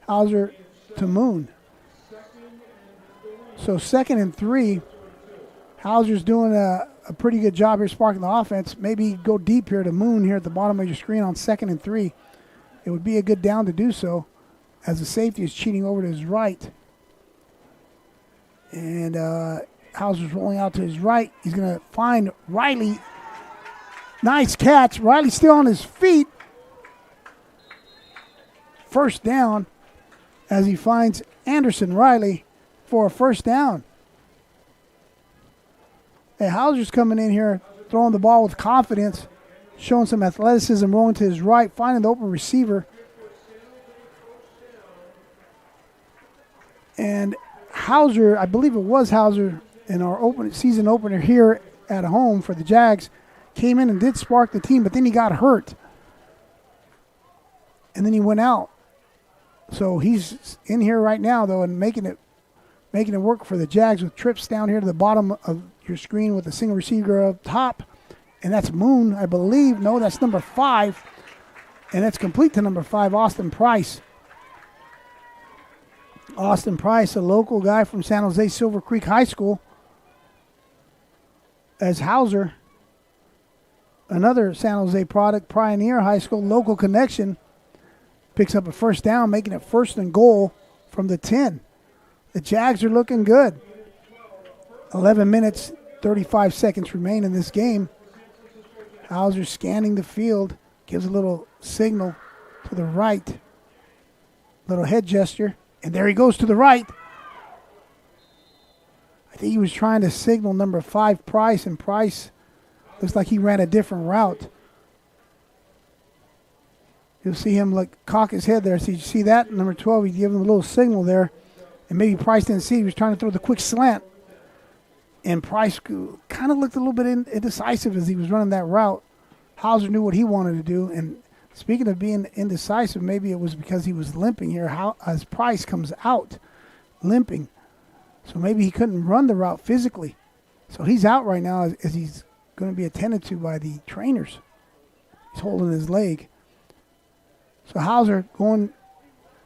Hauser to Moon. So 2nd and 3. Hauser's doing a pretty good job here sparking the offense. Maybe go deep here to Moon here at the bottom of your screen on 2nd and 3. It would be a good down to do so as the safety is cheating over to his right. And Hauser's rolling out to his right. He's going to find Riley. Nice catch. Riley still on his feet. First down as he finds Anderson Riley for a first down. Hey, Hauser's coming in here, throwing the ball with confidence, showing some athleticism, rolling to his right, finding the open receiver. And Hauser, I believe it was Hauser in our season opener here at home for the Jags, came in and did spark the team, but then he got hurt. And then he went out. So he's in here right now, though, and making it work for the Jags with trips down here to the bottom of your screen with a single receiver up top. And that's Moon, I believe. No, that's number 5. And that's complete to number 5, Austin Price. Austin Price, a local guy from San Jose Silver Creek High School. As Hauser, another San Jose product, Pioneer High School, local connection, picks up a first down, making it 1st and goal from the 10. The Jags are looking good. 11 minutes, 35 seconds remain in this game. Hauser scanning the field, gives a little signal to the right. Little head gesture, and there he goes to the right. I think he was trying to signal number 5, Price, and Price looks like he ran a different route. You'll see him cock his head there. So you see that? Number 12, he gave him a little signal there. And maybe Price didn't see. He was trying to throw the quick slant. And Price kind of looked a little bit indecisive as he was running that route. Hauser knew what he wanted to do. And speaking of being indecisive, maybe it was because he was limping here as Price comes out limping. So maybe he couldn't run the route physically. So he's out right now as he's going to be attended to by the trainers. He's holding his leg. So Hauser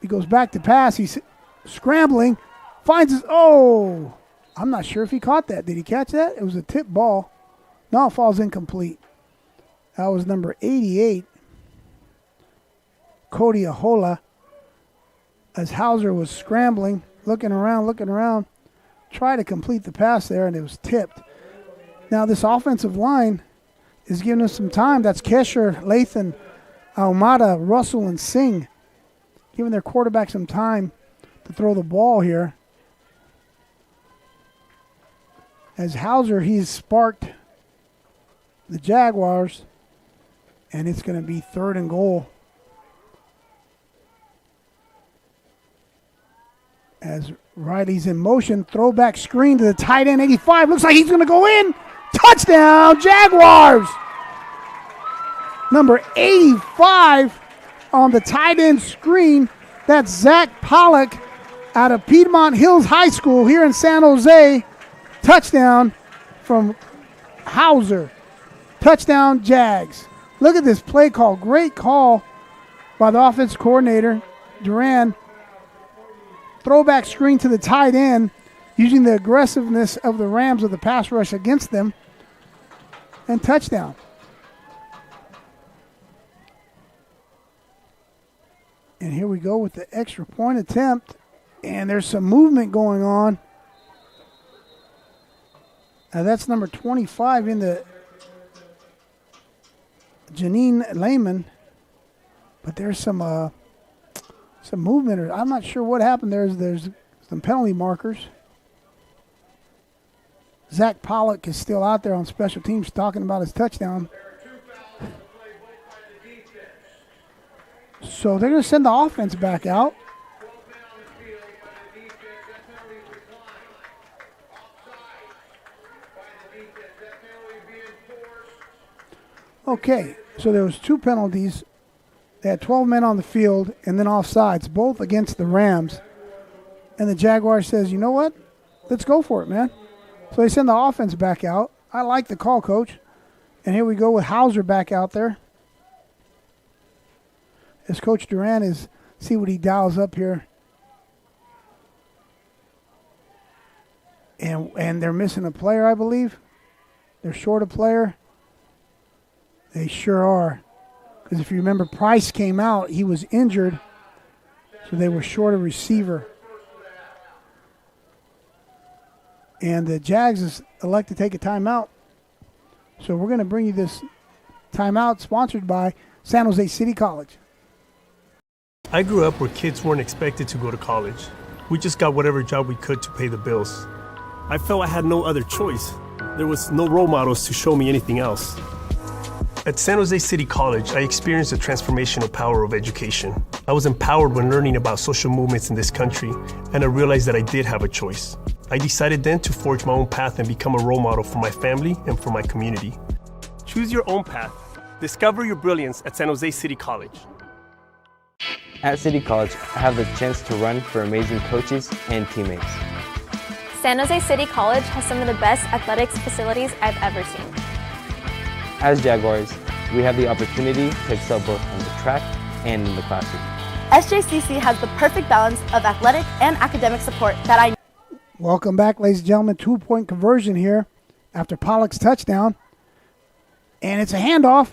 he goes back to pass. He's scrambling, finds I'm not sure if he caught that. Did he catch that? It was a tip ball. No, it falls incomplete. That was number 88, Cody Ahola, as Hauser was scrambling, looking around, tried to complete the pass there, and it was tipped. Now this offensive line is giving us some time. That's Kesher, Lathan, Ahumada, Russell, and Singh, giving their quarterback some time to throw the ball here. As Hauser, he's sparked the Jaguars, and it's going to be 3rd and goal. As Riley's in motion, throwback screen to the tight end, 85. Looks like he's going to go in. Touchdown, Jaguars! Number 85 on the tight end screen. That's Zach Pollock out of Piedmont Hills High School here in San Jose. Touchdown from Hauser. Touchdown, Jags. Look at this play call. Great call by the offense coordinator, Duran. Throwback screen to the tight end, using the aggressiveness of the Rams of the pass rush against them. And touchdown. And here we go with the extra point attempt. And there's some movement going on. Now that's number 25 in the Janine Lehman. But there's some movement. I'm not sure what happened. There's some penalty markers. Zach Pollock is still out there on special teams talking about his touchdown. So they're going to send the offense back out. Okay, so there was 2 penalties. They had 12 men on the field and then offsides, both against the Rams. And the Jaguars says, you know what? Let's go for it, man. So they send the offense back out. I like the call, Coach. And here we go with Hauser back out there. As Coach Duran see what he dials up here. And they're missing a player, I believe. They're short a player. They sure are. Because if you remember, Price came out. He was injured. So they were short a receiver. And the Jags elect to take a timeout. So we're going to bring you this timeout sponsored by San Jose City College. I grew up where kids weren't expected to go to college. We just got whatever job we could to pay the bills. I felt I had no other choice. There was no role models to show me anything else. At San Jose City College, I experienced the transformational power of education. I was empowered when learning about social movements in this country, and I realized that I did have a choice. I decided then to forge my own path and become a role model for my family and for my community. Choose your own path. Discover your brilliance at San Jose City College. At City College, I have the chance to run for amazing coaches and teammates. San Jose City College has some of the best athletics facilities I've ever seen. As Jaguars, we have the opportunity to excel both on the track and in the classroom. SJCC has the perfect balance of athletic and academic support that I... Welcome back, ladies and gentlemen. 2-point conversion here after Pollock's touchdown. And it's a handoff.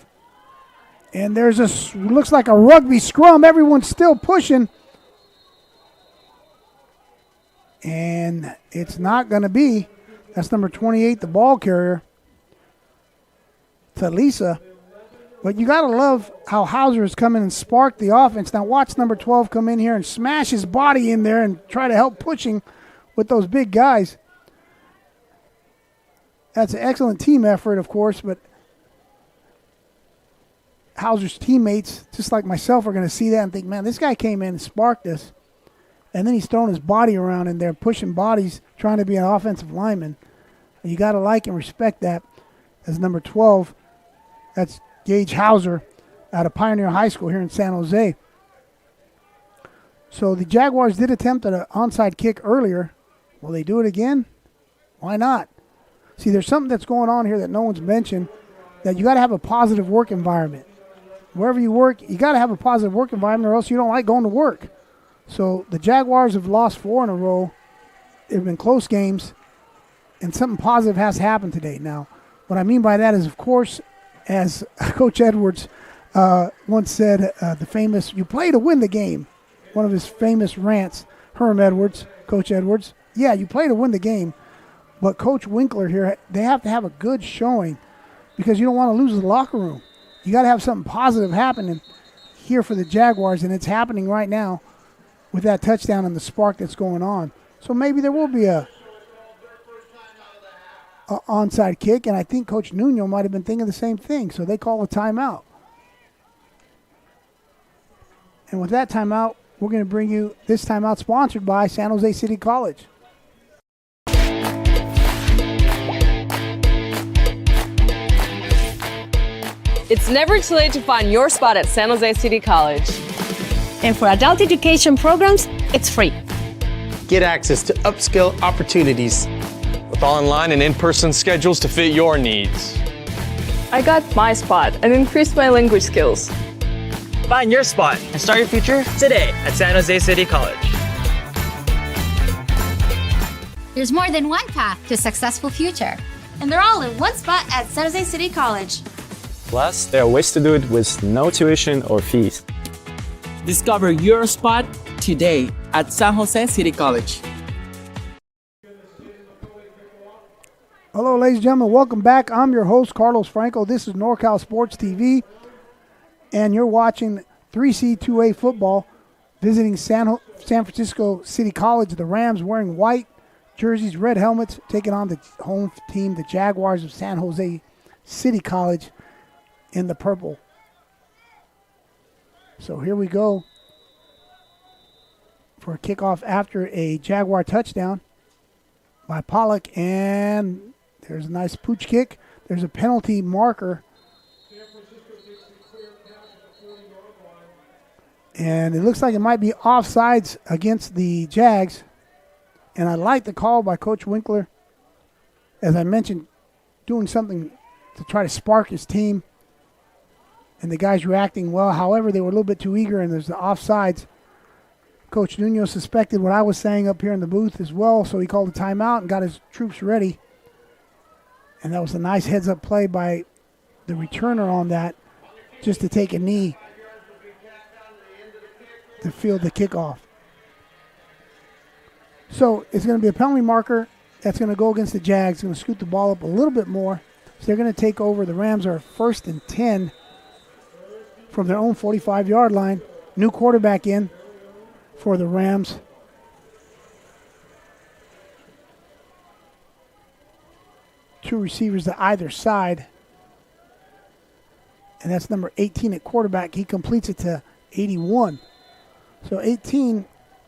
And there's looks like a rugby scrum. Everyone's still pushing. And it's not going to be. That's number 28, the ball carrier, Talisa. But you got to love how Hauser has come in and sparked the offense. Now watch number 12 come in here and smash his body in there and try to help pushing with those big guys. That's an excellent team effort, of course, but Hauser's teammates, just like myself, are going to see that and think, man, this guy came in and sparked this. And then he's throwing his body around in there, pushing bodies, trying to be an offensive lineman. And you got to like and respect that. As number 12, that's Gage Hauser out of Pioneer High School here in San Jose. So the Jaguars did attempt an onside kick earlier. Will they do it again? Why not? See, there's something that's going on here that no one's mentioned, that you got to have a positive work environment. Wherever you work, you got to have a positive work environment or else you don't like going to work. So the Jaguars have lost 4 in a row. There have been close games, and something positive has happened today. Now, what I mean by that is, of course, as Coach Edwards once said, the famous, you play to win the game. One of his famous rants, Herm Edwards, Coach Edwards. Yeah, you play to win the game. But Coach Winkler here, they have to have a good showing because you don't want to lose the locker room. You got to have something positive happening here for the Jaguars, and it's happening right now with that touchdown and the spark that's going on. So maybe there will be a onside kick, and I think Coach Nuno might have been thinking the same thing, so they call a timeout. And with that timeout, we're going to bring you this timeout sponsored by San Jose City College. It's never too late to find your spot at San Jose City College. And for adult education programs, it's free. Get access to upskill opportunities with online and in-person schedules to fit your needs. I got my spot and increased my language skills. Find your spot and start your future today at San Jose City College. There's more than one path to a successful future, and they're all in one spot at San Jose City College. Plus, there are ways to do it with no tuition or fees. Discover your spot today at San Jose City College. Hello, ladies and gentlemen. Welcome back. I'm your host, Carlos Franco. This is NorCal Sports TV, and you're watching 3C2A football, visiting San Francisco City College. The Rams wearing white jerseys, red helmets, taking on the home team, the Jaguars of San Jose City College, in the purple. So here we go for a kickoff after a Jaguar touchdown by Pollock, and there's a nice pooch kick. There's a penalty marker, and it looks like it might be offsides against the Jags. And I like the call by Coach Winkler. As I mentioned, doing something to try to spark his team. And the guys reacting well. However, they were a little bit too eager, and there's the offsides. Coach Nuno suspected what I was saying up here in the booth as well, so he called a timeout and got his troops ready. And that was a nice heads-up play by the returner on that, just to take a knee to field the kickoff. So it's going to be a penalty marker that's going to go against the Jags. It's going to scoot the ball up a little bit more. So they're going to take over. The Rams are 1st and 10 from their own 45-yard line. New quarterback in for the Rams. Two receivers to either side. And that's number 18 at quarterback. He completes it to 81. So 18,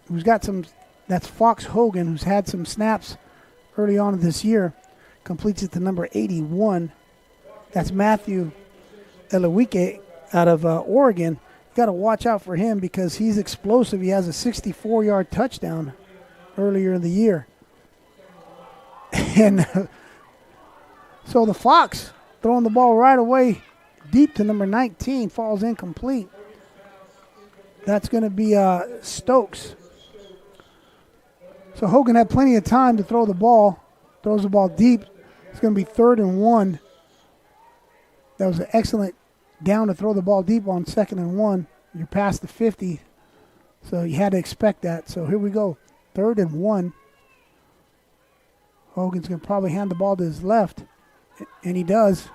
who's got some, that's Fox Hogan, who's had some snaps early on in this year, completes it to number 81. That's Matthew Elewike out of Oregon. Got to watch out for him because he's explosive. He has a 64-yard touchdown earlier in the year. And so the Fox throwing the ball right away deep to number 19, falls incomplete. That's going to be Stokes. So Hogan had plenty of time to throw the ball. Throws the ball deep. It's going to be 3rd and 1. That was an excellent down to throw the ball deep on 2nd and 1. You're past the 50. So you had to expect that. So here we go. 3rd and 1. Hogan's going to probably hand the ball to his left. And he does.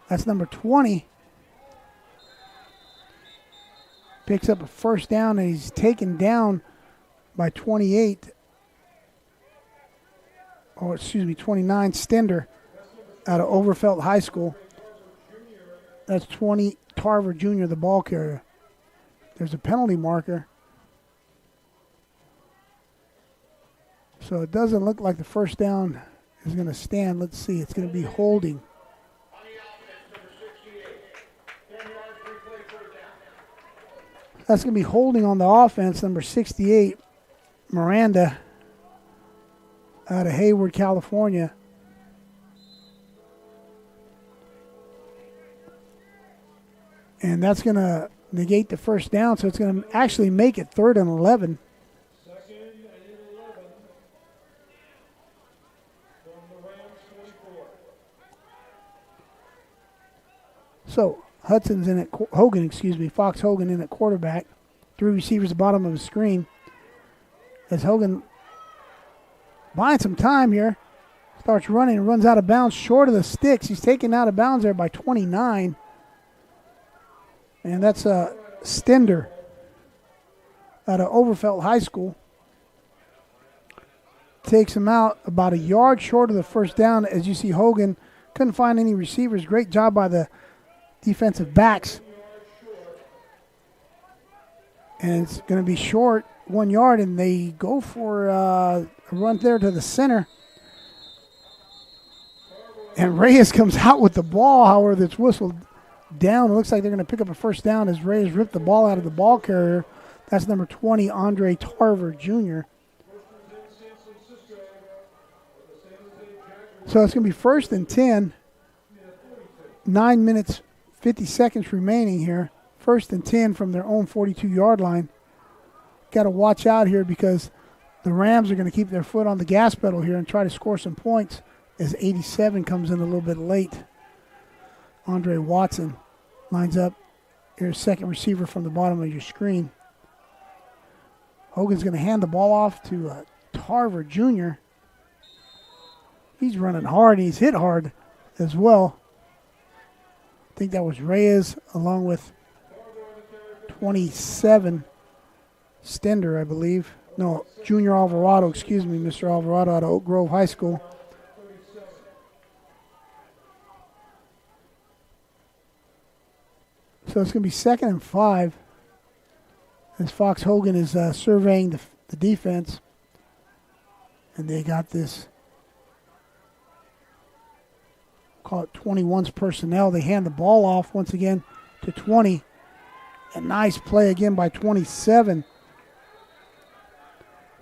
That's number 20. Picks up a first down, and he's taken down by 28. 29, Stender out of Overfelt High School. That's 20, Tarver Jr., the ball carrier. There's a penalty marker. So it doesn't look like the first down is going to stand. Let's see. It's going to be holding. That's going to be holding on the offense, number 68, Miranda, out of Hayward, California. And that's going to negate the first down, so it's going to actually make it 3rd and 11. So Hudson's in at Fox Hogan in at quarterback. 3 receivers at the bottom of the screen. As Hogan buying some time here, starts running and runs out of bounds short of the sticks. He's taken out of bounds there by 29. And that's Stender out of Overfelt High School. Takes him out about a yard short of the first down. As you see, Hogan couldn't find any receivers. Great job by the defensive backs. And it's going to be short, 1 yard, and they go for a run there to the center. And Reyes comes out with the ball, however, that's whistled down. It looks like they're going to pick up a first down as Reyes ripped the ball out of the ball carrier. That's number 20, Andre Tarver Jr. So it's going to be 1st and 10. 9 minutes, 50 seconds remaining here. 1st and 10 from their own 42-yard line. Got to watch out here because the Rams are going to keep their foot on the gas pedal here and try to score some points as 87 comes in a little bit late. Andre Watson lines up. Here's second receiver from the bottom of your screen. Hogan's going to hand the ball off to Tarver Jr. He's running hard. He's hit hard as well. I think that was Reyes along with 27, Stender, I believe. No, Junior Alvarado, Mr. Alvarado out of Oak Grove High School. So it's going to be 2nd and 5 as Fox Hogan is surveying the defense. And they got this, call it 21's personnel. They hand the ball off once again to 20. A nice play again by 27.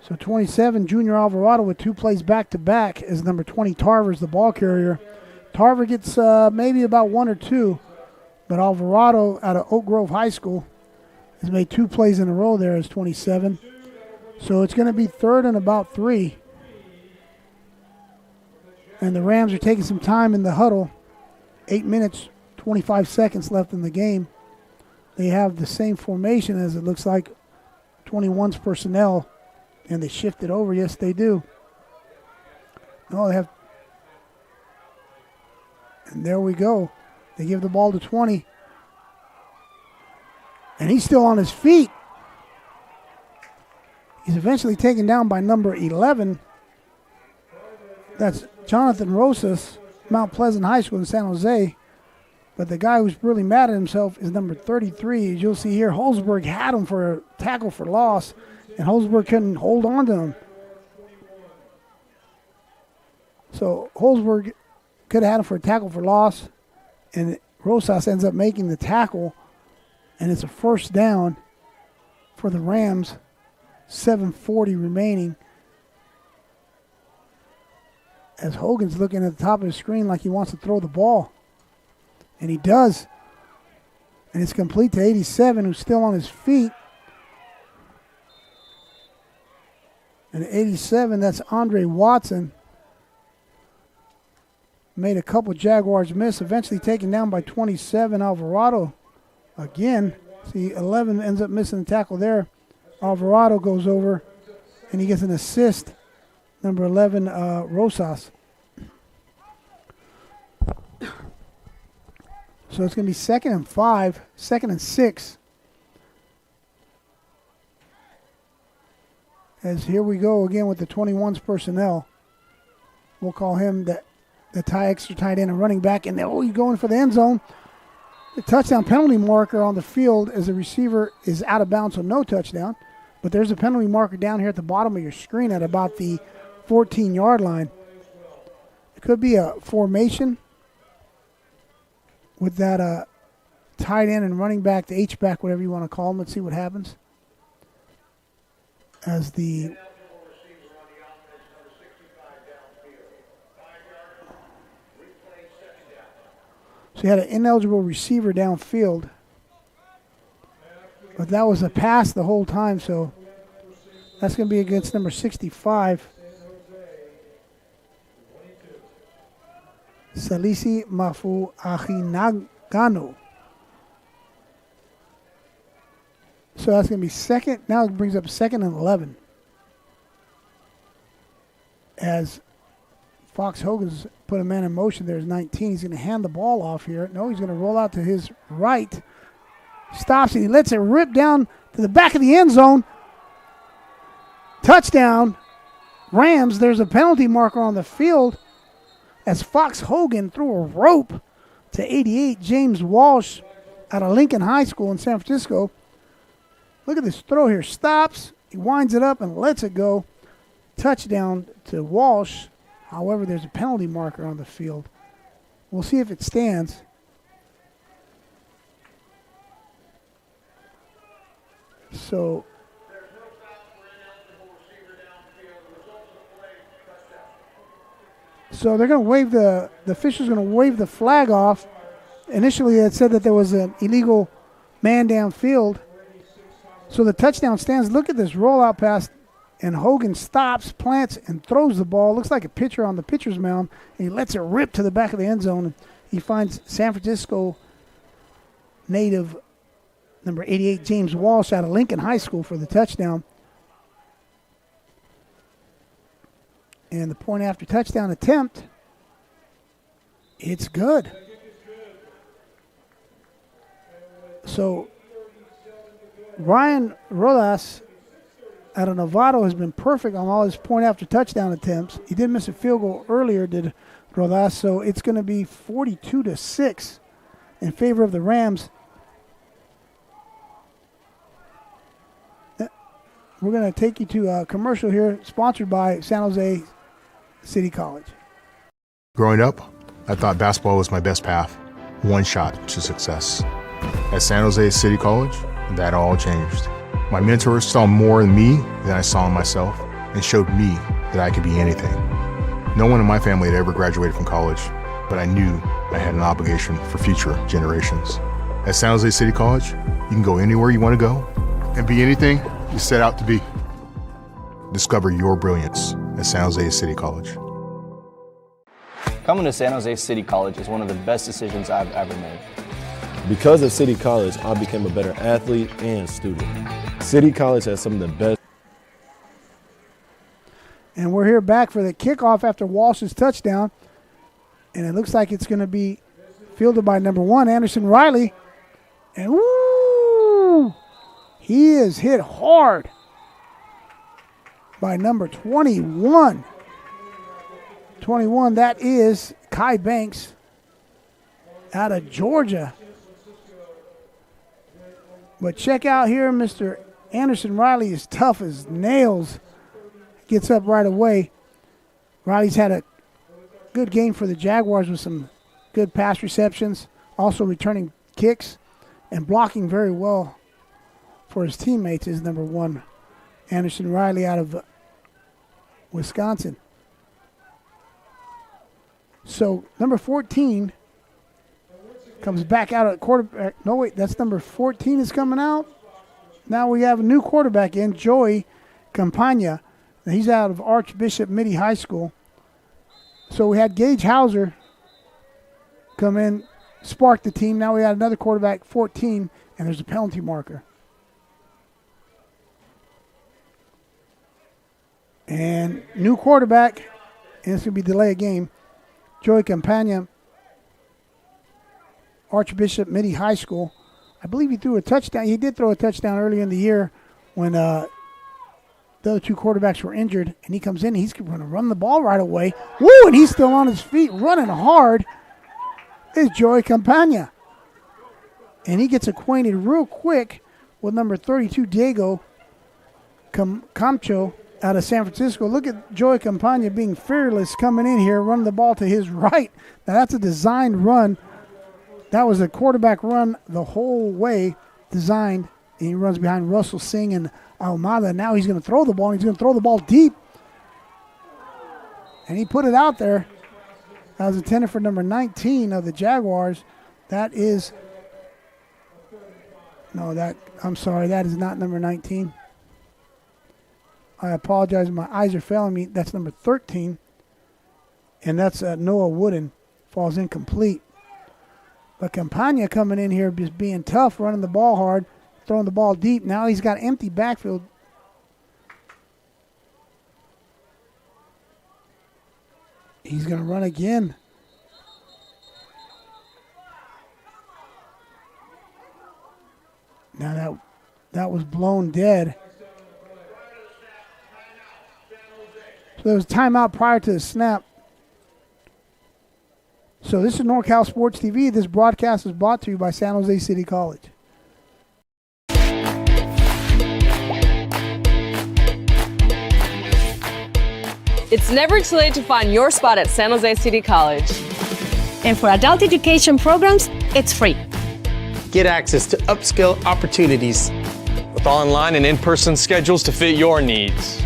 So 27, Junior Alvarado with 2 plays back-to-back as number 20, Tarver's the ball carrier. Tarver gets maybe about 1 or 2, but Alvarado out of Oak Grove High School has made 2 plays in a row there as 27. So it's going to be 3rd and about 3. And the Rams are taking some time in the huddle. 8 minutes, 25 seconds left in the game. They have the same formation as it looks like 21's personnel. And they shift it over. Yes, they do. Oh, they have. And there we go. They give the ball to 20. And he's still on his feet. He's eventually taken down by number 11. That's Jonathan Rosas, Mount Pleasant High School in San Jose. But the guy who's really mad at himself is number 33. As you'll see here, Holzberg had him for a tackle for loss. And Holzberg couldn't hold on to him. So Holzberg could have had him for a tackle for loss. And Rosas ends up making the tackle. And it's a 1st down for the Rams. 7:40 remaining. As Hogan's looking at the top of his screen like he wants to throw the ball. And he does. And it's complete to 87, who's still on his feet. And 87, that's Andre Watson. Made a couple Jaguars miss, eventually taken down by 27, Alvarado. Again, see, 11 ends up missing the tackle there. Alvarado goes over, and he gets an assist. Number 11, Rosas. So it's going to be 2nd and 5, 2nd and 6. As here we go again with the 21's personnel. We'll call him the extra tight end and running back. And he's going for the end zone. The touchdown penalty marker on the field as the receiver is out of bounds, so no touchdown. But there's a penalty marker down here at the bottom of your screen at about the 14-yard line. It could be a formation with that tight end and running back, the H-back, whatever you want to call him. Let's see what happens. As the so you had an ineligible receiver downfield, but that was a pass the whole time, so that's going to be against number 65, Salisi Mafu Ahinagano. So that's going to be 2nd. Now it brings up 2nd and 11. As Fox Hogan's put a man in motion. There's 19. He's going to hand the ball off here. No, he's going to roll out to his right. Stops it. He lets it rip down to the back of the end zone. Touchdown. Rams. There's a penalty marker on the field as Fox Hogan threw a rope to 88 James Walsh out of Lincoln High School in San Francisco. Look at this throw here. Stops. He winds it up and lets it go. Touchdown to Walsh. However, there's a penalty marker on the field. We'll see if it stands. So they're going to wave the official's going to wave the flag off. Initially, it said that there was an illegal man downfield. So the touchdown stands. Look at this rollout pass. And Hogan stops, plants, and throws the ball. Looks like a pitcher on the pitcher's mound. And he lets it rip to the back of the end zone. He finds San Francisco native number 88, James Walsh, out of Lincoln High School for the touchdown. And the point after touchdown attempt, it's good. So Ryan Rodas out of Novato has been perfect on all his point after touchdown attempts. He did miss a field goal earlier, did Rodas, so it's going to be 42-6 in favor of the Rams. We're going to take you to a commercial here, sponsored by San Jose City College. Growing up, I thought basketball was my best path, one shot to success. At San Jose City College, that all changed. My mentors saw more in me than I saw in myself. and showed me that I could be anything. No one in my family had ever graduated from college, but I knew I had an obligation for future generations. At San Jose City College, you can go anywhere you want to go and be anything you set out to be. Discover your brilliance at San Jose City College. Coming to San Jose City College is one of the best decisions I've ever made. Because of City College, I became a better athlete and student. City College has some of the best. And we're here back for the kickoff after Walsh's touchdown. And it looks like it's going to be fielded by number 1, Anderson Riley. And woo! He is hit hard by number 21. 21, that is Kai Banks out of Georgia. But check out here, Mr. Anderson Riley is tough as nails. Gets up right away. Riley's had a good game for the Jaguars with some good pass receptions, also returning kicks and blocking very well for his teammates is number 1, Anderson Riley out of Wisconsin. So number 14 comes back out at quarterback. No, wait, that's number 14 is coming out. Now we have a new quarterback in, Joey Campagna. He's out of Archbishop Mitty High School. So we had Gage Hauser come in, spark the team. Now we got another quarterback, 14, and there's a penalty marker. And new quarterback, and it's going to be delay a game. Joey Campagna, Archbishop Mitty High School. I believe he threw a touchdown. He did throw a touchdown earlier in the year when the other two quarterbacks were injured, and he comes in and he's going to run the ball right away. Woo, and he's still on his feet running hard. Is Joey Campagna. And he gets acquainted real quick with number 32, Diego Camcho out of San Francisco. Look at Joey Campagna being fearless coming in here, running the ball to his right. Now that's a designed run. That was a quarterback run the whole way, designed. And he runs behind Russell Singh and Almada. Now he's going to throw the ball, and he's going to throw the ball deep. And he put it out there. That was intended for number 19 of the Jaguars. That is, I'm sorry, that is not number 19. I apologize, my eyes are failing me. That's number 13. And that's Noah Wooden. Falls incomplete. But Campagna coming in here just being tough, running the ball hard, throwing the ball deep. Now he's got empty backfield. He's going to run again. Now that was blown dead. So there was timeout prior to the snap. So this is NorCal Sports TV. This broadcast is brought to you by San Jose City College. It's never too late to find your spot at San Jose City College. And for adult education programs, it's free. Get access to upskill opportunities with online and in-person schedules to fit your needs.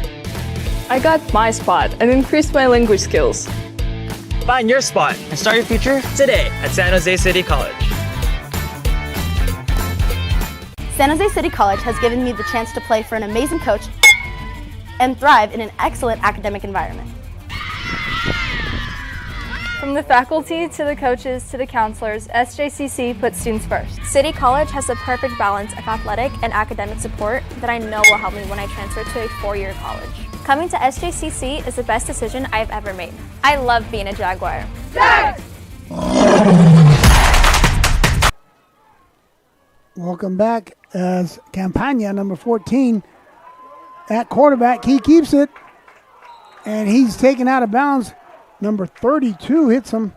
I got my spot and increased my language skills. Find your spot and start your future today at San Jose City College. San Jose City College has given me the chance to play for an amazing coach and thrive in an excellent academic environment. From the faculty to the coaches to the counselors, SJCC puts students first. City College has the perfect balance of athletic and academic support that I know will help me when I transfer to a four-year college. Coming to SJCC is the best decision I've ever made. I love being a Jaguar. Jags! Welcome back as Campagna, number 14, at quarterback. He keeps it, and he's taken out of bounds. Number 32 hits him.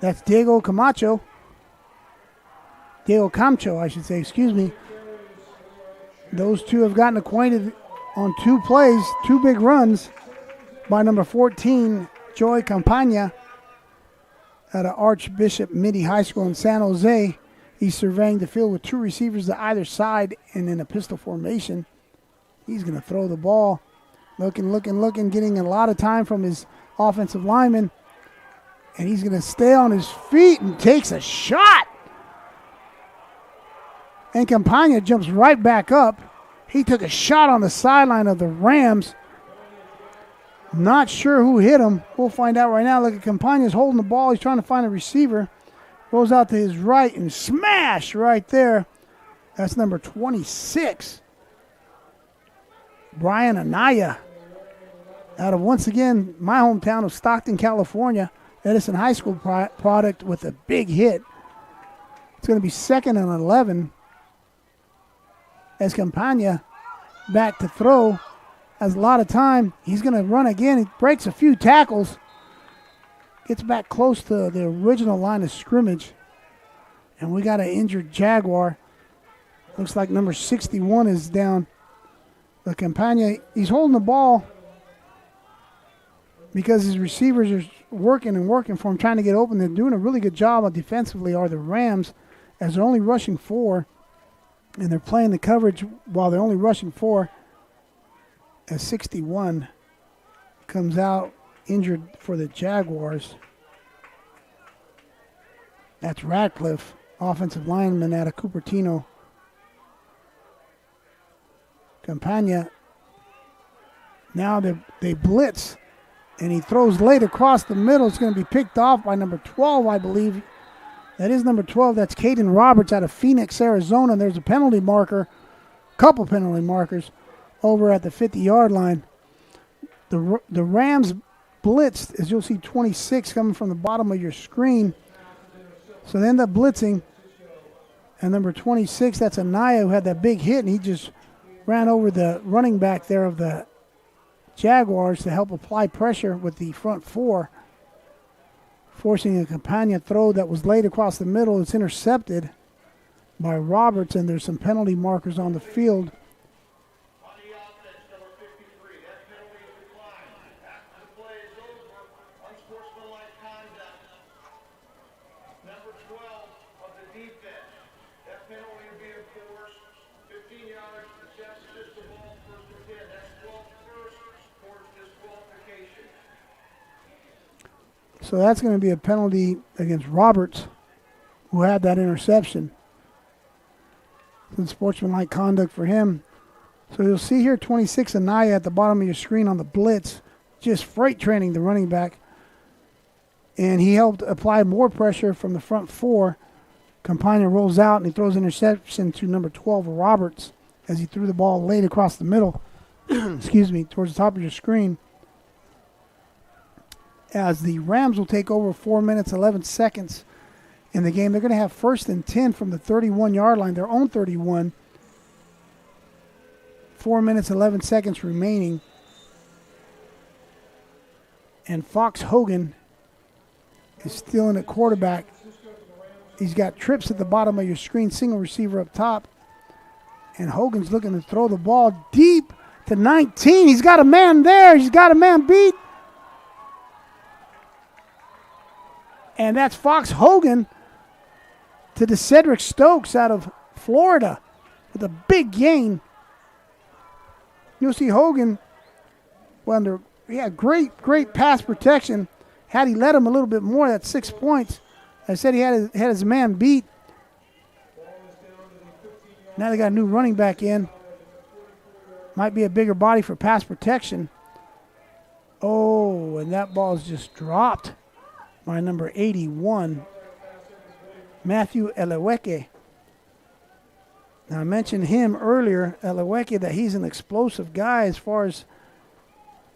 That's Diego Camacho. Diego Camcho, I should say, excuse me. Those two have gotten acquainted on two plays, two big runs by number 14, Joey Campagna, out of Archbishop Mitty High School in San Jose. He's surveying the field with two receivers to either side and in a pistol formation. He's going to throw the ball. Looking, getting a lot of time from his offensive lineman. And he's going to stay on his feet and takes a shot. And Campagna jumps right back up. He took a shot on the sideline of the Rams. Not sure who hit him. We'll find out right now. Look at Campagna's holding the ball. He's trying to find a receiver. Rolls out to his right and smash right there. That's number 26. Brian Anaya. Out of, once again, my hometown of Stockton, California. Edison High School product with a big hit. It's going to be 2nd and 11. As Campagna back to throw. Has a lot of time. He's going to run again. He breaks a few tackles. Gets back close to the original line of scrimmage. And we got an injured Jaguar. Looks like number 61 is down. The Campagna, he's holding the ball because his receivers are working for him, trying to get open. They're doing a really good job defensively, are the Rams, as they're only rushing 4. And they're playing the coverage while they're only rushing 4. As 61 comes out injured for the Jaguars. That's Radcliffe, offensive lineman out of Cupertino. Campagna, now they blitz, and he throws late across the middle. It's going to be picked off by number 12, I believe. That is number 12. That's Caden Roberts out of Phoenix, Arizona. There's a penalty marker, couple penalty markers, over at the 50-yard line. The Rams blitzed, as you'll see 26 coming from the bottom of your screen. So they end up blitzing. And number 26, that's Anaya, who had that big hit, and he just ran over the running back there of the Jaguars to help apply pressure with the front 4, forcing a Campagna throw that was laid across the middle. It's intercepted by Roberts, and there's some penalty markers on the field. So that's going to be a penalty against Roberts, who had that interception. Some sportsmanlike conduct for him. So you'll see here 26 Anaya at the bottom of your screen on the blitz, just freight training the running back. And he helped apply more pressure from the front 4. Campagna rolls out and he throws an interception to number 12, Roberts, as he threw the ball late across the middle, excuse me, towards the top of your screen. As the Rams will take over 4 minutes, 11 seconds in the game. They're going to have 1st and 10 from the 31-yard line, their own 31. 4 minutes, 11 seconds remaining. And Fox Hogan is still in at quarterback. He's got trips at the bottom of your screen, single receiver up top. And Hogan's looking to throw the ball deep to 19. He's got a man there. He's got a man beat. And that's Fox Hogan to the Cedric Stokes out of Florida with a big gain. You'll see Hogan, great pass protection. Had he let him a little bit more, that's 6 points. I said he had his man beat. Now they got a new running back in. Might be a bigger body for pass protection. Oh, and that ball's just dropped by number 81, Matthew Eleweke. Now, I mentioned him earlier, Eleweke, that he's an explosive guy as far as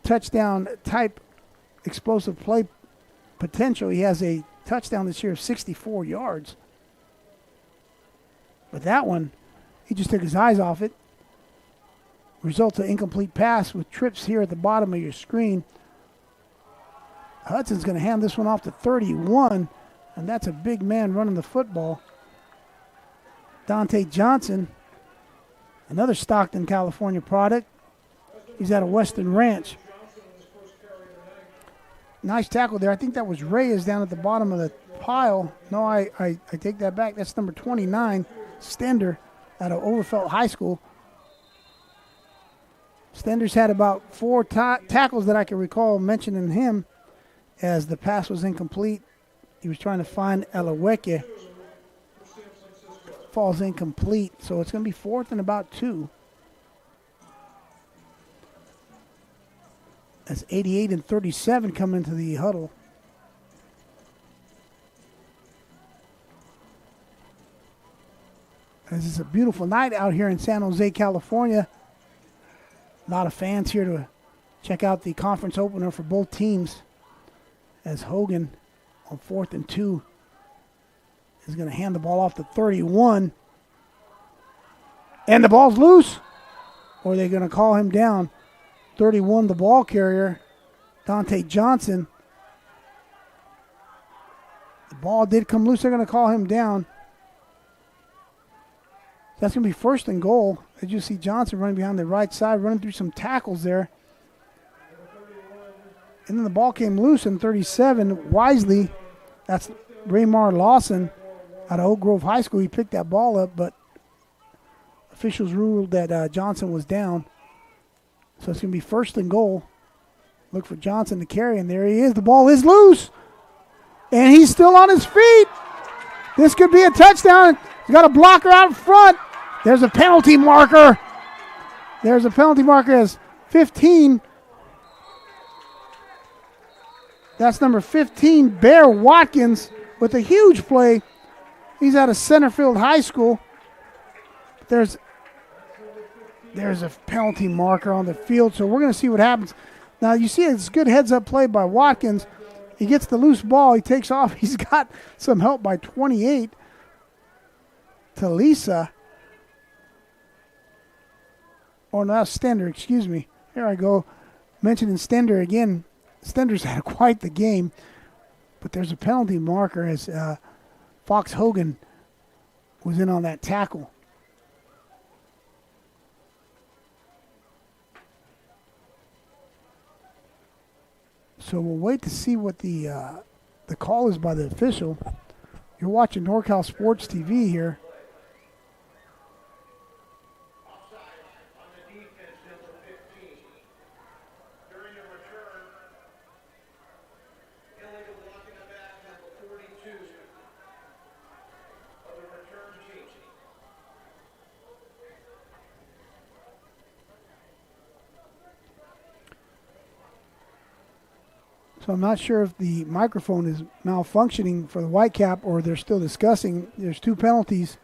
touchdown-type explosive play potential. He has a touchdown this year of 64 yards. But that one, he just took his eyes off it. Results of incomplete pass with trips here at the bottom of your screen. Hudson's going to hand this one off to 31, and that's a big man running the football. Dante Johnson, another Stockton, California product. He's out of Western Ranch. Nice tackle there. I think that was Reyes down at the bottom of the pile. No, I take that back. That's number 29, Stender, out of Overfelt High School. Stender's had about 4 tackles that I can recall mentioning him as the pass was incomplete. He was trying to find Elaweke. Falls incomplete, so it's going to be 4th and about 2. That's 88 and 37 coming into the huddle. This is a beautiful night out here in San Jose, California. A lot of fans here to check out the conference opener for both teams, as Hogan on 4th and 2 is going to hand the ball off to 31. And the ball's loose. Or are they going to call him down? 31, the ball carrier, Dante Johnson. The ball did come loose. They're going to call him down. That's going to be 1st and goal. As you see Johnson running behind the right side, running through some tackles there. And then the ball came loose in 37. Wisely, that's Raymar Lawson out of Oak Grove High School. He picked that ball up, but officials ruled that Johnson was down. So it's going to be 1st and goal. Look for Johnson to carry, and there he is. The ball is loose, and he's still on his feet. This could be a touchdown. He's got a blocker out in front. There's a penalty marker. There's a penalty marker as 15. That's number 15, Bear Watkins, with a huge play. He's out of Centerfield High School. There's a penalty marker on the field, so we're going to see what happens. Now, you see it's good heads-up play by Watkins. He gets the loose ball. He takes off. He's got some help by 28. Talisa. Oh, no, that's Stender, excuse me. Here I go. Mentioning Stender again. Stender's had quite the game, but there's a penalty marker as Fox Hogan was in on that tackle. So we'll wait to see what the call is by the official. You're watching NorCal Sports TV here. So I'm not sure if the microphone is malfunctioning for the Whitecap or they're still discussing. There's 2 penalties.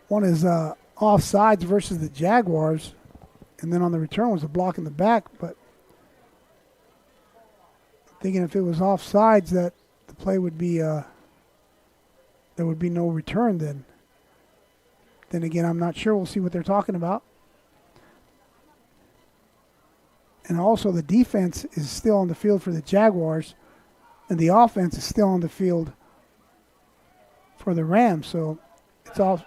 One is offsides versus the Jaguars, and then on the return was a block in the back. But I'm thinking if it was offsides, that the play would be there would be no return then. Then again, I'm not sure. We'll see what they're talking about. And also the defense is still on the field for the Jaguars, and the offense is still on the field for the Rams. So it's all.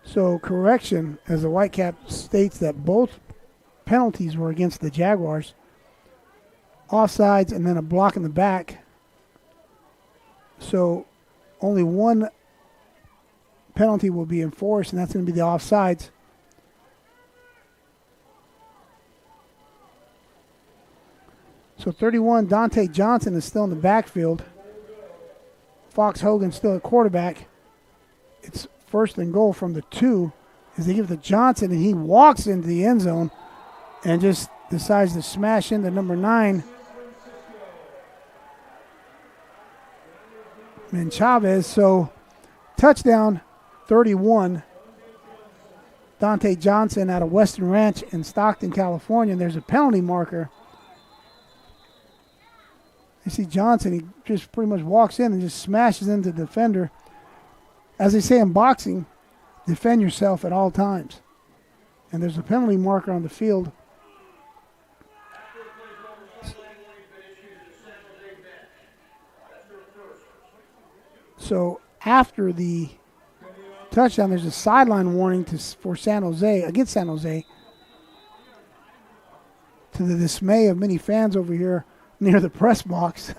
So correction, as the Whitecap states that both penalties were against the Jaguars. Offsides and then a block in the back. So only one penalty will be enforced, and that's going to be the offsides. So 31, Dante Johnson is still in the backfield. Fox Hogan still at quarterback. It's 1st and goal from the 2 as they give it to Johnson, and he walks into the end zone and just decides to smash into number 9. And Chavez. So touchdown, 31. Dante Johnson out of Western Ranch in Stockton, California. And there's a penalty marker. You see Johnson, he just pretty much walks in and just smashes into the defender. As they say in boxing, defend yourself at all times. And there's a penalty marker on the field. So after the touchdown, there's a sideline warning for San Jose, against San Jose. to the dismay of many fans over here near the press box.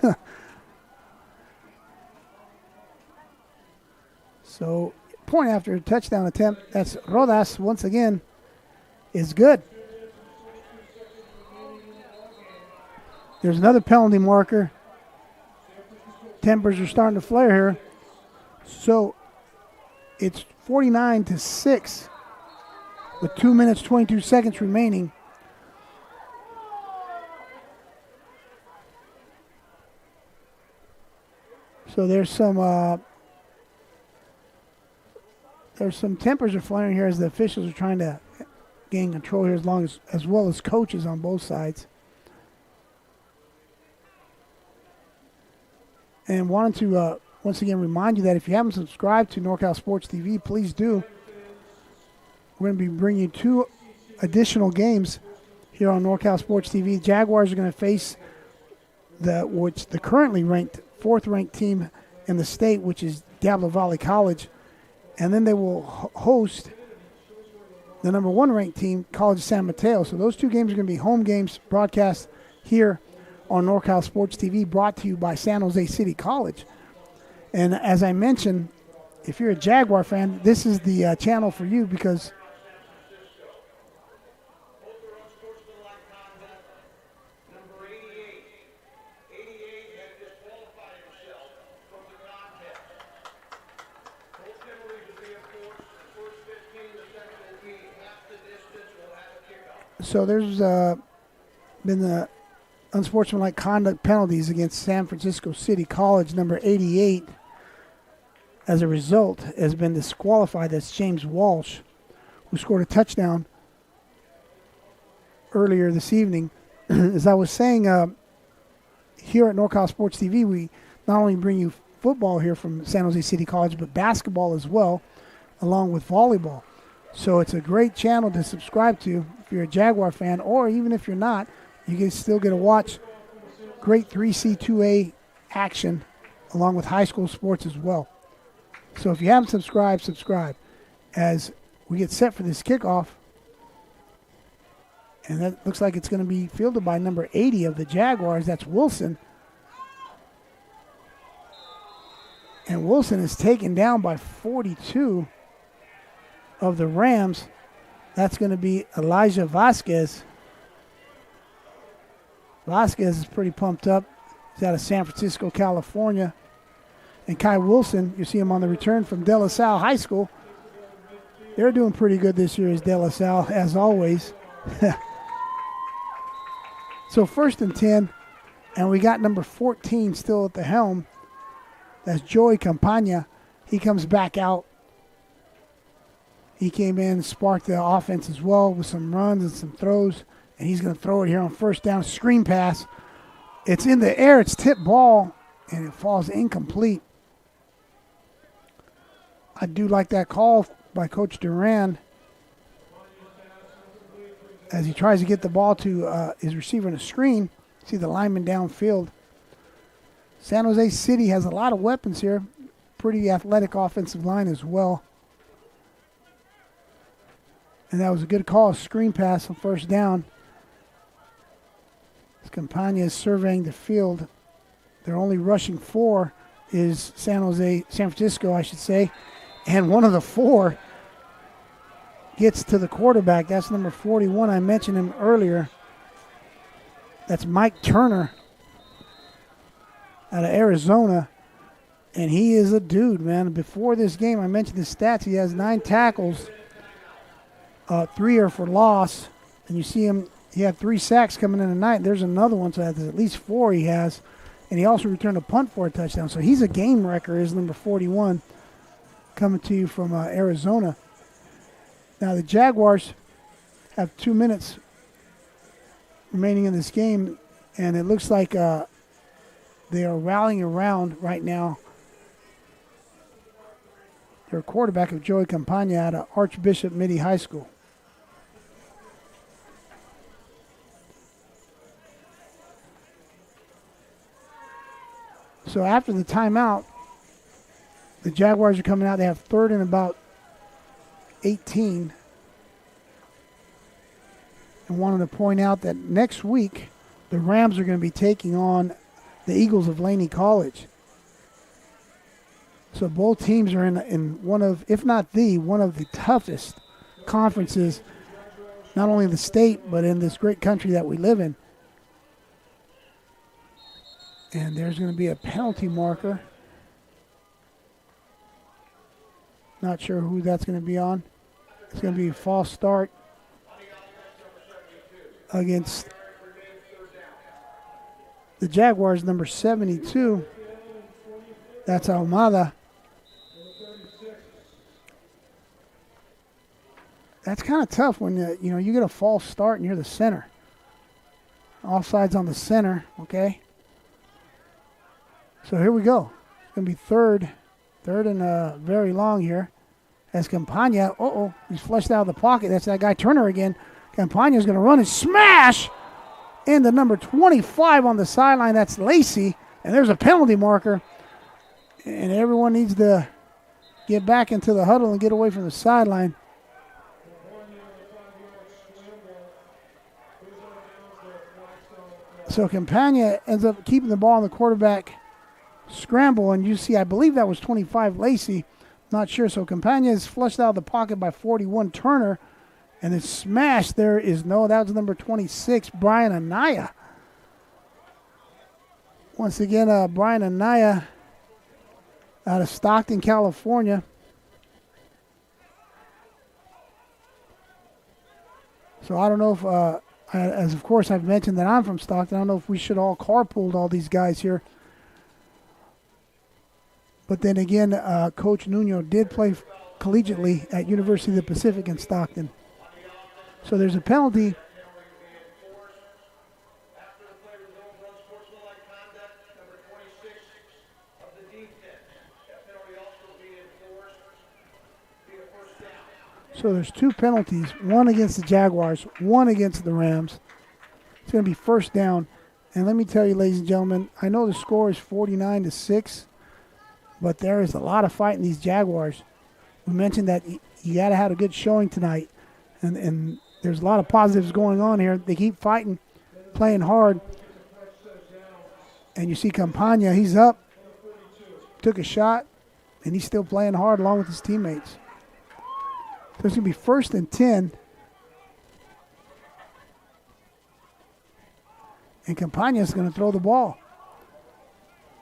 So, point after a touchdown attempt. That's Rodas once again is good. There's another penalty marker. Tempers are starting to flare here. So it's 49-6 with 2 minutes, 22 seconds remaining. So there's some tempers are flaring here as the officials are trying to gain control here as well as coaches on both sides. And wanted to once again remind you that if you haven't subscribed to NorCal Sports TV, please do. We're going to be bringing you 2 additional games here on NorCal Sports TV. Jaguars are going to face the currently ranked 4th ranked team in the state, which is Diablo Valley College, and then they will host the number 1 ranked team, College of San Mateo. So those 2 games are going to be home games broadcast here on NorCal Sports TV, brought to you by San Jose City College. And as I mentioned, if you're a Jaguar fan, this is the channel for you because there's been the unsportsmanlike conduct penalties against San Francisco City College, number 88. As a result, has been disqualified. That's James Walsh, who scored a touchdown earlier this evening. As I was saying, here at NorCal Sports TV, we not only bring you football here from San Jose City College, but basketball as well, along with volleyball. So it's a great channel to subscribe to if you're a Jaguar fan, or even if you're not, you can still get to watch great 3C2A action along with high school sports as well. So if you haven't subscribed, subscribe as we get set for this kickoff. And that looks like it's going to be fielded by number 80 of the Jaguars. That's Wilson. And Wilson is taken down by 42 of the Rams. That's going to be Elijah Vasquez. Vasquez is pretty pumped up. He's out of San Francisco, California. And Kai Wilson, you see him on the return from De La Salle High School. They're doing pretty good this year as De La Salle, as always. So 1st and 10, and we got number 14 still at the helm. That's Joey Campagna. He comes back out. He came in, sparked the offense as well with some runs and some throws, and he's going to throw it here on 1st down, screen pass. It's in the air, it's tipped ball, and it falls incomplete. I do like that call by Coach Duran as he tries to get the ball to his receiver in a screen. See the lineman downfield. San Jose City has a lot of weapons here. Pretty athletic offensive line as well. And that was a good call, screen pass on 1st down. As Campagna is surveying the field. Their only rushing 4 is San Francisco, I should say. And one of the 4 gets to the quarterback. That's number 41. I mentioned him earlier. That's Mike Turner out of Arizona. And he is a dude, man. Before this game, I mentioned his stats. He has 9 tackles. 3 are for loss. And you see him, he had 3 sacks coming in tonight. There's another one, so that's at least 4 he has. And he also returned a punt for a touchdown. So he's a game wrecker, is number 41, coming to you from Arizona. Now the Jaguars have 2 minutes remaining in this game, and it looks like they are rallying around right now their quarterback of Joey Campagna out of Archbishop Mitty High School. So after the timeout, the Jaguars are coming out. They have 3rd and about 18. and wanted to point out that next week the Rams are going to be taking on the Eagles of Laney College. So both teams are in one of, if not one of the toughest conferences, not only in the state, but in this great country that we live in. And there's going to be a penalty marker. Not sure who that's going to be on. It's going to be a false start against the Jaguars, number 72. That's Almada. That's kind of tough when you get a false start and you're the center. Offsides on the center, okay? So here we go. It's going to be third and very long here. As Campagna, he's flushed out of the pocket. That's that guy Turner again. Campagna's going to run and smash into number 25 on the sideline. That's Lacey. And there's a penalty marker. And everyone needs to get back into the huddle and get away from the sideline. So Campagna ends up keeping the ball on the quarterback scramble. And you see, I believe that was 25 Lacey. Not sure. So Campagna is flushed out of the pocket by 41 Turner. And it's smashed. That was number 26, Brian Anaya. Once again, Brian Anaya out of Stockton, California. So I don't know if, as of course I've mentioned that I'm from Stockton, I don't know if we should all carpool all these guys here. But then again, Coach Nuno did play collegiately at University of the Pacific in Stockton. So there's a penalty. So there's two penalties, one against the Jaguars, one against the Rams. It's going to be first down. And let me tell you, ladies and gentlemen, I know the score is 49-6, but there is a lot of fight in these Jaguars. We mentioned that you got to have a good showing tonight. And there's a lot of positives going on here. They keep fighting, playing hard. And you see Campagna, he's up, took a shot, and he's still playing hard along with his teammates. So it's going to be first and 10. And Campagna's going to throw the ball.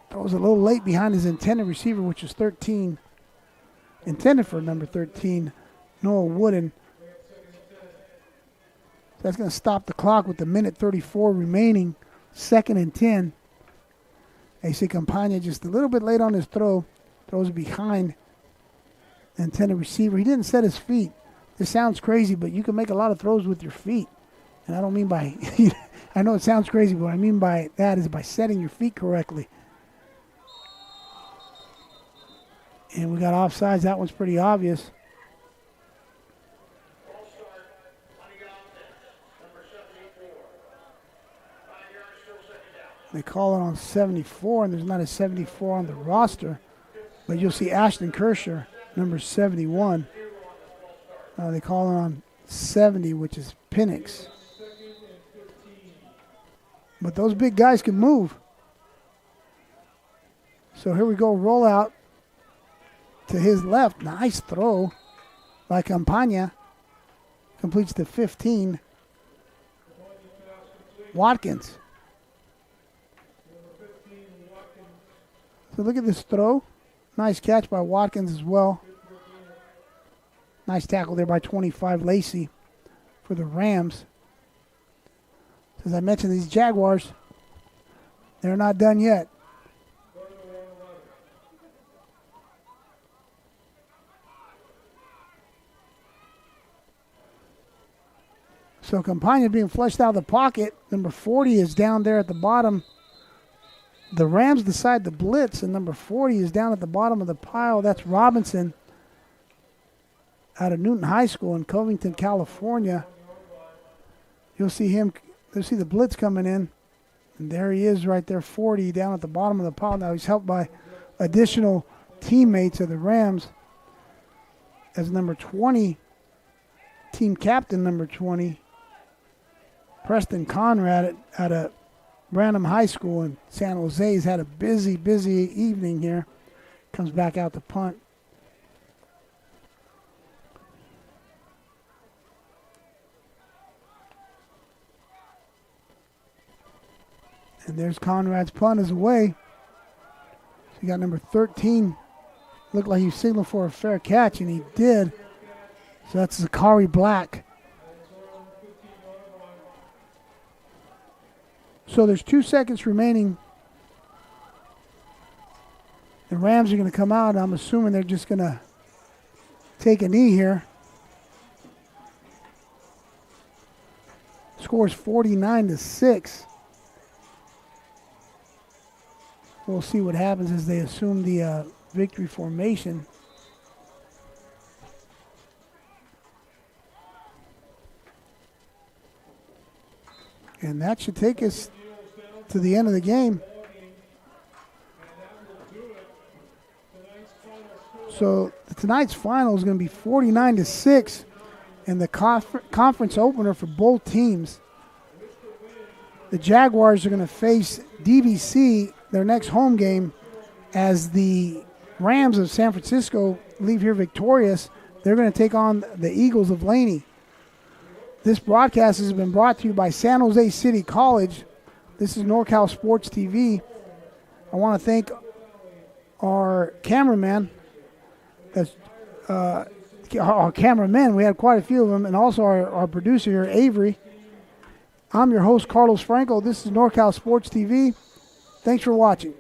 Throws a little late behind his intended receiver, which is 13. Intended for number 13, Noah Wooden. That's going to stop the clock with the minute 34 remaining. Second and 10. And you see Campagna just a little bit late on his throw. Throws behind the intended receiver. He didn't set his feet. This sounds crazy, but you can make a lot of throws with your feet. And I don't mean by, I know it sounds crazy, but what I mean by that is by setting your feet correctly. And we got offsides. That one's pretty obvious. They call it on 74, and there's not a 74 on the roster. But you'll see Ashton Kersher, number 71. They call it on 70, which is Penix. But those big guys can move. So here we go, rollout to his left. Nice throw by Campagna. Completes to 15. Watkins. So look at this throw. Nice catch by Watkins as well. Nice tackle there by 25 Lacey for the Rams. As I mentioned, these Jaguars, they're not done yet. So Campagna being flushed out of the pocket. Number 40 is down there at the bottom. The Rams decide to blitz, and number 40 is down at the bottom of the pile. That's Robinson out of Newton High School in Covington, California. You'll see him. You'll see the blitz coming in. And there he is right there, 40 down at the bottom of the pile. Now he's helped by additional teammates of the Rams as number 20, team captain number 20, Preston Conrad out of Branham High School in San Jose has had a busy evening here. Comes back out to punt. And there's Conrad's punt is away. So you got number 13. Looked like he signaled for a fair catch, and he did. So that's Zachary Black. So there's 2 seconds remaining. The Rams are going to come out. I'm assuming they're just going to take a knee here. Score's 49-6. We'll see what happens as they assume the victory formation. And that should take us to the end of the game. So tonight's final is going to be 49-6, and the conference opener for both teams. The Jaguars are going to face DVC, their next home game, as the Rams of San Francisco leave here victorious. They're going to take on the Eagles of Laney. This broadcast has been brought to you by San Jose City College. This is NorCal Sports TV. I want to thank our cameraman, our cameramen. We had quite a few of them, and also our producer here, Avery. I'm your host, Carlos Franco. This is NorCal Sports TV. Thanks for watching.